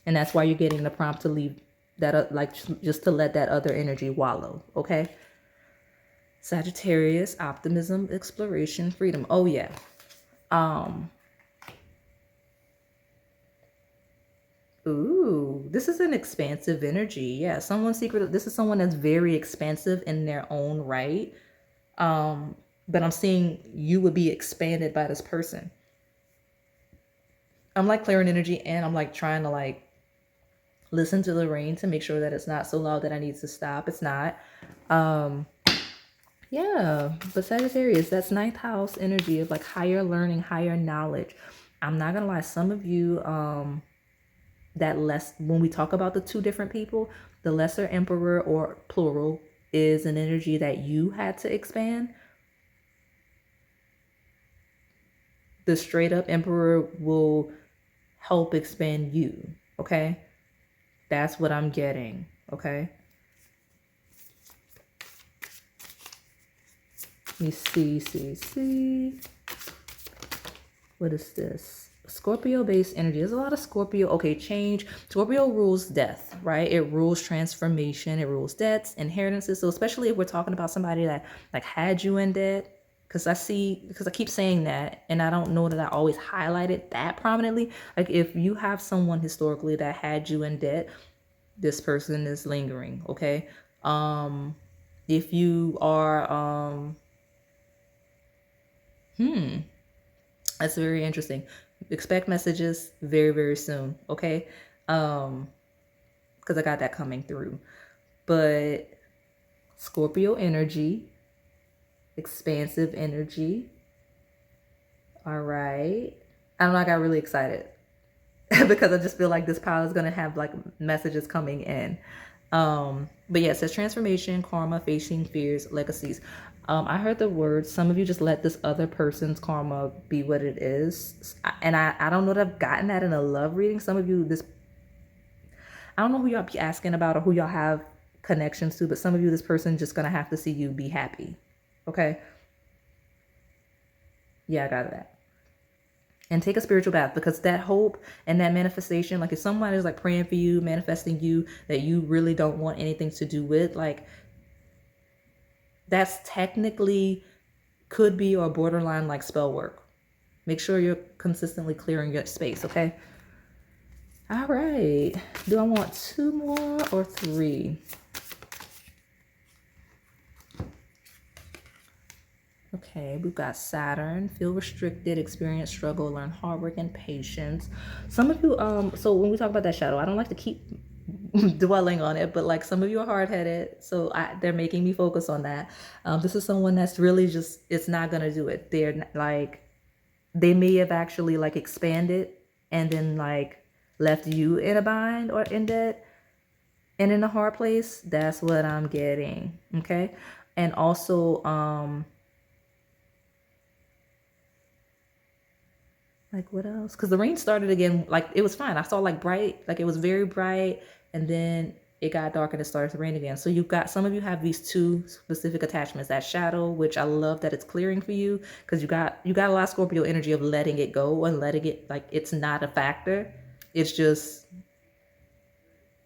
And that's why you're getting the prompt to leave that, like just to let that other energy wallow. Okay. Sagittarius, optimism, exploration, freedom. Oh yeah. Ooh, this is an expansive energy. Yeah, this is someone that's very expansive in their own right. But I'm seeing you would be expanded by this person. I'm like clearing energy, and I'm like trying to like listen to the rain to make sure that it's not so loud that I need to stop. It's not. Yeah, but Sagittarius, that's ninth house energy of like higher learning, higher knowledge. I'm not gonna lie, some of you, when we talk about the two different people, the lesser emperor or plural is an energy that you had to expand. The straight up emperor will help expand you. Okay. That's what I'm getting. Okay. Let me see. What is this? Scorpio based energy. There's a lot of Scorpio. Okay, change. Scorpio rules death, right? It rules transformation. It rules debts, inheritances. So especially if we're talking about somebody that like had you in debt, because I keep saying that, and I don't know that I always highlighted that prominently. Like if you have someone historically that had you in debt, this person is lingering. Okay. If you are that's very interesting. Expect messages very, very soon, okay? Because I got that coming through. But Scorpio energy, expansive energy. All right. I don't know, I got really excited because I just feel like this pile is gonna have like messages coming in. But yeah, it says transformation, karma, facing fears, legacies. I heard the word, some of you just let this other person's karma be what it is. And I don't know that I've gotten that in a love reading. Some of you, I don't know who y'all be asking about or who y'all have connections to, but some of you, this person just gonna have to see you be happy. Okay. Yeah, I got that. And take a spiritual bath, because that hope and that manifestation, like if someone is like praying for you, manifesting you that you really don't want anything to do with, like that's technically could be or borderline like spell work. Make sure you're consistently clearing your space, okay? All right. Do I want 2 more or 3? Okay, we've got Saturn, feel restricted, experience struggle, learn hard work and patience. Some of you, so when we talk about that shadow, I don't like to keep dwelling on it, but like some of you are hard-headed, so they're making me focus on that. This is someone that's really just, it's not gonna do it. They're like, they may have actually like expanded and then like left you in a bind or in debt and in a hard place. That's what I'm getting. Okay. And also, like what else? Because the rain started again. Like it was fine. I saw like bright, like it was very bright, and then it got dark and it started to rain again. So you've got, some of you have these 2 specific attachments. That shadow, which I love that it's clearing for you, because you got a lot of Scorpio energy of letting it go and letting it, like it's not a factor. It's just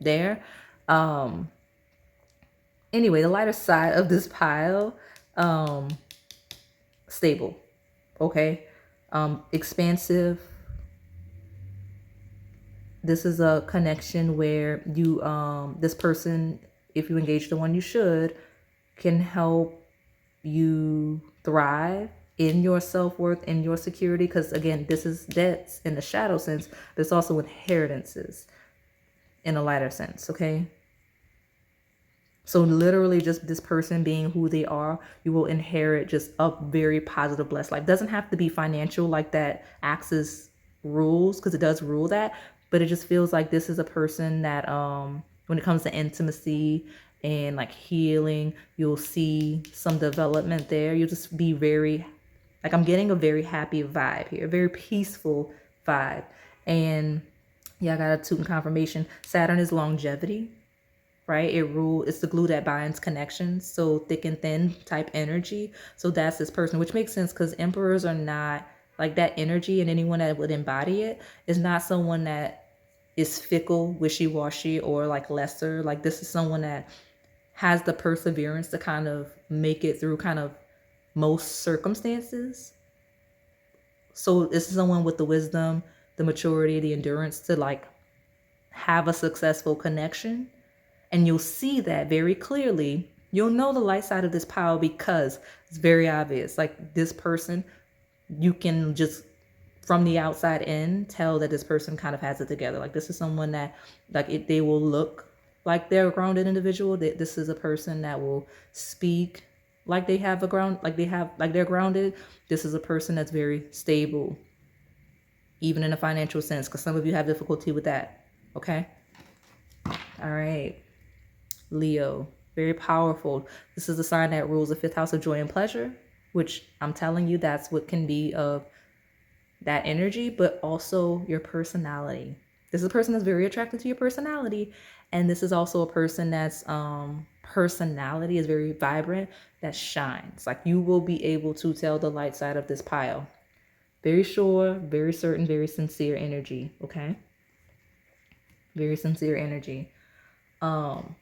there. Anyway, the lighter side of this pile, stable. Okay. Expansive. This is a connection where you, this person, if you engage the one you should, can help you thrive in your self-worth, in your security. Because again, this is debts in the shadow sense. There's also inheritances in a lighter sense. Okay. So literally just this person being who they are, you will inherit just a very positive, blessed life. Doesn't have to be financial like that Axis rules, because it does rule that, but it just feels like this is a person that when it comes to intimacy and like healing, you'll see some development there. You'll just be very, like I'm getting a very happy vibe here, a very peaceful vibe. And yeah, I got a toot confirmation. Saturn is longevity, right? It's the glue that binds connections. So thick and thin type energy. So that's this person, which makes sense because emperors are not like that energy, and anyone that would embody it is not someone that is fickle, wishy-washy, or like lesser. Like this is someone that has the perseverance to kind of make it through kind of most circumstances. So this is someone with the wisdom, the maturity, the endurance to like have a successful connection. And you'll see that very clearly. You'll know the light side of this pile because it's very obvious. Like this person, you can just from the outside in tell that this person kind of has it together. Like this is someone that like they will look like they're a grounded individual. This is a person that will speak like they have a ground, like they're grounded. This is a person that's very stable. even in a financial sense, because some of you have difficulty with that. Okay. All right. Leo, very powerful. This is the sign that rules the 5th house of joy and pleasure, which I'm telling you, that's what can be of that energy, but also your personality. This is a person that's very attracted to your personality. And this is also a person that's personality is very vibrant, that shines. Like, you will be able to tell the light side of this pile. Very sure, very certain, very sincere energy. Okay. Very sincere energy. I'm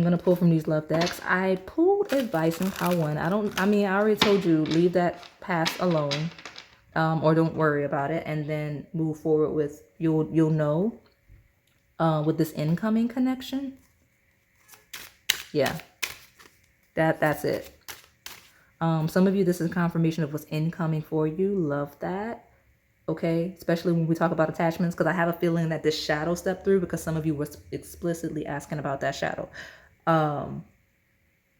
gonna pull from these love decks. I pulled advice in pile 1. I already told you, leave that past alone, or don't worry about it, and then move forward with you'll know with this incoming connection. Yeah, that's it. Some of you, this is confirmation of what's incoming for you. Love that. Okay, especially when we talk about attachments, because I have a feeling that this shadow stepped through, because some of you were explicitly asking about that shadow.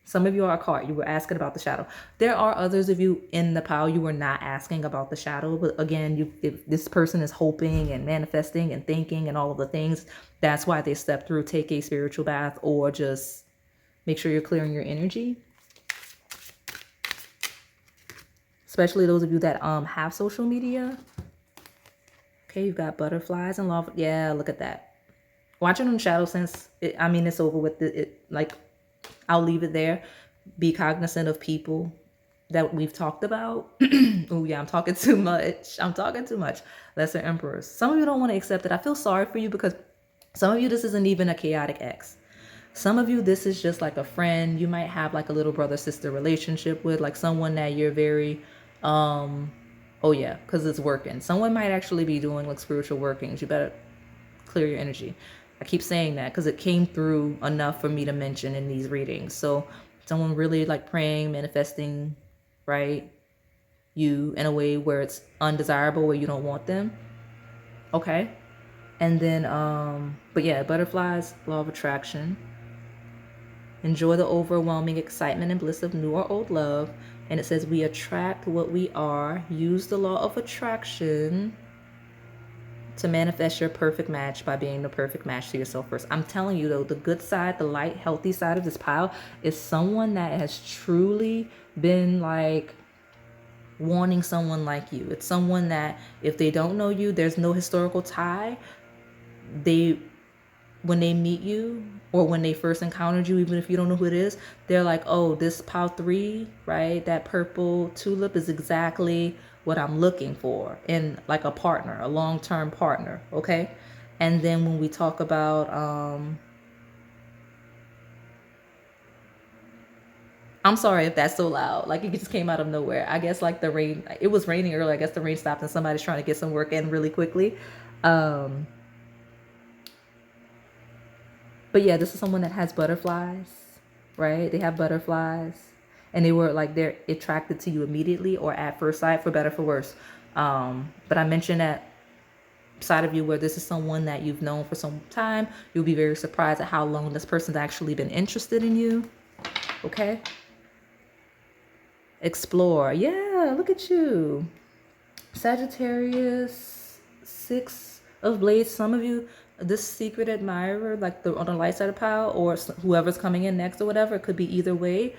Some of you are caught. You were asking about the shadow. There are others of you in the pile, you were not asking about the shadow. But again, if this person is hoping and manifesting and thinking and all of the things, that's why they step through. Take a spiritual bath, or just make sure you're clearing your energy. Especially those of you that have social media. Okay, you've got butterflies and love. Yeah, look at that. Watching them shadow sense, it's over with. Like, I'll leave it there. Be cognizant of people that we've talked about. Oh yeah, I'm talking too much. Lesser emperors. Some of you don't want to accept it. I feel sorry for you, because some of you, this isn't even a chaotic ex. Some of you, this is just like a friend. You might have like a little brother sister relationship with, like someone that you're very oh yeah, because it's working. Someone might actually be doing like spiritual workings. You better clear your energy. I keep saying that because it came through enough for me to mention in these readings. So someone really like praying, manifesting, right, you in a way where it's undesirable, where you don't want them. Okay. And then but yeah, butterflies, law of attraction. Enjoy the overwhelming excitement and bliss of new or old love. And it says we attract what we are. Use the law of attraction to manifest your perfect match by being the perfect match to yourself first. I'm telling you though, the good side, the light, healthy side of this pile is someone that has truly been like wanting someone like you. It's someone that, if they don't know you, there's no historical tie. When they meet you, or when they first encountered you, even if you don't know who it is, they're like, oh, this pile 3, right? That purple tulip is exactly what I'm looking for in like a partner, a long-term partner. Okay. And then when we talk about, I'm sorry if that's so loud. Like, it just came out of nowhere. I guess like the rain, it was raining earlier. I guess the rain stopped and somebody's trying to get some work in really quickly. But yeah, this is someone that has butterflies, right? They have butterflies, and they were like, they're attracted to you immediately or at first sight, for better, for worse. But I mentioned that side of you where this is someone that you've known for some time. You'll be very surprised at how long this person's actually been interested in you. Okay. Explore. Yeah, look at you. Sagittarius, 6 of Blades. Some of you, this secret admirer, like on the light side of pile, or whoever's coming in next or whatever, it could be either way.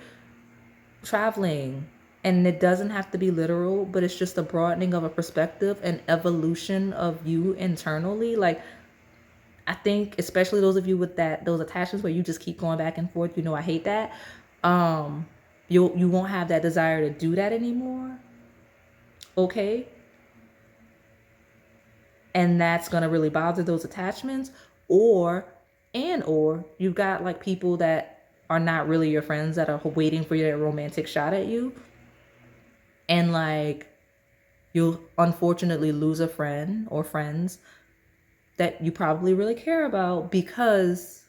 Traveling. And it doesn't have to be literal, but it's just a broadening of a perspective and evolution of you internally. Like, I think especially those of you with those attachments where you just keep going back and forth, I hate that. You won't have that desire to do that anymore. Okay. And that's going to really bother those attachments. Or you've got like people that are not really your friends, that are waiting for your romantic shot at you. And like, you'll unfortunately lose a friend or friends that you probably really care about, because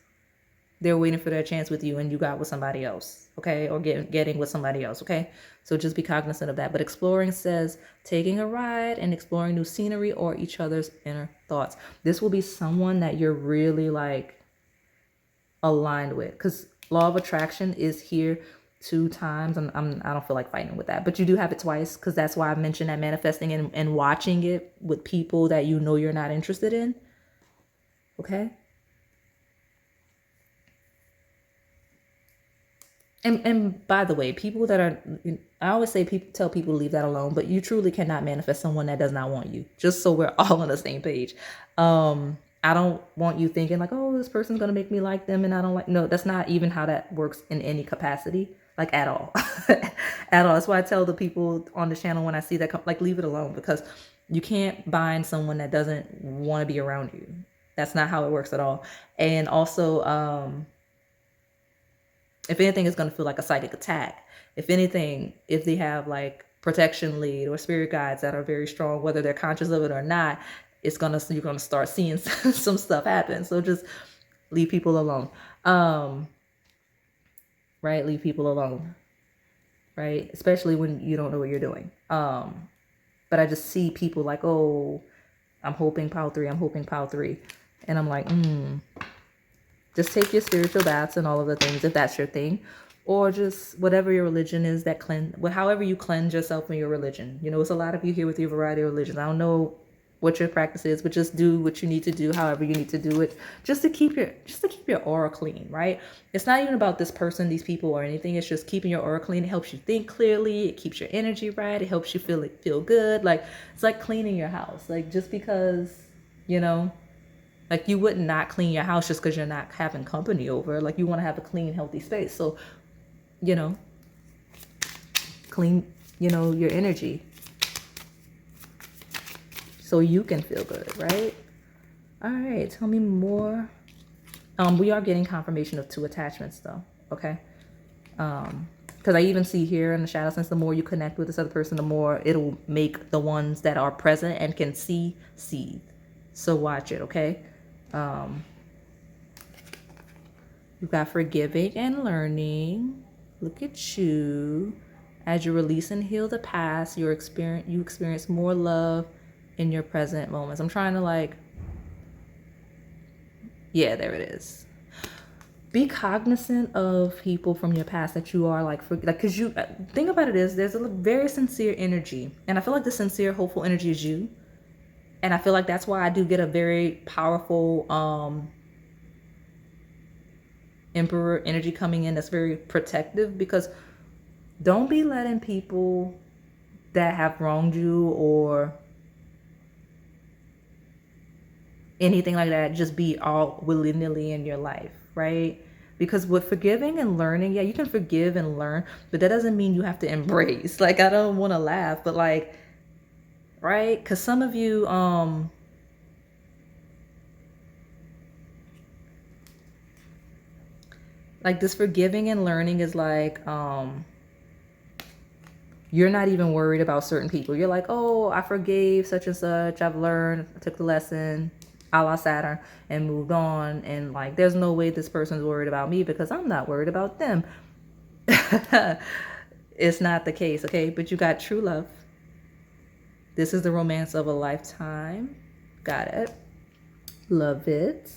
they're waiting for their chance with you and you got with somebody else. Okay. Or getting with somebody else. Okay. So just be cognizant of that. But exploring says taking a ride and exploring new scenery or each other's inner thoughts. This will be someone that you're really like aligned with. Because Law of attraction is here 2 times. I don't feel like fighting with that, but you do have it twice, because that's why I mentioned that manifesting and watching it with people that you know you're not interested in. Okay. And by the way, people that are, I always say, tell people to leave that alone, but you truly cannot manifest someone that does not want you. Just so we're all on the same page. I don't want you thinking like, oh, this person's gonna make me like them, and I don't like. No, that's not even how that works in any capacity, like at all, at all. That's why I tell the people on the channel when I see that, like, leave it alone, because you can't bind someone that doesn't want to be around you. That's not how it works at all. And also, if anything, it's going to feel like a psychic attack. If anything, if they have like protection lead or spirit guides that are very strong, whether they're conscious of it or not, you're going to start seeing some stuff happen. So just leave people alone. Right? Leave people alone. Right? Especially when you don't know what you're doing. But I just see people like, oh, I'm hoping pile 3. I'm hoping pile 3. And I'm like, just take your spiritual baths and all of the things, if that's your thing, or just whatever your religion is that however you cleanse yourself in your religion. You know, it's a lot of you here with your variety of religions. I don't know what your practice is, but just do what you need to do, however you need to do it, just to keep your aura clean, right? It's not even about this person, these people, or anything. It's just keeping your aura clean. It helps you think clearly. It keeps your energy right. It helps you feel good. Like, it's like cleaning your house. Like, just because, you know, like, you would not clean your house just because you're not having company over. Like, you want to have a clean, healthy space. So, you know, clean, your energy so you can feel good, right? All right, tell me more. We are getting confirmation of 2 attachments though, okay? Because I even see here in the shadow sense, the more you connect with this other person, the more it'll make the ones that are present and can see seethe. So watch it, okay? You've got forgiving and learning. Look at you. As you release and heal the past, you experience more love in your present moments. I'm trying to yeah, there it is. Be cognizant of people from your past that you are because you think about it is there's a very sincere energy, and I feel like the sincere, hopeful energy is you. And I feel like that's why I do get a very powerful Emperor energy coming in that's very protective, because don't be letting people that have wronged you or anything like that just be all willy-nilly in your life, right? Because with forgiving and learning, yeah, you can forgive and learn, but that doesn't mean you have to embrace. Like, I don't want to laugh, but like, right? Because some of you, like, this forgiving and learning is like, you're not even worried about certain people. You're like, oh, I forgave such and such. I've learned, I took the lesson, a la Saturn, and moved on. And like, there's no way this person's worried about me because I'm not worried about them. It's not the case, okay? But you got true love. This is the romance of a lifetime. Got it. Love it.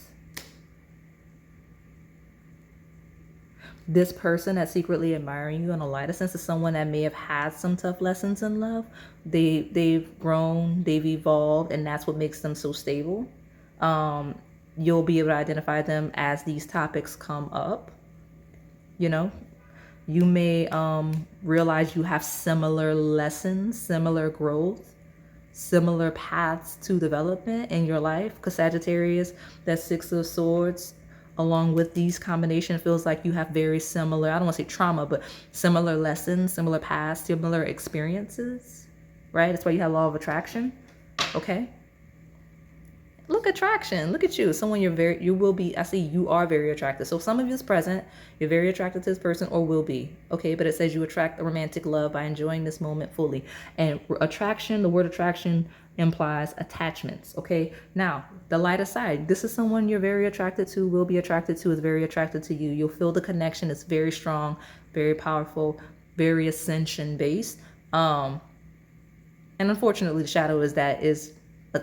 This person that's secretly admiring you in a lighter sense is someone that may have had some tough lessons in love. They've grown, they've evolved, and that's what makes them so stable. You'll be able to identify them as these topics come up. You know, you may realize you have similar lessons, similar growth, similar paths to development in your life. Because Sagittarius, that 6 of Swords, along with these combination, feels like you have very similar, I don't want to say trauma, but similar lessons, similar paths, similar experiences, right? That's why you have law of attraction, okay? Look, attraction, look at you. Someone I see you are very attractive. So some of you is present, you're very attracted to this person or will be, okay? But it says you attract a romantic love by enjoying this moment fully. And attraction, the word attraction implies attachments, okay? Now, the lighter side, this is someone you're very attracted to, will be attracted to, is very attracted to you. You'll feel the connection. It's very strong, very powerful, very ascension based. And unfortunately, the shadow is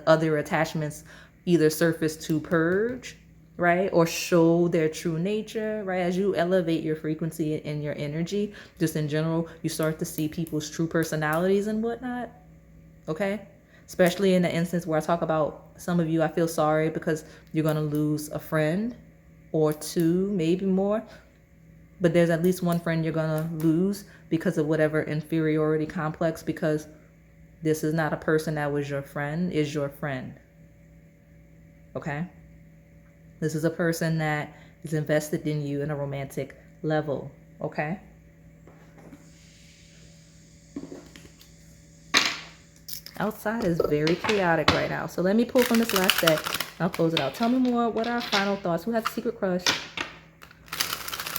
other attachments either surface to purge, right? Or show their true nature, right? As you elevate your frequency and your energy, just in general, you start to see people's true personalities and whatnot, okay? Especially in the instance where I talk about some of you, I feel sorry because you're going to lose a friend or two, maybe more. But there's at least one friend you're going to lose because of whatever inferiority complex, because this is not a person that was your friend, is your friend. Okay? This is a person that is invested in you in a romantic level. Okay? Outside is very chaotic right now. So let me pull from this last deck. I'll close it out. Tell me more. What are our final thoughts? Who has a secret crush?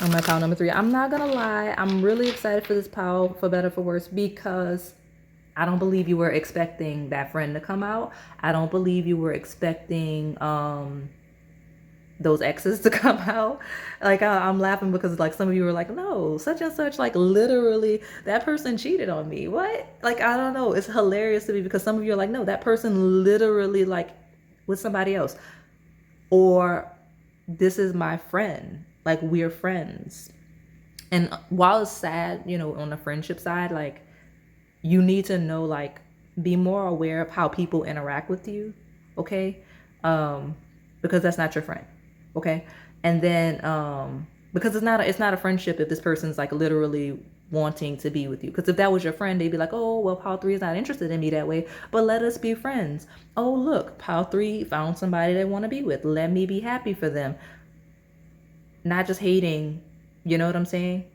On my pile number 3. I'm not going to lie. I'm really excited for this pile, for better, for worse, because I don't believe you were expecting that friend to come out. I don't believe you were expecting those exes to come out. Like, I'm laughing because like some of you were like, no, such and such, like literally that person cheated on me. What? Like, I don't know. It's hilarious to me because some of you are like, no, that person literally like with somebody else. Or this is my friend. Like, we're friends. And while it's sad, you know, on the friendship side, like, you need to know, like, be more aware of how people interact with you, okay? Because that's not your friend, okay? And then, because it's not a friendship if this person's like literally wanting to be with you. Because if that was your friend, they'd be like, oh, well, pile 3 is not interested in me that way, but let us be friends. Oh, look, pile 3 found somebody they want to be with. Let me be happy for them. Not just hating, you know what I'm saying?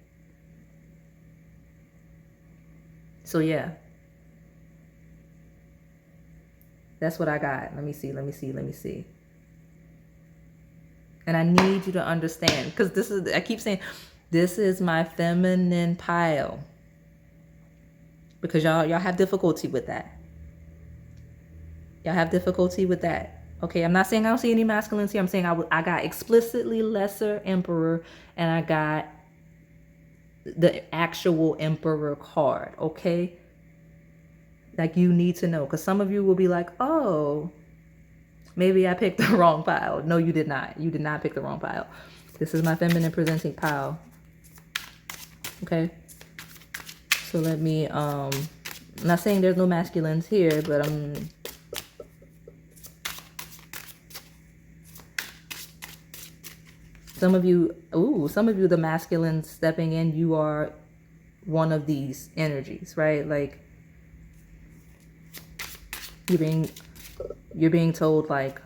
So yeah, that's what I got. Let me see. And I need you to understand, because this is, I keep saying, this is my feminine pile. Because y'all have difficulty with that. Y'all have difficulty with that. Okay, I'm not saying I don't see any masculines here. I'm saying I got explicitly lesser emperor, and I got the actual emperor card, okay? Like, you need to know, because some of you will be like, oh, maybe I picked the wrong pile. No, you did not. You did not pick the wrong pile. This is my feminine presenting pile. Okay? So let me, I'm not saying there's no masculines here, but some of you, the masculine stepping in, you are one of these energies, right? Like, you're being told, like,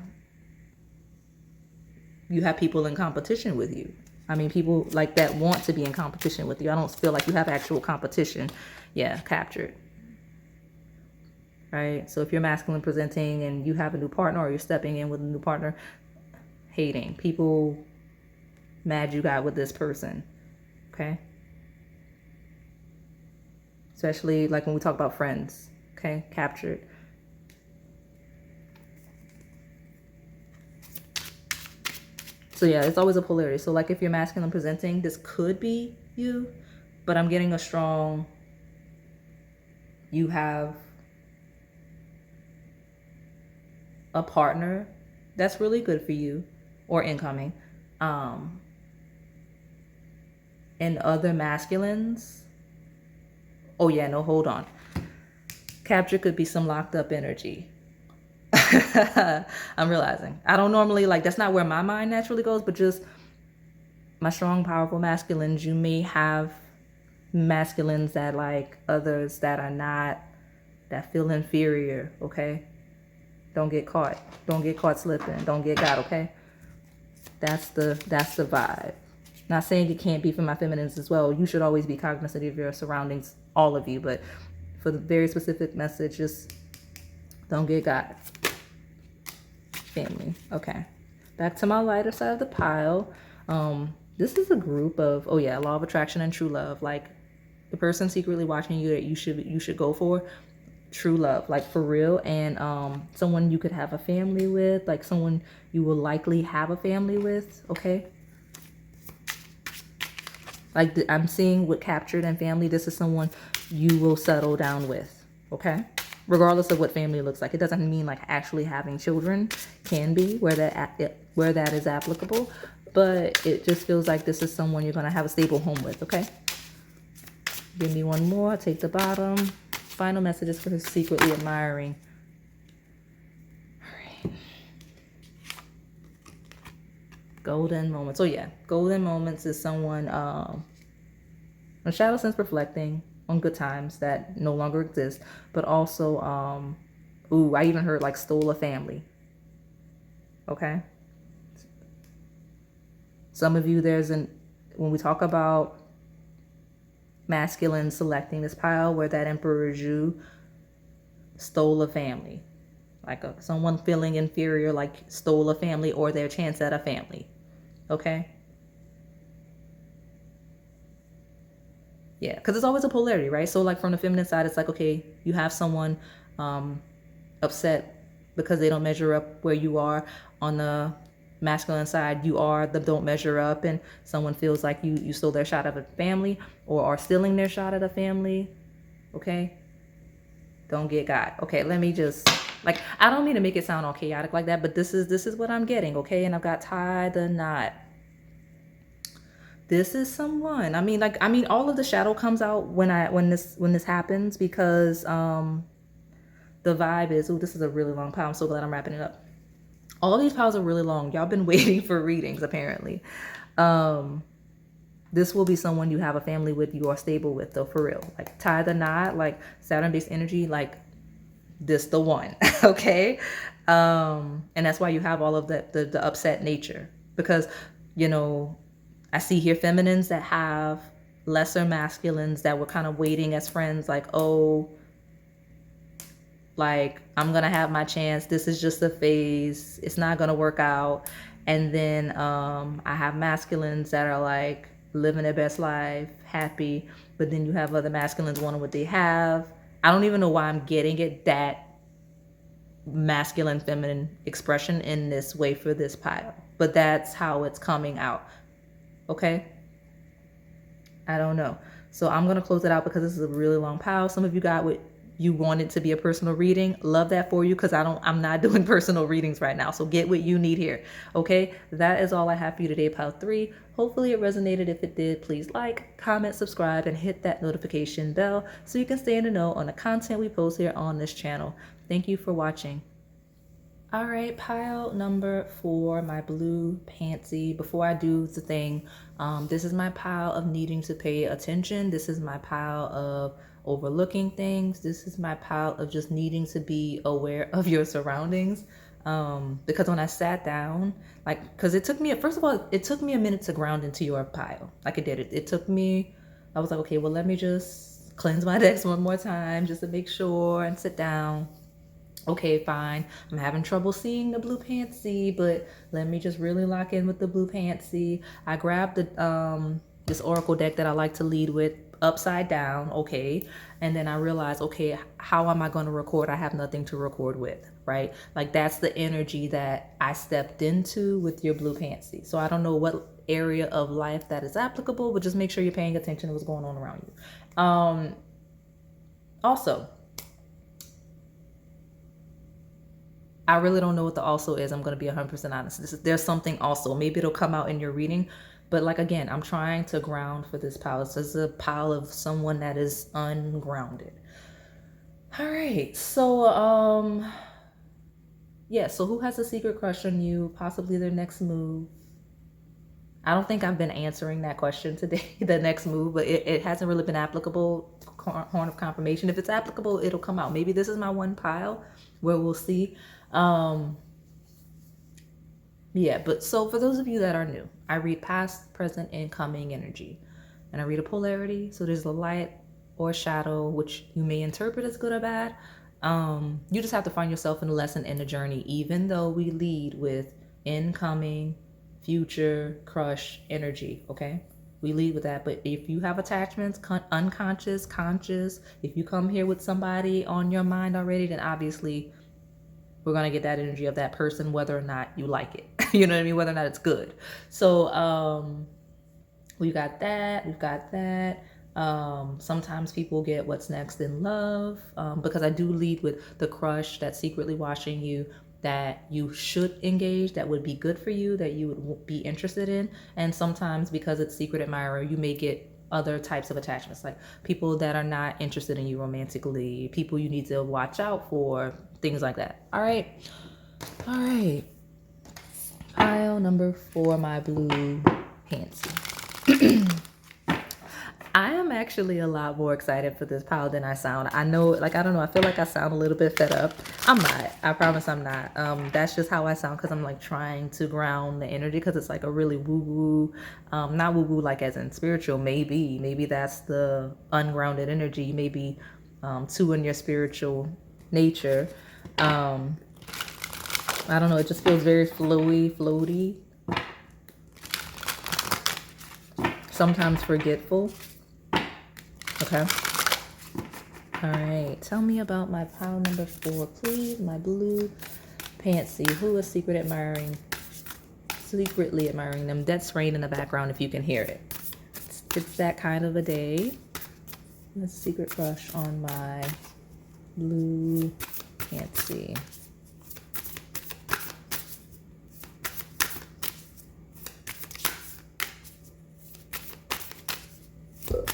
you have people in competition with you. I mean, people like that want to be in competition with you. I don't feel like you have actual competition. Yeah, captured. Right? So if you're masculine presenting and you have a new partner, or you're stepping in with a new partner, hating. People mad you got with this person. Okay? Especially like when we talk about friends. Okay? Captured. So yeah, it's always a polarity. So like if you're masculine presenting, this could be you, but I'm getting a strong, you have a partner that's really good for you, or incoming. And other masculines, oh yeah, no, hold on. Capture could be some locked up energy. I'm realizing. I don't normally, like, that's not where my mind naturally goes, but just my strong, powerful masculines, you may have masculines that like others that are not, that feel inferior, okay? Don't get caught. Don't get caught slipping. Don't get got, okay? That's the vibe. Not saying it can't be for my feminines as well. You should always be cognizant of your surroundings, all of you, but for the very specific message, just don't get got. Family. Okay. Back to my lighter side of the pile. This is a group of, oh yeah, law of attraction and true love. Like, the person secretly watching you that you should go for, true love, like for real. And someone you could have a family with, like someone you will likely have a family with, okay? Like, I'm seeing with captured and family, this is someone you will settle down with, okay? Regardless of what family looks like. It doesn't mean like actually having children, can be where that where that is applicable, but it just feels like this is someone you're going to have a stable home with, okay? Give me one more. Take the bottom. Final messages for his secretly admiring. All right. Golden moments. Oh yeah, golden moments is someone a shadow sense reflecting on good times that no longer exist, but also ooh, I even heard like stole a family. Okay. Some of you, when we talk about masculine selecting this pile, where that Emperor Ju stole a family, like someone feeling inferior, like stole a family or their chance at a family. Okay. Yeah, because it's always a polarity, right? So like from the feminine side, it's like, okay, you have someone upset because they don't measure up where you are. On the masculine side, you are the don't measure up, and someone feels like you stole their shot at a family or are stealing their shot at a family. Okay, don't get got. Okay, let me just, like, I don't mean to make it sound all chaotic like that, but this is what I'm getting. Okay, and I've got tie the knot. This is someone. I mean, all of the shadow comes out when this happens, because the vibe is, oh, this is a really long pile. I'm so glad I'm wrapping it up. All these piles are really long. Y'all been waiting for readings, apparently. This will be someone you have a family with, you are stable with, though, for real. Like, tie the knot, like Saturn-based energy, like this the one. Okay. And that's why you have all of the upset nature, because, you know, I see here feminines that have lesser masculines that were kind of waiting as friends, like, oh, like, I'm going to have my chance. This is just a phase. It's not going to work out. And then I have masculines that are like living their best life, happy. But then you have other masculines wanting what they have. I don't even know why I'm getting it, that masculine feminine expression in this way for this pile. But that's how it's coming out. Okay, I don't know. So I'm going to close it out because this is a really long pile. Some of you got what you wanted to be a personal reading. Love that for you, because I'm not doing personal readings right now. So get what you need here. Okay, that is all I have for you today, pile 3. Hopefully it resonated. If it did, please like, comment, subscribe, and hit that notification bell so you can stay in the know on the content we post here on this channel. Thank you for watching. All right, pile number 4, my blue Pansy. Before I do the thing, this is my pile of needing to pay attention. This is my pile of overlooking things. This is my pile of just needing to be aware of your surroundings. Because when I sat down, like, because it took me, first of all, it took me a minute to ground into your pile. Like, it did. It took me, I was like, okay, well, let me just cleanse my decks one more time just to make sure and sit down. Okay, fine. I'm having trouble seeing the blue Pansy, but let me just really lock in with the blue Pansy. I grabbed the this oracle deck that I like to lead with upside down. Okay, and then I realized, okay, how am I going to record? I have nothing to record with, right? Like, that's the energy that I stepped into with your blue Pansy. So I don't know what area of life that is applicable, but just make sure you're paying attention to what's going on around you. Also, I really don't know what the also is. I'm going to be 100% honest. There's something also. Maybe it'll come out in your reading. But like, again, I'm trying to ground for this pile. This is a pile of someone that is ungrounded. All right. So, yeah. So who has a secret crush on you? Possibly their next move. I don't think I've been answering that question today, the next move, but it hasn't really been applicable. Horn of confirmation. If it's applicable, it'll come out. Maybe this is my one pile where we'll see. Yeah, but so for those of you that are new, I read past, present, and coming energy. And I read a polarity. So there's a light or shadow, which you may interpret as good or bad. You just have to find yourself in the lesson in the journey, even though we lead with incoming, future, crush energy, okay? We lead with that. But if you have attachments, unconscious, conscious, if you come here with somebody on your mind already, then obviously we're going to get that energy of that person, whether or not you like it. You know what I mean? Whether or not it's good. So we got that. We've got that. Sometimes people get what's next in love, because I do lead with the crush that's secretly watching you, that you should engage, that would be good for you, that you would be interested in. And sometimes because it's secret admirer, you may get other types of attachments, like people that are not interested in you romantically, people you need to watch out for, things like that. All right. Pile number 4, my blue Pansy. I am actually a lot more excited for this pile than I sound. I know, like, I don't know, I feel like I sound a little bit fed up. I'm not. I promise I'm not. That's just how I sound because I'm like trying to ground the energy, because it's like a really woo-woo, not woo-woo like as in spiritual, maybe that's the ungrounded energy. You may be too in your spiritual nature. I don't know, it just feels very floaty. Sometimes forgetful. Okay. All right. Tell me about my pile number 4, please. My blue Pansy. Who is secretly admiring them? That's rain in the background if you can hear it. It's that kind of a day. A secret crush on my blue Pansy.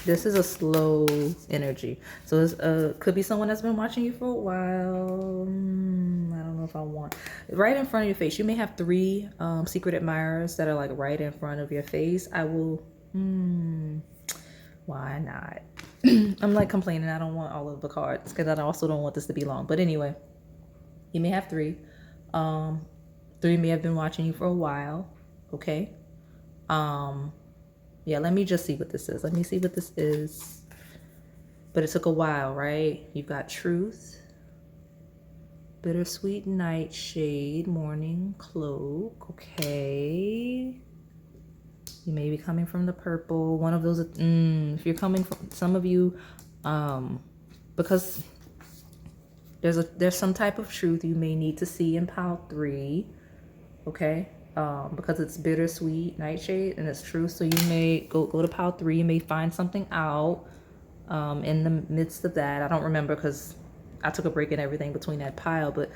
This is a slow energy. So this could be someone that's been watching you for a while. I don't know if I want. Right in front of your face. You may have 3 secret admirers that are like right in front of your face. I will. Why not? I'm like complaining. I don't want all of the cards because I also don't want this to be long. But anyway, you may have 3. 3 may have been watching you for a while. Okay. Yeah, let me just see what this is. Let me see what this is. But it took a while, right? You've got truth, bittersweet nightshade, morning cloak. Okay. You may be coming from the purple. One of those, if you're coming from, some of you, because there's some type of truth you may need to see in pile 3. Okay. Because it's bittersweet nightshade and it's true. So you may go to pile 3. You may find something out in the midst of that. I don't remember because I took a break in everything between that pile, but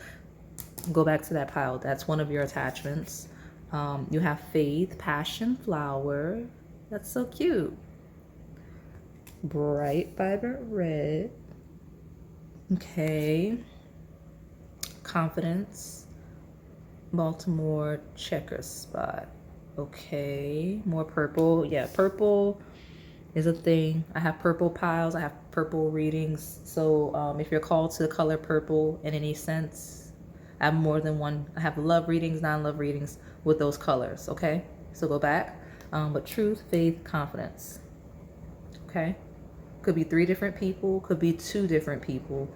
go back to that pile. That's one of your attachments. You have faith, passion, flower. That's so cute. Bright, vibrant red. Okay. Confidence. Baltimore checker spot. Okay. More purple. Yeah, purple is a thing. I have purple piles. I have purple readings. So if you're called to the color purple in any sense, I have more than one. I have love readings, non-love readings with those colors. Okay. So go back. But truth, faith, confidence. Okay. Could be 3 different people. Could be 2 different people.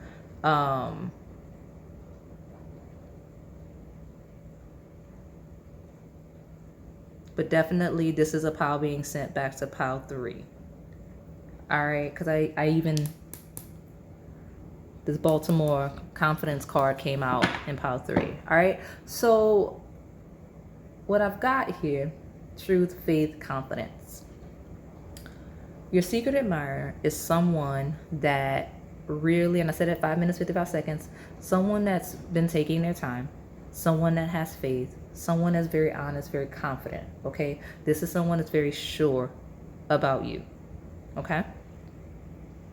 But definitely this is a pile being sent back to pile 3. All right, because I even, this Baltimore confidence card came out in pile 3. All right, so what I've got here, truth, faith, confidence. Your secret admirer is someone that really, and I said it 5 minutes, 55 seconds, someone that's been taking their time, someone that has faith, someone that's very honest, very confident. Okay, this is someone that's very sure about you. Okay,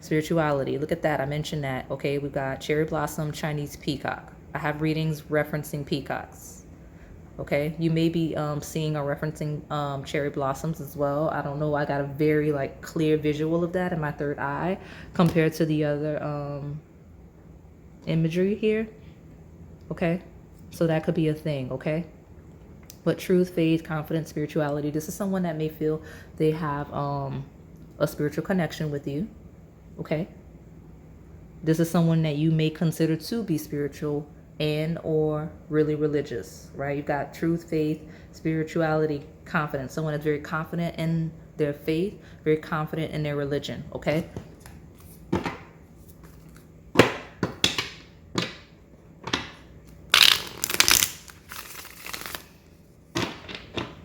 spirituality, look at that, I mentioned that. Okay, we've got cherry blossom, Chinese peacock. I have readings referencing peacocks. Okay, you may be seeing or referencing cherry blossoms as well. I don't know, I got a very like clear visual of that in my third eye compared to the other imagery here. Okay, so that could be a thing. Okay, but truth, faith, confidence, spirituality, this is someone that may feel they have a spiritual connection with you. Okay, this is someone that you may consider to be spiritual and or really religious, right? You've got truth, faith, spirituality, confidence. Someone that's very confident in their faith, very confident in their religion. Okay, let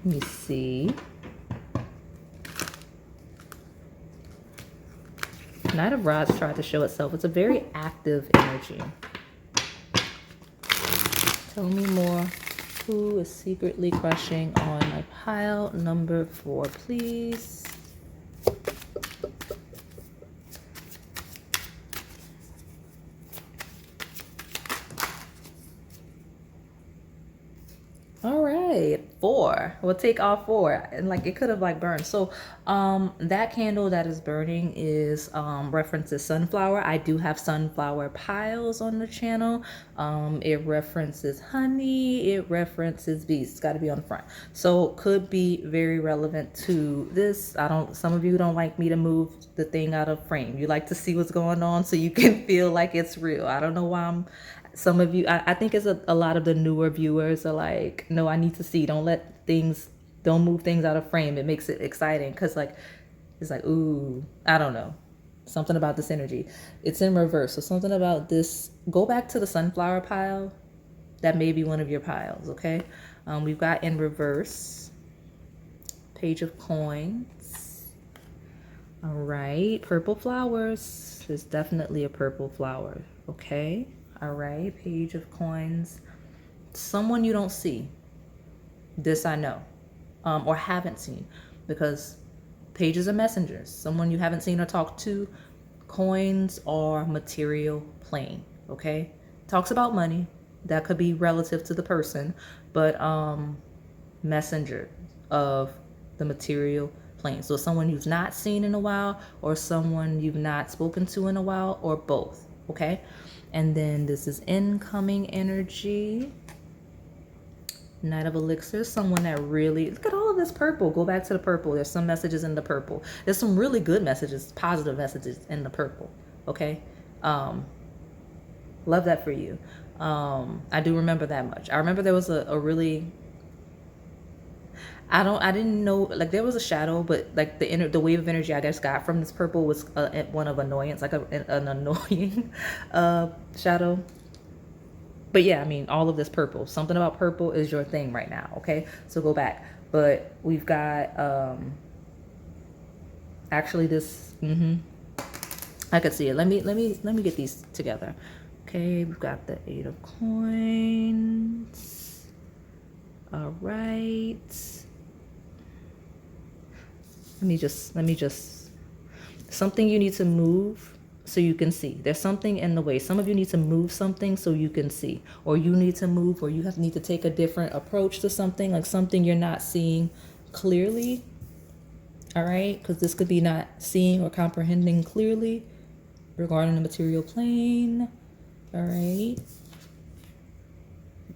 me see. Knight of Rods tried to show itself. It's a very active energy. Tell me more. Who is secretly crushing on my pile number 4, please? All right, 4. We'll take all 4, and like it could have like burned. So that candle that is burning is references sunflower. I do have sunflower piles on the channel. It references honey, it references bees. It's got to be on the front, so could be very relevant to this. Some of you don't like me to move the thing out of frame. You like to see what's going on so you can feel like it's real. I don't know why some of you, I think it's a lot of the newer viewers are like, no, I need to see. Don't move things out of frame. It makes it exciting because like, it's like, ooh, I don't know. Something about this energy. It's in reverse. So something about this, go back to the sunflower pile. That may be one of your piles, okay? We've got in reverse, Page of Coins. All right, purple flowers. There's definitely a purple flower, okay? All right, Page of Coins. Someone you don't see. This I know, or haven't seen, because pages are messengers. Someone you haven't seen or talked to. Coins are material plane, okay? Talks about money. That could be relative to the person, but messenger of the material plane. So someone you've not seen in a while, or someone you've not spoken to in a while, or both, okay? And then this is incoming energy. Knight of Elixirs, someone that really, look at all of this purple. Go back to the purple. There's some messages in the purple. There's some really good messages, positive messages in the purple, okay? Love that for you. I do remember that much. I remember there was a really, I didn't know, like there was a shadow, but like the wave of energy I just got from this purple was one of annoyance, like an annoying shadow. But yeah, I mean, all of this purple, something about purple is your thing right now. Okay. So go back, but we've got, actually this, I could see it. Let me get these together. Okay. We've got the 8 of Coins. All right. Let me just, something you need to move so you can see. There's something in the way. Some of you need to move something so you can see, or you need to move, or you need to take a different approach to something, like something you're not seeing clearly. All right. Because this could be not seeing or comprehending clearly regarding the material plane. All right.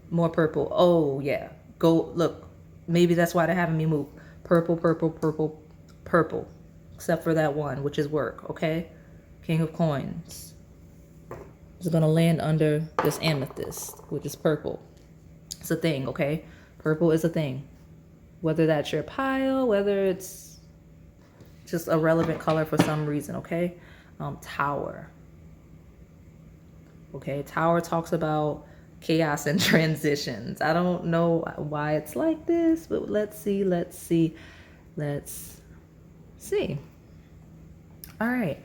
More purple. Oh yeah. Go look. Maybe that's why they're having me move. Purple, purple, purple, purple. Except for that one, which is work. Okay. King of Coins is going to land under this amethyst, which is purple. It's a thing, okay? Purple is a thing. Whether that's your pile, whether it's just a relevant color for some reason, okay? Tower. Okay, Tower talks about chaos and transitions. I don't know why it's like this, but let's see. All right.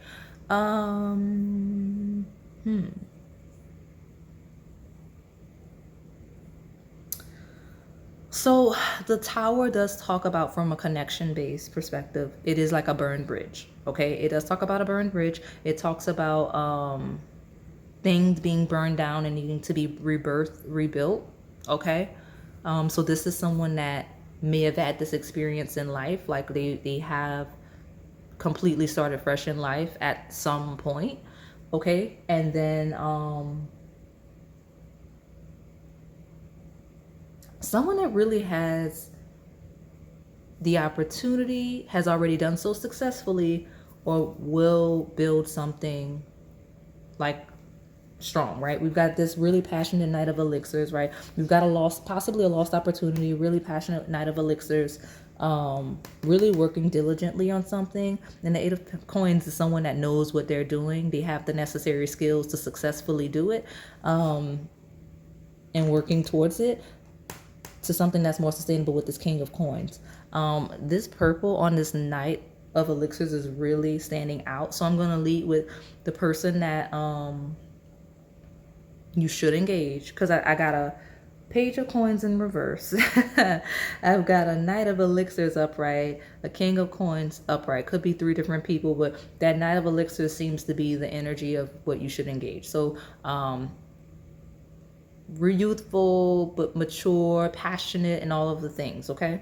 So the Tower does talk about, from a connection-based perspective, it is like a burned bridge. Okay, it does talk about a burned bridge. It talks about things being burned down and needing to be rebuilt. Okay, so this is someone that may have had this experience in life, like they have completely started fresh in life at some point, okay? And then someone that really has the opportunity, has already done so successfully, or will build something like strong, right? We've got this really passionate Knight of Elixirs, right? We've got possibly a lost opportunity, really passionate Knight of Elixirs, really working diligently on something. And the 8 of Coins is someone that knows what they're doing. They have the necessary skills to successfully do it, and working towards it to something that's more sustainable with this King of Coins. This purple on this Knight of Elixirs is really standing out. So I'm going to lead with the person that you should engage, because I got Page of Coins in reverse. I've got a Knight of Elixirs upright, a King of Coins upright. Could be 3 different people, but that Knight of Elixirs seems to be the energy of what you should engage. So, youthful, but mature, passionate, and all of the things, okay?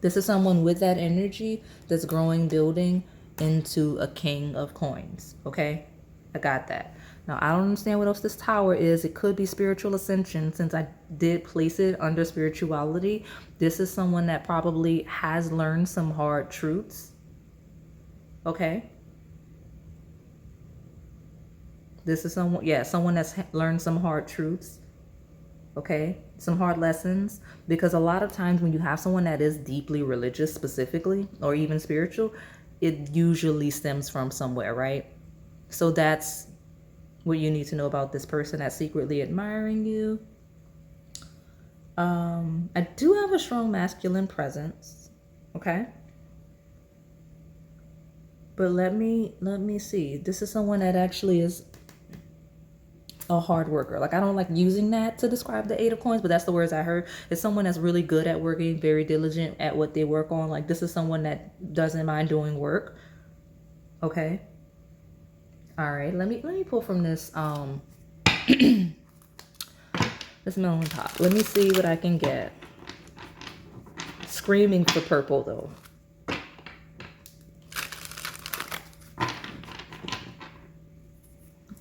This is someone with that energy that's growing, building into a King of Coins, okay? I got that. Now, I don't understand what else this tower is. It could be spiritual ascension since I did place it under spirituality. This is someone that probably has learned some hard truths. Okay. This is someone, yeah, someone that's learned some hard truths. Okay. Some hard lessons. Because a lot of times when you have someone that is deeply religious specifically, or even spiritual, it usually stems from somewhere, right? So that's what you need to know about this person that's secretly admiring you. I do have a strong masculine presence, okay? But let me see. This is someone that actually is a hard worker. Like, I don't like using that to describe the 8 of Coins, but that's the words I heard. It's someone that's really good at working, very diligent at what they work on. Like, this is someone that doesn't mind doing work. Okay. All right. Let me pull from this this melon top. Let me see what I can get. Screaming for purple though.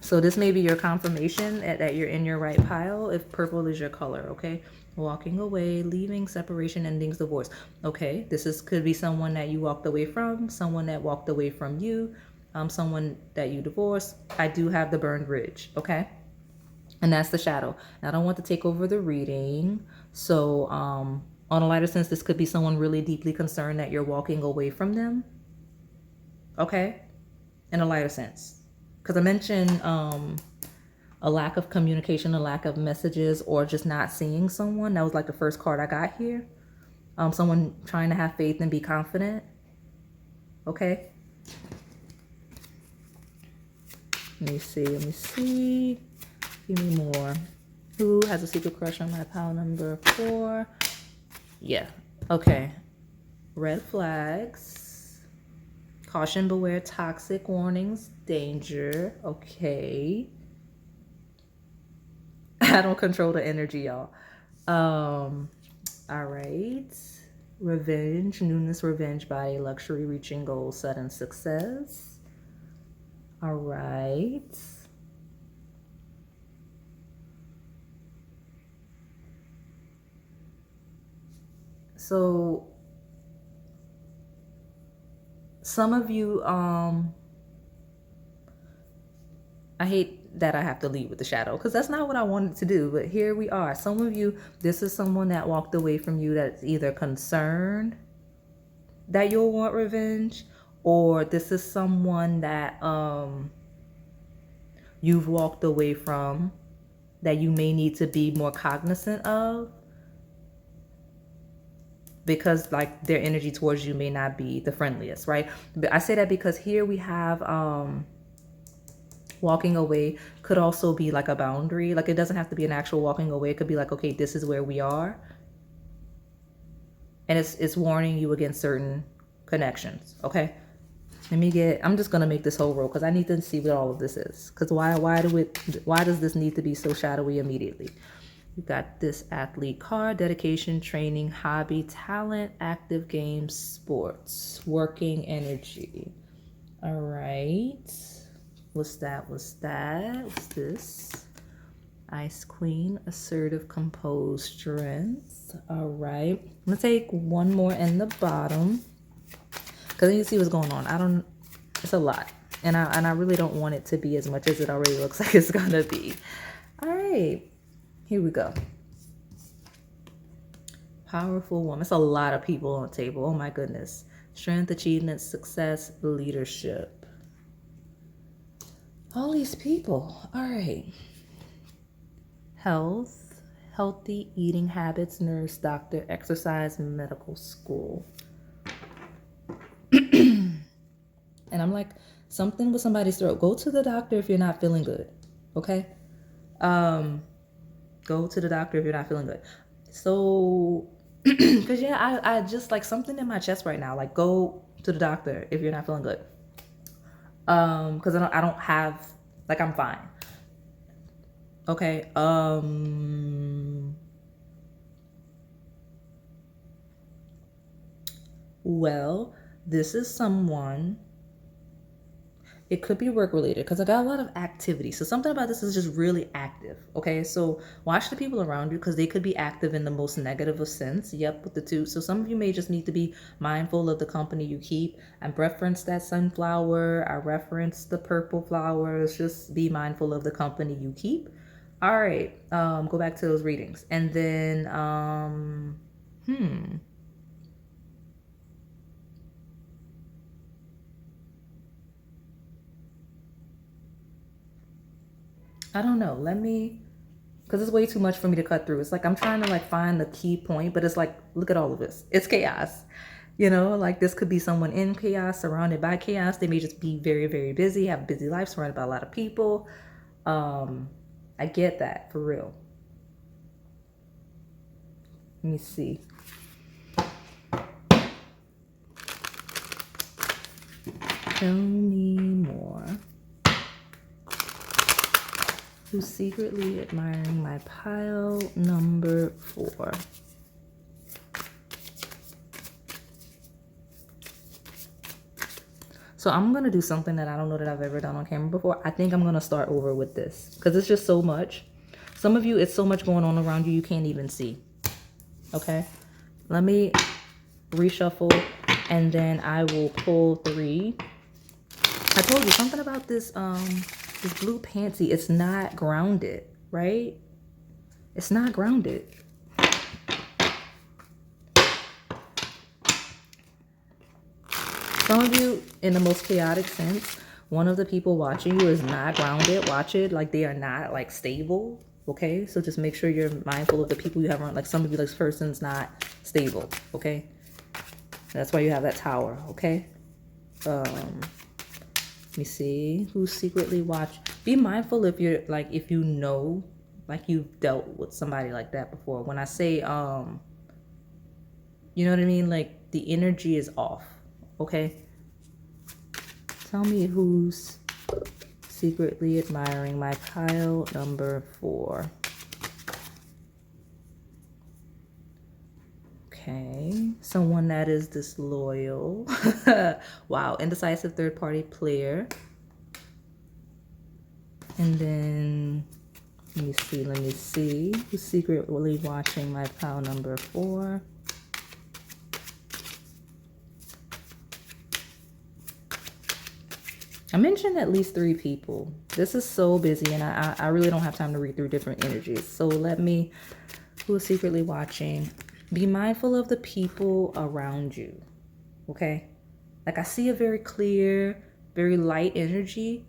So this may be your confirmation that you're in your right pile if purple is your color, okay? Walking away, leaving, separation, endings, divorce. Okay, could be someone that you walked away from, someone that walked away from you, someone that you divorced. I do have the burned bridge, okay? And that's the shadow. Now, I don't want to take over the reading. So on a lighter sense, this could be someone really deeply concerned that you're walking away from them, okay? In a lighter sense. Because I mentioned a lack of communication, a lack of messages, or just not seeing someone. That was like the first card I got here. Someone trying to have faith and be confident. Okay. Let me see. Give me more. Who has a secret crush on my pile number 4? Yeah. Okay. Red flags. Caution, beware, toxic warnings, danger. Okay. I don't control the energy, y'all. All right. Revenge, newness, revenge, body, luxury, reaching goals, sudden success. All right. So some of you, I hate that I have to lead with the shadow because that's not what I wanted to do, but here we are. Some of you, this is someone that walked away from you that's either concerned that you'll want revenge, or this is someone that you've walked away from that you may need to be more cognizant of, because like their energy towards you may not be the friendliest, right? But I say that because here we have walking away could also be like a boundary. Like, it doesn't have to be an actual walking away. It could be like, okay, this is where we are, and it's warning you against certain connections. Okay, I'm just gonna make this whole roll because I need to see what all of this is. Because why does this need to be so shadowy immediately? You got this athlete card: dedication, training, hobby, talent, active games, sports, working energy. All right. What's that? What's this? Ice Queen, assertive, composed, strength. All right. I'm gonna take one more in the bottom because you can see what's going on. It's a lot. And I really don't want it to be as much as it already looks like it's gonna be. All right. Here we go. Powerful woman. It's a lot of people on the table. Oh my goodness. Strength, achievement, success, leadership. All these people. All right. Health, healthy eating habits, nurse, doctor, exercise, medical school. And I'm like, something with somebody's throat. Go to the doctor if you're not feeling good. Okay? Go to the doctor if you're not feeling good. So, because yeah, I just like something in my chest right now. Like, go to the doctor if you're not feeling good. Because I don't have, like, I'm fine. Okay. Well, this is someone. It could be work related because I got a lot of activity. So something about this is just really active. Okay, so watch the people around you because they could be active in the most negative of sense. Yep, with the two. So some of you may just need to be mindful of the company you keep. I referenced that sunflower. I referenced the purple flowers. Just be mindful of the company you keep. All right, go back to those readings, and then I don't know. Let me, because it's way too much for me to cut through. It's like I'm trying to like find the key point, but it's like, look at all of this. It's chaos. You know, like this could be someone in chaos, surrounded by chaos. They may just be very, very busy, have a busy life, surrounded by a lot of people. I get that for real. Let me see. Tell me more. Who's secretly admiring my pile number 4? So I'm going to do something that I don't know that I've ever done on camera before. I think I'm going to start over with this because it's just so much. Some of you, it's so much going on around you, you can't even see. Okay. Let me reshuffle and then I will pull 3. I told you something about this, this blue Pansy. It's not grounded, right? It's not grounded. Some of you, in the most chaotic sense, one of the people watching you is not grounded. Watch it, like they are not like stable. Okay, so just make sure you're mindful of the people you have around. Like some of you, this person's not stable. Okay, that's why you have that tower. Okay. Let me see who's secretly watching. Be mindful if you're like, if you know, like you've dealt with somebody like that before. When I say, you know what I mean? Like the energy is off. Okay. Tell me who's secretly admiring my pile number 4. Okay. Someone that is disloyal. Wow. Indecisive third party player. And then let me see who's secretly watching my pile number 4. I mentioned at least 3 people. This is so busy and I really don't have time to read through different energies. So let me, who is secretly watching? Be mindful of the people around you. Okay? Like I see a very clear, very light energy.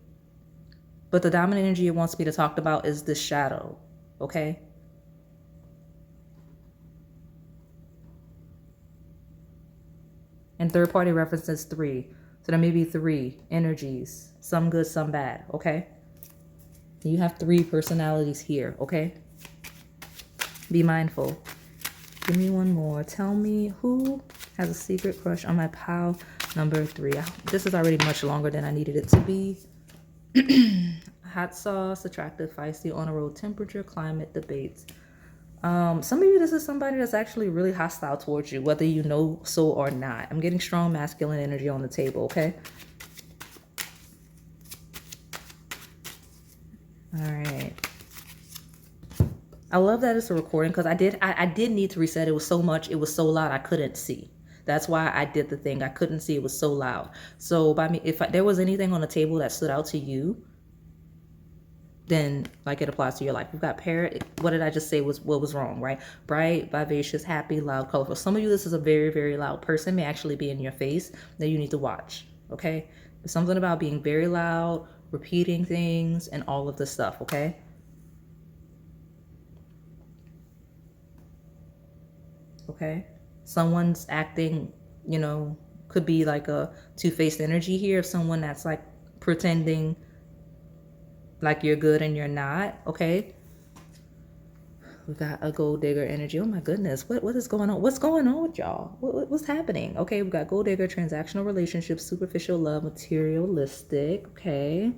But the dominant energy it wants me to talk about is the shadow. Okay? And third party references 3. So there may be 3 energies. Some good, some bad. Okay? You have 3 personalities here. Okay? Be mindful. Give me one more. Tell me who has a secret crush on my pile number 3. This is already much longer than I needed it to be. Hot sauce, attractive, feisty, on a road, temperature, climate, debates. Some of you, this is somebody that's actually really hostile towards you, whether you know so or not. I'm getting strong masculine energy on the table, okay? All right. I love that it's a recording because I did need to reset. It was so much, it was so loud I couldn't see. That's why I did the thing. I couldn't see, it was so loud. So by me, if there was anything on the table that stood out to you, then like it applies to your life. You've got parrot. What did I just say was what was wrong, right? Bright, vivacious, happy, loud, colorful. Some of you, this is a very, very loud person, may actually be in your face that you need to watch, okay? There's something about being very loud, repeating things, and all of this stuff, okay? Okay? Someone's acting, you know, could be like a two-faced energy here of someone that's like pretending like you're good and you're not, okay? We got a gold digger energy. Oh my goodness. What is going on? What's going on with y'all? What's happening? Okay, we got gold digger, transactional relationships, superficial love, materialistic. Okay.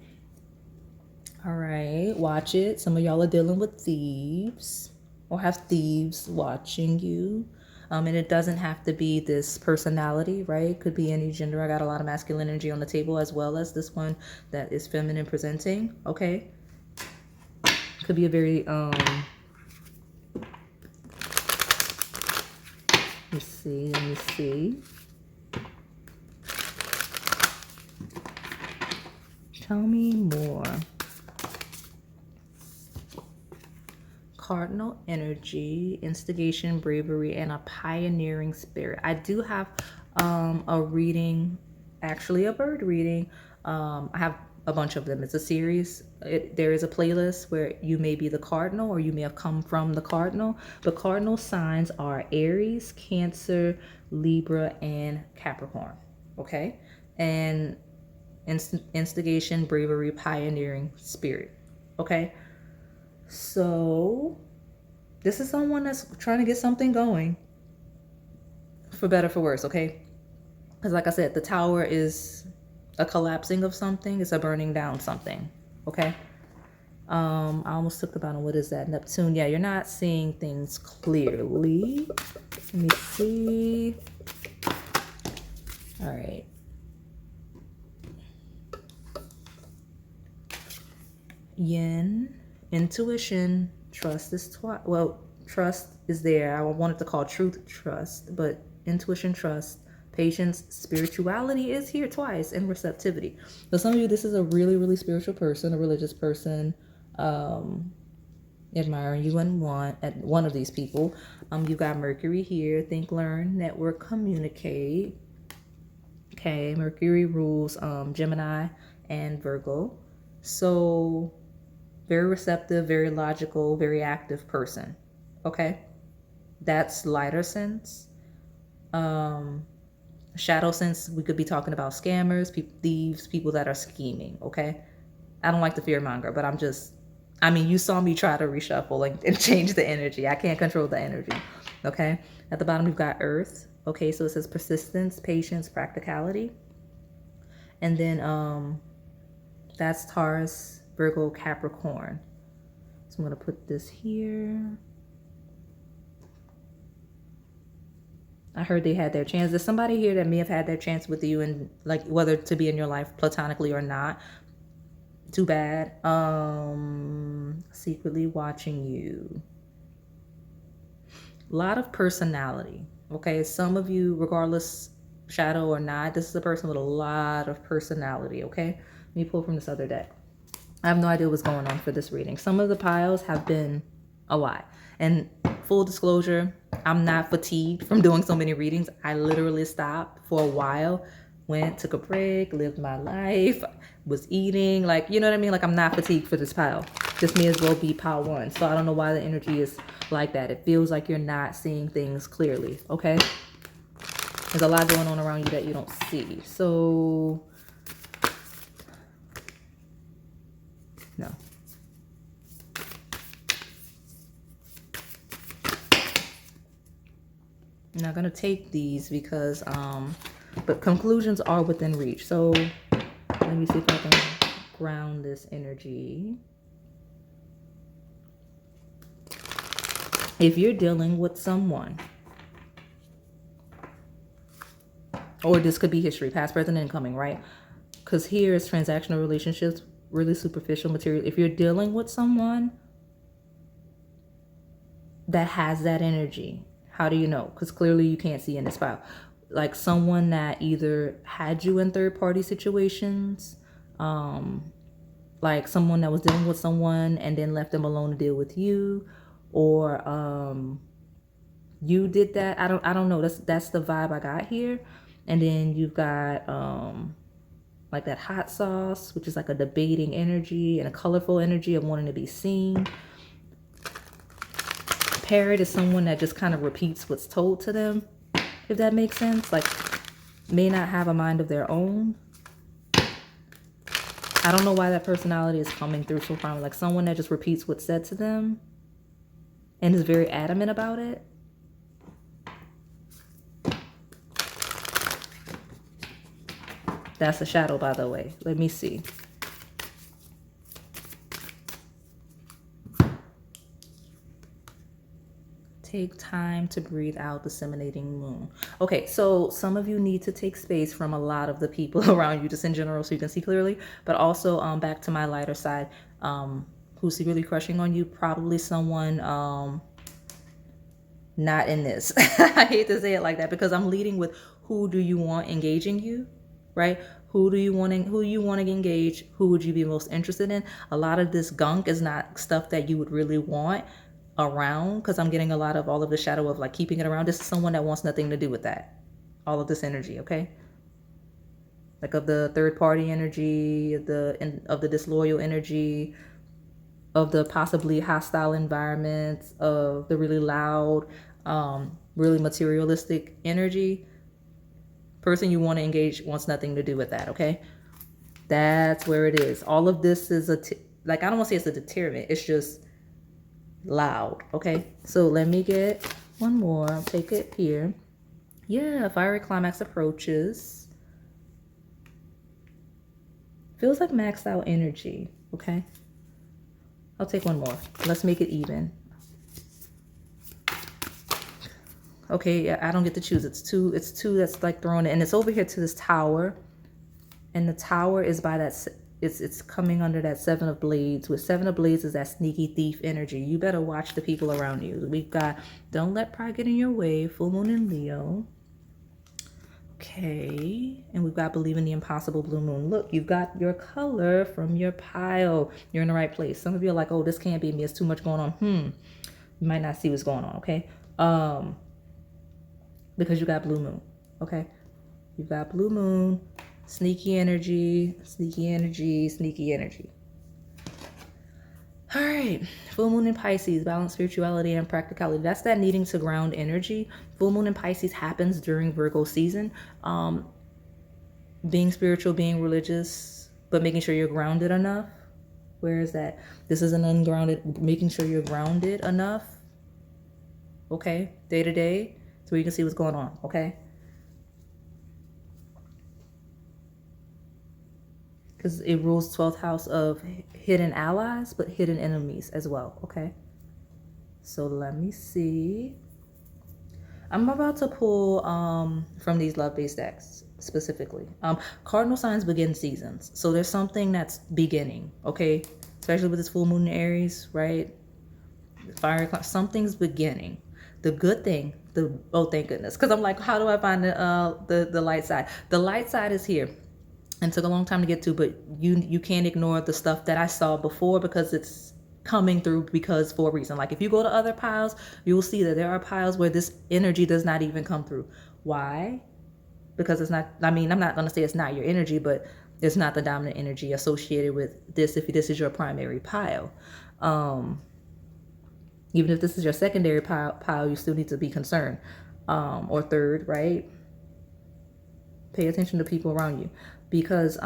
All right. Watch it. Some of y'all are dealing with thieves or have thieves watching you. And it doesn't have to be this personality, right? Could be any gender. I got a lot of masculine energy on the table as well as this one that is feminine presenting. Okay. Could be a very let me see. Tell me more. Cardinal energy, instigation, bravery, and a pioneering spirit. I do have a reading, actually a bird reading. I have a bunch of them. It's a series. There is a playlist where you may be the cardinal or you may have come from the cardinal. The cardinal signs are Aries, Cancer, Libra, and Capricorn. Okay? And instigation, bravery, pioneering spirit. Okay? So this is someone that's trying to get something going, for better, for worse, okay? Because like I said, the tower is a collapsing of something. It's a burning down something, okay? I almost took the bottom. What is that? Neptune. Yeah, you're not seeing things clearly. Let me see. All right. Yin. Intuition, trust is trust is there. I wanted to call truth trust, but intuition, trust, patience, spirituality is here twice, and receptivity. So some of you, this is a really, really spiritual person, a religious person, admiring you and one of these people. You got Mercury here, think, learn, network, communicate. Okay, Mercury rules Gemini and Virgo. So very receptive, very logical, very active person. Okay. That's lighter sense. Shadow sense, we could be talking about scammers, thieves, people that are scheming. Okay. I don't like the fearmonger, but you saw me try to reshuffle and change the energy. I can't control the energy. Okay. At the bottom, we've got Earth. Okay. So it says persistence, patience, practicality. And then that's Taurus, Virgo, Capricorn. So I'm going to put this here. I heard they had their chance. There's somebody here that may have had their chance with you, and like whether to be in your life platonically or not. Too bad. Secretly watching you. A lot of personality. Okay, some of you, regardless shadow or not, this is a person with a lot of personality. Okay, let me pull from this other deck. I have no idea what's going on for this reading. Some of the piles have been a lot. And full disclosure, I'm not fatigued from doing so many readings. I literally stopped for a while, took a break, lived my life, was eating. Like, you know what I mean? Like, I'm not fatigued for this pile. This may as well be pile one. So I don't know why the energy is like that. It feels like you're not seeing things clearly, okay? There's a lot going on around you that you don't see. So no. I'm not going to take these because, but conclusions are within reach. So let me see if I can ground this energy. If you're dealing with someone, or this could be history, past, present, incoming, right? Because here is transactional relationships, really superficial material. If you're dealing with someone that has that energy, how do you know? Because clearly you can't see in this file. Like someone that either had you in third-party situations, like someone that was dealing with someone and then left them alone to deal with you, or you did that. I don't know. That's the vibe I got here. And then you've got like that hot sauce, which is like a debating energy and a colorful energy of wanting to be seen. Parrot is someone that just kind of repeats what's told to them, if that makes sense. Like, may not have a mind of their own. I don't know why that personality is coming through so far. Like someone that just repeats what's said to them. and is very adamant about it. That's a shadow, by the way. Let me see. Take time to breathe out, disseminating moon. Okay, so some of you need to take space from a lot of the people around you, just in general, so you can see clearly. But also, back to my lighter side, who's secretly crushing on you? Probably someone not in this. I hate to say it like that because I'm leading with who do you want engaging you, right? Who you want to engage? Who would you be most interested in? A lot of this gunk is not stuff that you would really want around, because I'm getting a lot of all of the shadow of like keeping it around. This is someone that wants nothing to do with that. All of this energy, okay? Like of the third party energy, of the disloyal energy, of the possibly hostile environments, of the really loud, really materialistic energy. Person you want to engage wants nothing to do with that, okay? That's where it is. All of this is like, I don't want to say it's a deterrent. It's just loud, okay? So let me get one more. I'll take it here. Yeah, fiery climax approaches. Feels like maxed out energy, okay? I'll take one more. Let's make it even. Okay, yeah, I don't get to choose. It's two that's like thrown in, and it's over here to this tower. And the tower is by that, it's coming under that 7 of blades. With 7 of blades is that sneaky thief energy. You better watch the people around you. We've got don't let pride get in your way, full moon in Leo. Okay, and we've got believe in the impossible, blue moon. Look, you've got your color from your pile. You're in the right place. Some of you are like, oh, this can't be me. It's too much going on. You might not see what's going on, okay? Because you got blue moon, okay? You've got blue moon, sneaky energy, sneaky energy, sneaky energy. All right, full moon in Pisces, balance spirituality and practicality. That's that needing to ground energy. Full moon in Pisces happens during Virgo season. Being spiritual, being religious, but making sure you're grounded enough. Where is that? This is an ungrounded, making sure you're grounded enough. Okay, day to day, so you can see what's going on, okay? Because it rules 12th house of hidden allies, but hidden enemies as well, okay? So let me see. I'm about to pull from these love-based decks specifically. Cardinal signs begin seasons. So there's something that's beginning, okay? Especially with this full moon in Aries, right? Fire, something's beginning. The good thing, oh, thank goodness. Because I'm like, how do I find the light side? The light side is here. And took a long time to get to, but you can't ignore the stuff that I saw before because it's coming through for a reason. Like if you go to other piles, you will see that there are piles where this energy does not even come through. Why? Because it's not, I mean, I'm not going to say it's not your energy, but it's not the dominant energy associated with this if this is your primary pile. Even if this is your secondary pile, you still need to be concerned. Or third, right? Pay attention to people around you. Because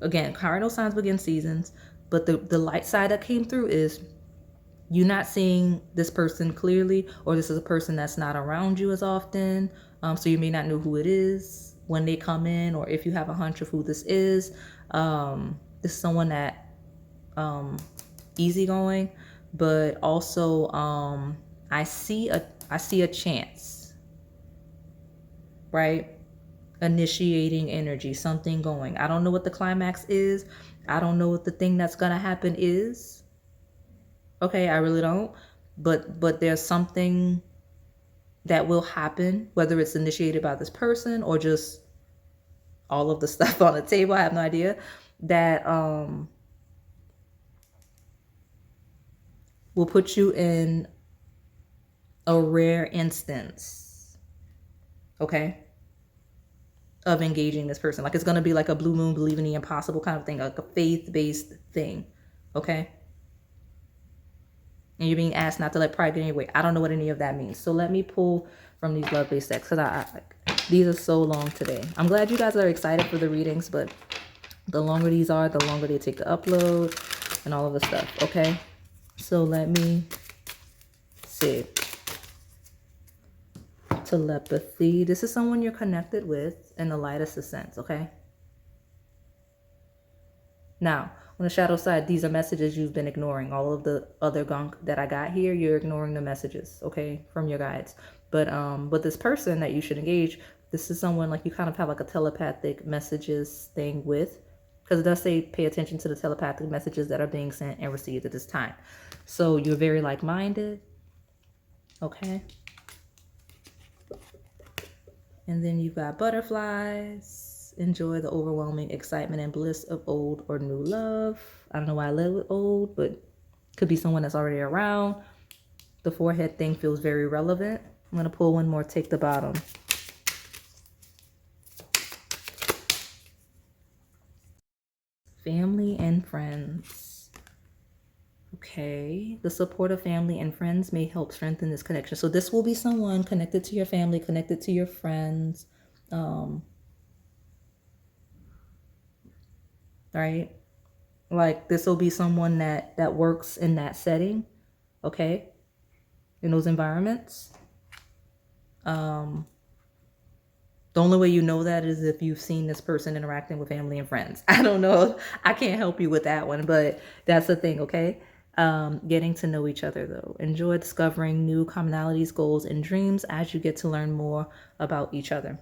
again, cardinal signs begin seasons, but the light side that came through is you not seeing this person clearly, or this is a person that's not around you as often, so you may not know who it is when they come in, or if you have a hunch of who this is. This is someone that easygoing, but also I see a chance. Right? Initiating energy, something going. I don't know what the climax is. I don't know what the thing that's gonna happen is. Okay, I really don't. But there's something that will happen, whether it's initiated by this person or just all of the stuff on the table. I have no idea. That will put you in a rare instance. Okay, of engaging this person. Like it's going to be like a blue moon, believe in the impossible kind of thing, like a faith-based thing. Okay, and you're being asked not to let pride get in your way. I don't know what any of that means, so let me pull from these love-based decks, because these are so long today. I'm glad you guys are excited for the readings, but the longer these are, the longer they take to upload. and all of the stuff, okay? So let me see. Telepathy. This is someone you're connected with in the lightest of sense, okay? Now, on the shadow side, these are messages you've been ignoring. All of the other gunk that I got here, you're ignoring the messages, okay, from your guides. But this person that you should engage, this is someone like you kind of have like a telepathic messages thing with, because it does say pay attention to the telepathic messages that are being sent and received at this time. So you're very like-minded, okay? And then you've got butterflies. Enjoy the overwhelming excitement and bliss of old or new love. I don't know why I live with old, but could be someone that's already around. The forehead thing feels very relevant. I'm going to pull one more, take the bottom. Family and friends. Okay, the support of family and friends may help strengthen this connection. So this will be someone connected to your family, connected to your friends, right? Like this will be someone that works in that setting, okay, in those environments. The only way you know that is if you've seen this person interacting with family and friends. I don't know. I can't help you with that one, but that's the thing, okay? Getting to know each other, though. Enjoy discovering new commonalities, goals, and dreams as you get to learn more about each other.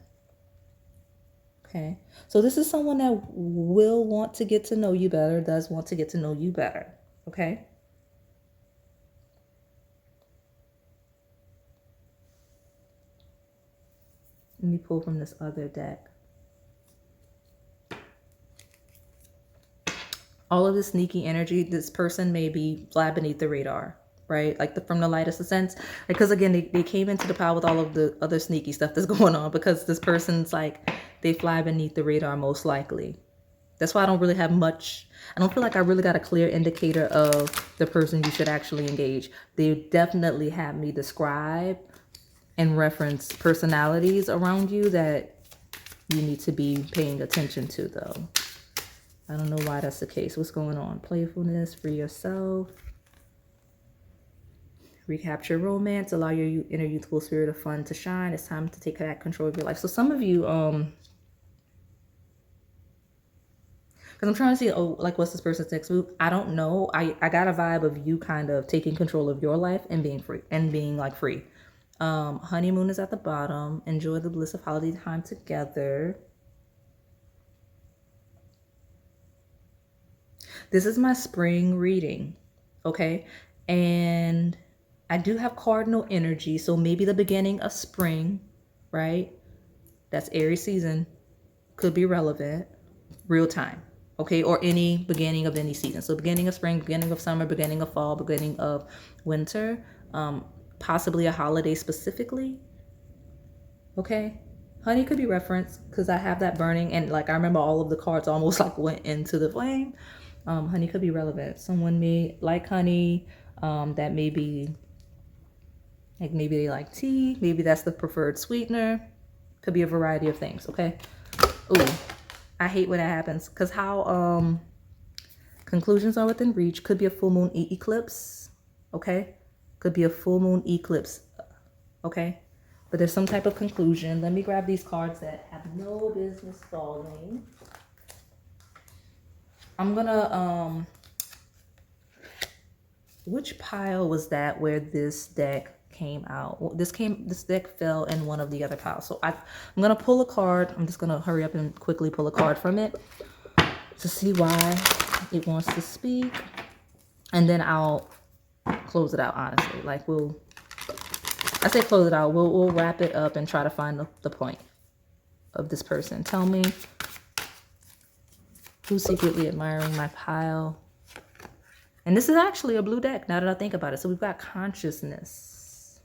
Okay? So this is someone that will want to get to know you better, does want to get to know you better. Okay? Let me pull from this other deck. All of this sneaky energy, this person may be fly beneath the radar, right? Like from the lightest of sense. Because again, they came into the pile with all of the other sneaky stuff that's going on, because this person's like, they fly beneath the radar most likely. That's why I don't really have much. I don't feel like I really got a clear indicator of the person you should actually engage. They definitely have me describe and reference personalities around you that you need to be paying attention to, though. I don't know why that's the case. What's going on? Playfulness, free yourself. Recapture romance. Allow your inner youthful spirit of fun to shine. It's time to take back control of your life. So some of you, because I'm trying to see, like, what's this person's next move? I don't know. I got a vibe of you kind of taking control of your life and being free and being like free. Honeymoon is at the bottom. Enjoy the bliss of holiday time together. This is my spring reading, okay? And I do have cardinal energy, so maybe the beginning of spring, right? That's Aries season, could be relevant, real time, okay? Or any beginning of any season. So beginning of spring, beginning of summer, beginning of fall, beginning of winter, possibly a holiday specifically, okay? Honey could be referenced because I have that burning, and like I remember all of the cards almost like went into the flame. Honey could be relevant. Someone may like honey. That may be like, maybe they like tea. Maybe that's the preferred sweetener. Could be a variety of things. Okay. Ooh, I hate when that happens, because how conclusions are within reach. Could be a full moon eclipse. Okay. Could be a full moon eclipse. Okay. But there's some type of conclusion. Let me grab these cards that have no business falling. I'm gonna, which pile was that where this deck came out? This deck fell in one of the other piles. So I'm gonna pull a card. I'm just gonna hurry up and quickly pull a card from it to see why it wants to speak. And then I'll close it out, honestly. Like I say close it out. We'll wrap it up and try to find the point of this person. Tell me, who's secretly admiring my pile? And this is actually a blue deck, now that I think about it. So we've got consciousness.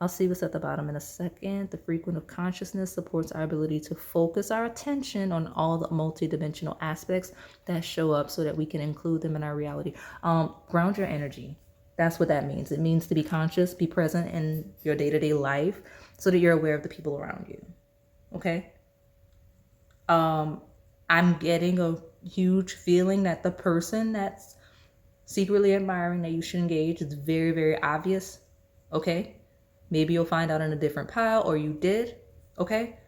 I'll see what's at the bottom in a second. The frequent of consciousness supports our ability to focus our attention on all the multidimensional aspects that show up so that we can include them in our reality. Ground your energy. That's what that means. It means to be conscious, be present in your day-to-day life so that you're aware of the people around you. Okay? I'm getting a huge feeling that the person that's secretly admiring that you should engage. It's very, very obvious. Okay. Maybe you'll find out in a different pile, or you did. Okay.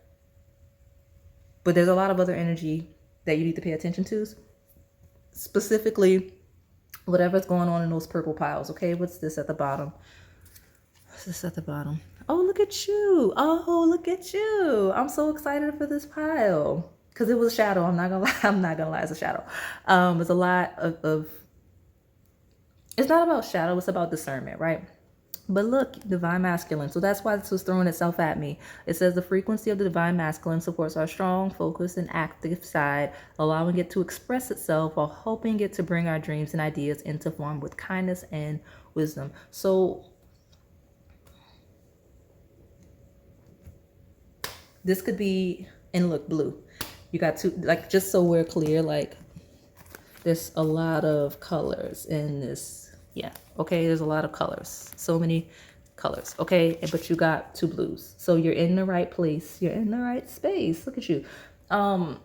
But there's a lot of other energy that you need to pay attention to. Specifically, whatever's going on in those purple piles. Okay. What's this at the bottom? What's this at the bottom? Oh, look at you. Oh, look at you. I'm so excited for this pile. Because it was a shadow. I'm not gonna lie. I'm not gonna lie. It's a shadow. It's a lot of it's not about shadow. It's about discernment, right? But look, divine masculine. So that's why this was throwing itself at me. It says the frequency of the divine masculine supports our strong, focused, and active side, allowing it to express itself while helping it to bring our dreams and ideas into form with kindness and wisdom. So this could be, and look, blue. You got two, like, just so we're clear, like, there's a lot of colors in this. Yeah, okay, there's a lot of colors. So many colors, okay? But you got two blues. So you're in the right place. You're in the right space. Look at you. I'll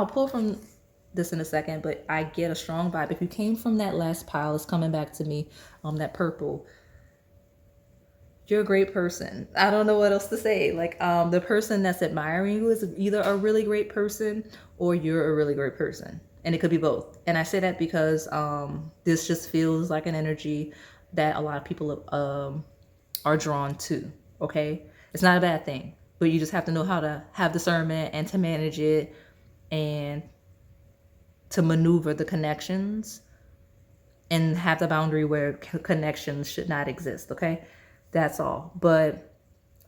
pull from this in a second, but I get a strong vibe. If you came from that last pile, it's coming back to me, that purple. You're a great person. I don't know what else to say. Like, the person that's admiring you is either a really great person or you're a really great person. And it could be both. And I say that because this just feels like an energy that a lot of people are drawn to. Okay? It's not a bad thing, but you just have to know how to have discernment and to manage it and to maneuver the connections and have the boundary where connections should not exist. Okay? That's all. But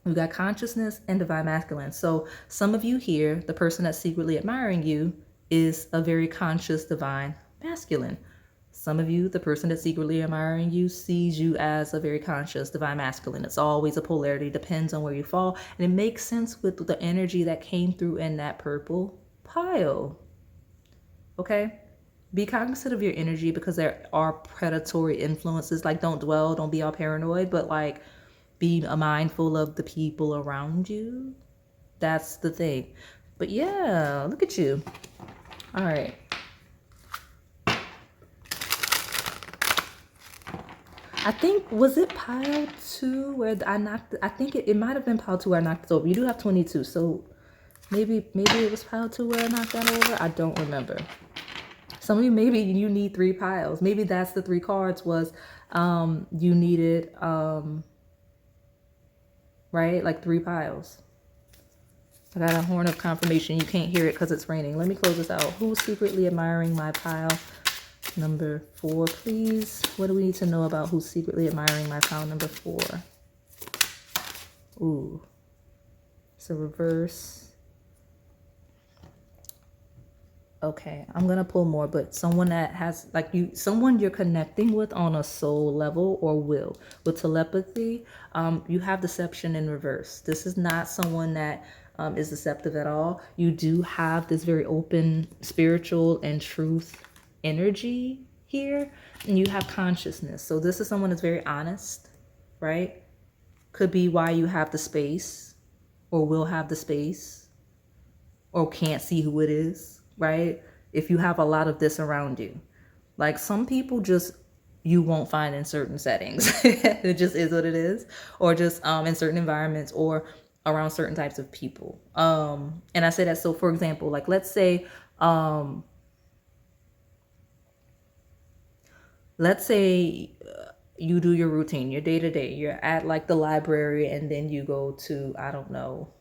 we got consciousness and divine masculine. So some of you here, the person that's secretly admiring you, is a very conscious divine masculine. Some of you, the person that's secretly admiring you, sees you as a very conscious divine masculine. It's always a polarity, depends on where you fall. And it makes sense with the energy that came through in that purple pile. Okay? Be cognizant of your energy because there are predatory influences. Like, don't dwell, don't be all paranoid, but like, be mindful of the people around you. That's the thing. But yeah, look at you. All right. I think, was it pile 2 where I knocked, I think it might have been pile 2 where I knocked it over. You do have 22, so maybe it was pile 2 where I knocked that over. I don't remember. Some of you, maybe you need 3 piles. Maybe that's the 3 cards was you needed, right? Like 3 piles. I got a horn of confirmation. You can't hear it because it's raining. Let me close this out. Who's secretly admiring my pile number 4, please? What do we need to know about who's secretly admiring my pile number 4? Ooh. It's a reverse. Okay, I'm gonna pull more, but someone that has, like, someone you're connecting with on a soul level or will. With telepathy, you have deception in reverse. This is not someone that is deceptive at all. You do have this very open spiritual and truth energy here, and you have consciousness. So this is someone that's very honest, right? Could be why you have the space or will have the space or can't see who it is, right? If you have a lot of this around you. Like, some people just, you won't find in certain settings. It just is what it is. Or just in certain environments or around certain types of people. And I say that, so for example, like, let's say you do your routine, your day to day, you're at like the library, and then you go to, I don't know,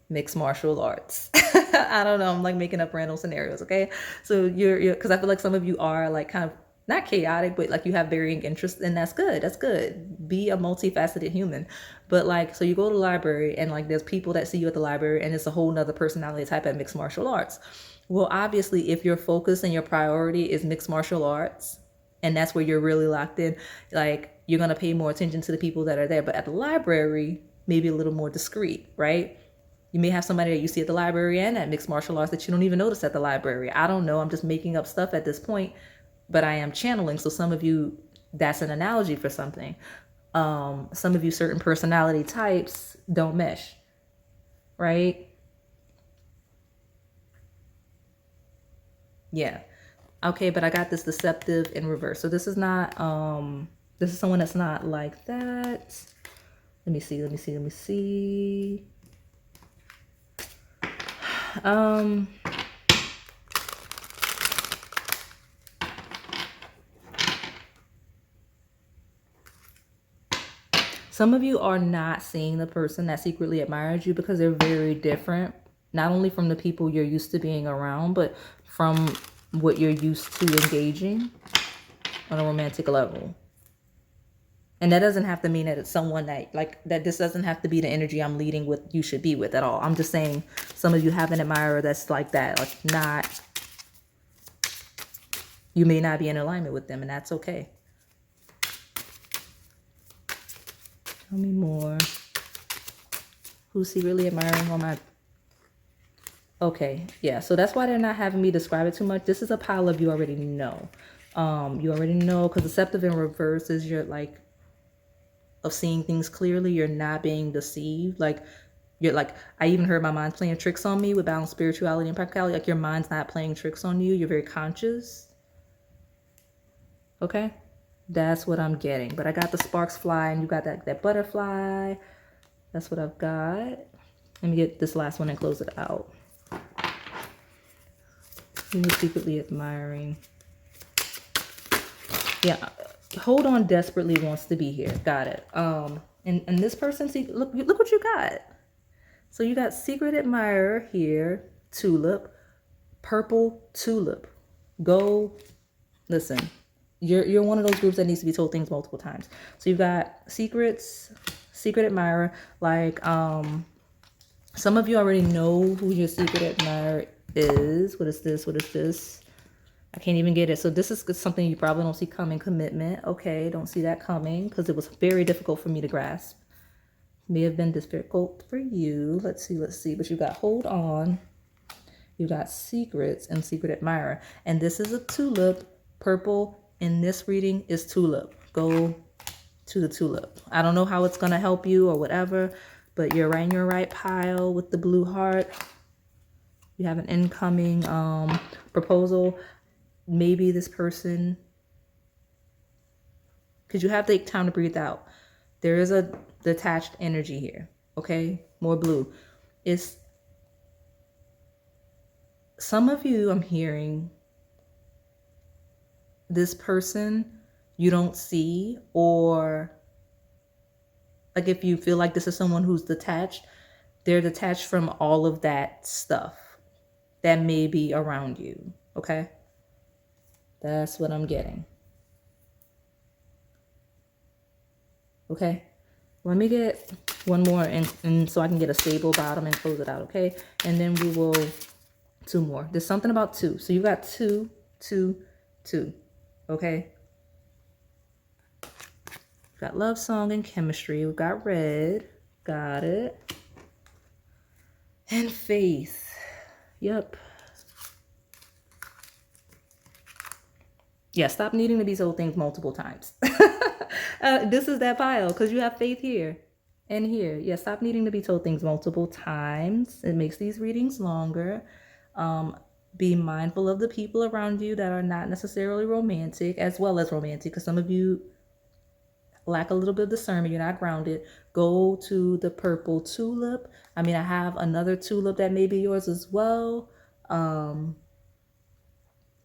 mixed martial arts. I don't know, I'm like making up random scenarios. Okay, so you're because I feel like some of you are like kind of not chaotic, but like you have varying interests, and that's good. That's good. Be a multifaceted human. But like, so you go to the library, and like there's people that see you at the library, and it's a whole nother personality type at mixed martial arts. Well, obviously, if your focus and your priority is mixed martial arts, and that's where you're really locked in, like, you're gonna pay more attention to the people that are there. But at the library, maybe a little more discreet, right? You may have somebody that you see at the library and at mixed martial arts that you don't even notice at the library. I don't know. I'm just making up stuff at this point, but I am channeling. So some of you, that's an analogy for something. Some of you, certain personality types don't mesh, right? Yeah. Okay, but I got this deceptive in reverse. So this is not, this is someone that's not like that. Let me see, let me see, let me see. Some of you are not seeing the person that secretly admires you because they're very different, not only from the people you're used to being around, but from what you're used to engaging on a romantic level. And that doesn't have to mean that it's someone that, like, that this doesn't have to be the energy I'm leading with, you should be with at all. I'm just saying some of you have an admirer that's like that, like not, you may not be in alignment with them, and that's okay. Tell me more. Who's secretly admiring on my... Okay, yeah, so that's why they're not having me describe it too much. This is a pile of you already know. You already know, because deceptive in reverse is you're like, of seeing things clearly. You're not being deceived. Like, you're like, I even heard my mind playing tricks on me with balanced spirituality and practicality. Like, your mind's not playing tricks on you. You're very conscious. Okay? That's what I'm getting. But I got the sparks fly, and you got that butterfly. That's what I've got. Let me get this last one and close it out. You're secretly admiring. Yeah, hold on desperately wants to be here. Got it. And this person, see, look what you got. So you got secret admirer here, tulip, purple tulip. Go, listen. You're one of those groups that needs to be told things multiple times. So you've got secrets, secret admirer, like some of you already know who your secret admirer is. What is this? What is this? I can't even get it. So this is something you probably don't see coming. Commitment. Okay, don't see that coming because it was very difficult for me to grasp. May have been difficult for you. Let's see. But you got hold on. You got secrets and secret admirer. And this is a tulip. Purple in this reading is tulip. Go to the tulip. I don't know how it's going to help you or whatever, but you're right in your right pile with the blue heart. You have an incoming proposal. Maybe this person, because you have to take time to breathe out. There is a detached energy here. Okay, more blue. It's some of you, I'm hearing this person you don't see, or like if you feel like this is someone who's detached, they're detached from all of that stuff that may be around you. Okay, that's what I'm getting. Okay, let me get one more and so I can get a stable bottom and close it out. Okay, and then we will two more. There's something about two. So you got two. Okay, we've got love song and chemistry. We've got red. Got it. And faith. Yep. Yeah, stop needing to be told things multiple times. This is that pile because you have faith here and here. Yeah, stop needing to be told things multiple times. It makes these readings longer. Be mindful of the people around you that are not necessarily romantic as well as romantic, because some of you lack a little bit of discernment. You're not grounded. Go to the purple tulip. I mean, I have another tulip that may be yours as well.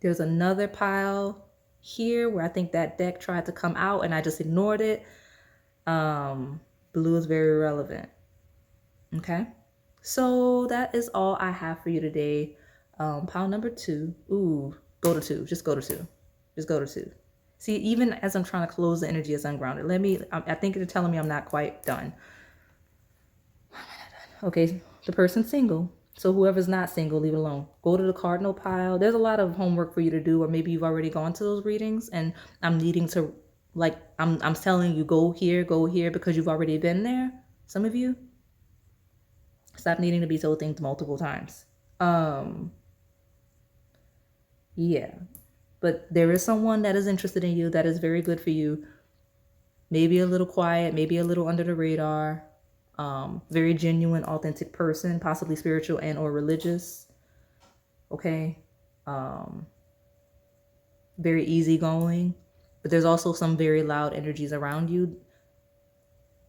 There's another pile here where I think that deck tried to come out and I just ignored it. Blue is very relevant. Okay, so that is all I have for you today. Pile number 2. Ooh, go to 2. Just go to 2. Just go to 2. See, even as I'm trying to close, the energy is ungrounded. I think you're telling me I'm not quite done. Okay, the person's single. So whoever's not single, leave it alone. Go to the cardinal pile. There's a lot of homework for you to do, or maybe you've already gone to those readings and I'm needing to, like, I'm telling you, go here because you've already been there. Some of you, stop needing to be told things multiple times. Yeah, but there is someone that is interested in you, that is very good for you. Maybe a little quiet, maybe a little under the radar. Very genuine, authentic person, possibly spiritual and or religious. Okay. very easygoing, but there's also some very loud energies around you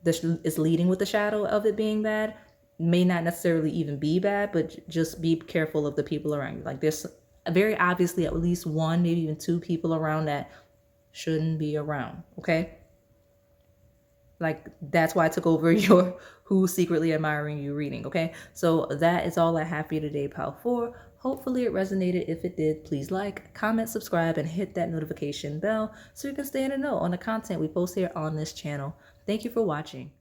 that is leading with the shadow of it being bad. May not necessarily even be bad, but just be careful of the people around you. Like there's very obviously at least one, maybe even two people around that shouldn't be around. Okay. Like that's why I took over your who's secretly admiring you reading. Okay. So that is all I have for you today, pal 4. Hopefully it resonated. If it did, please like, comment, subscribe, and hit that notification bell so you can stay in the know on the content we post here on this channel. Thank you for watching.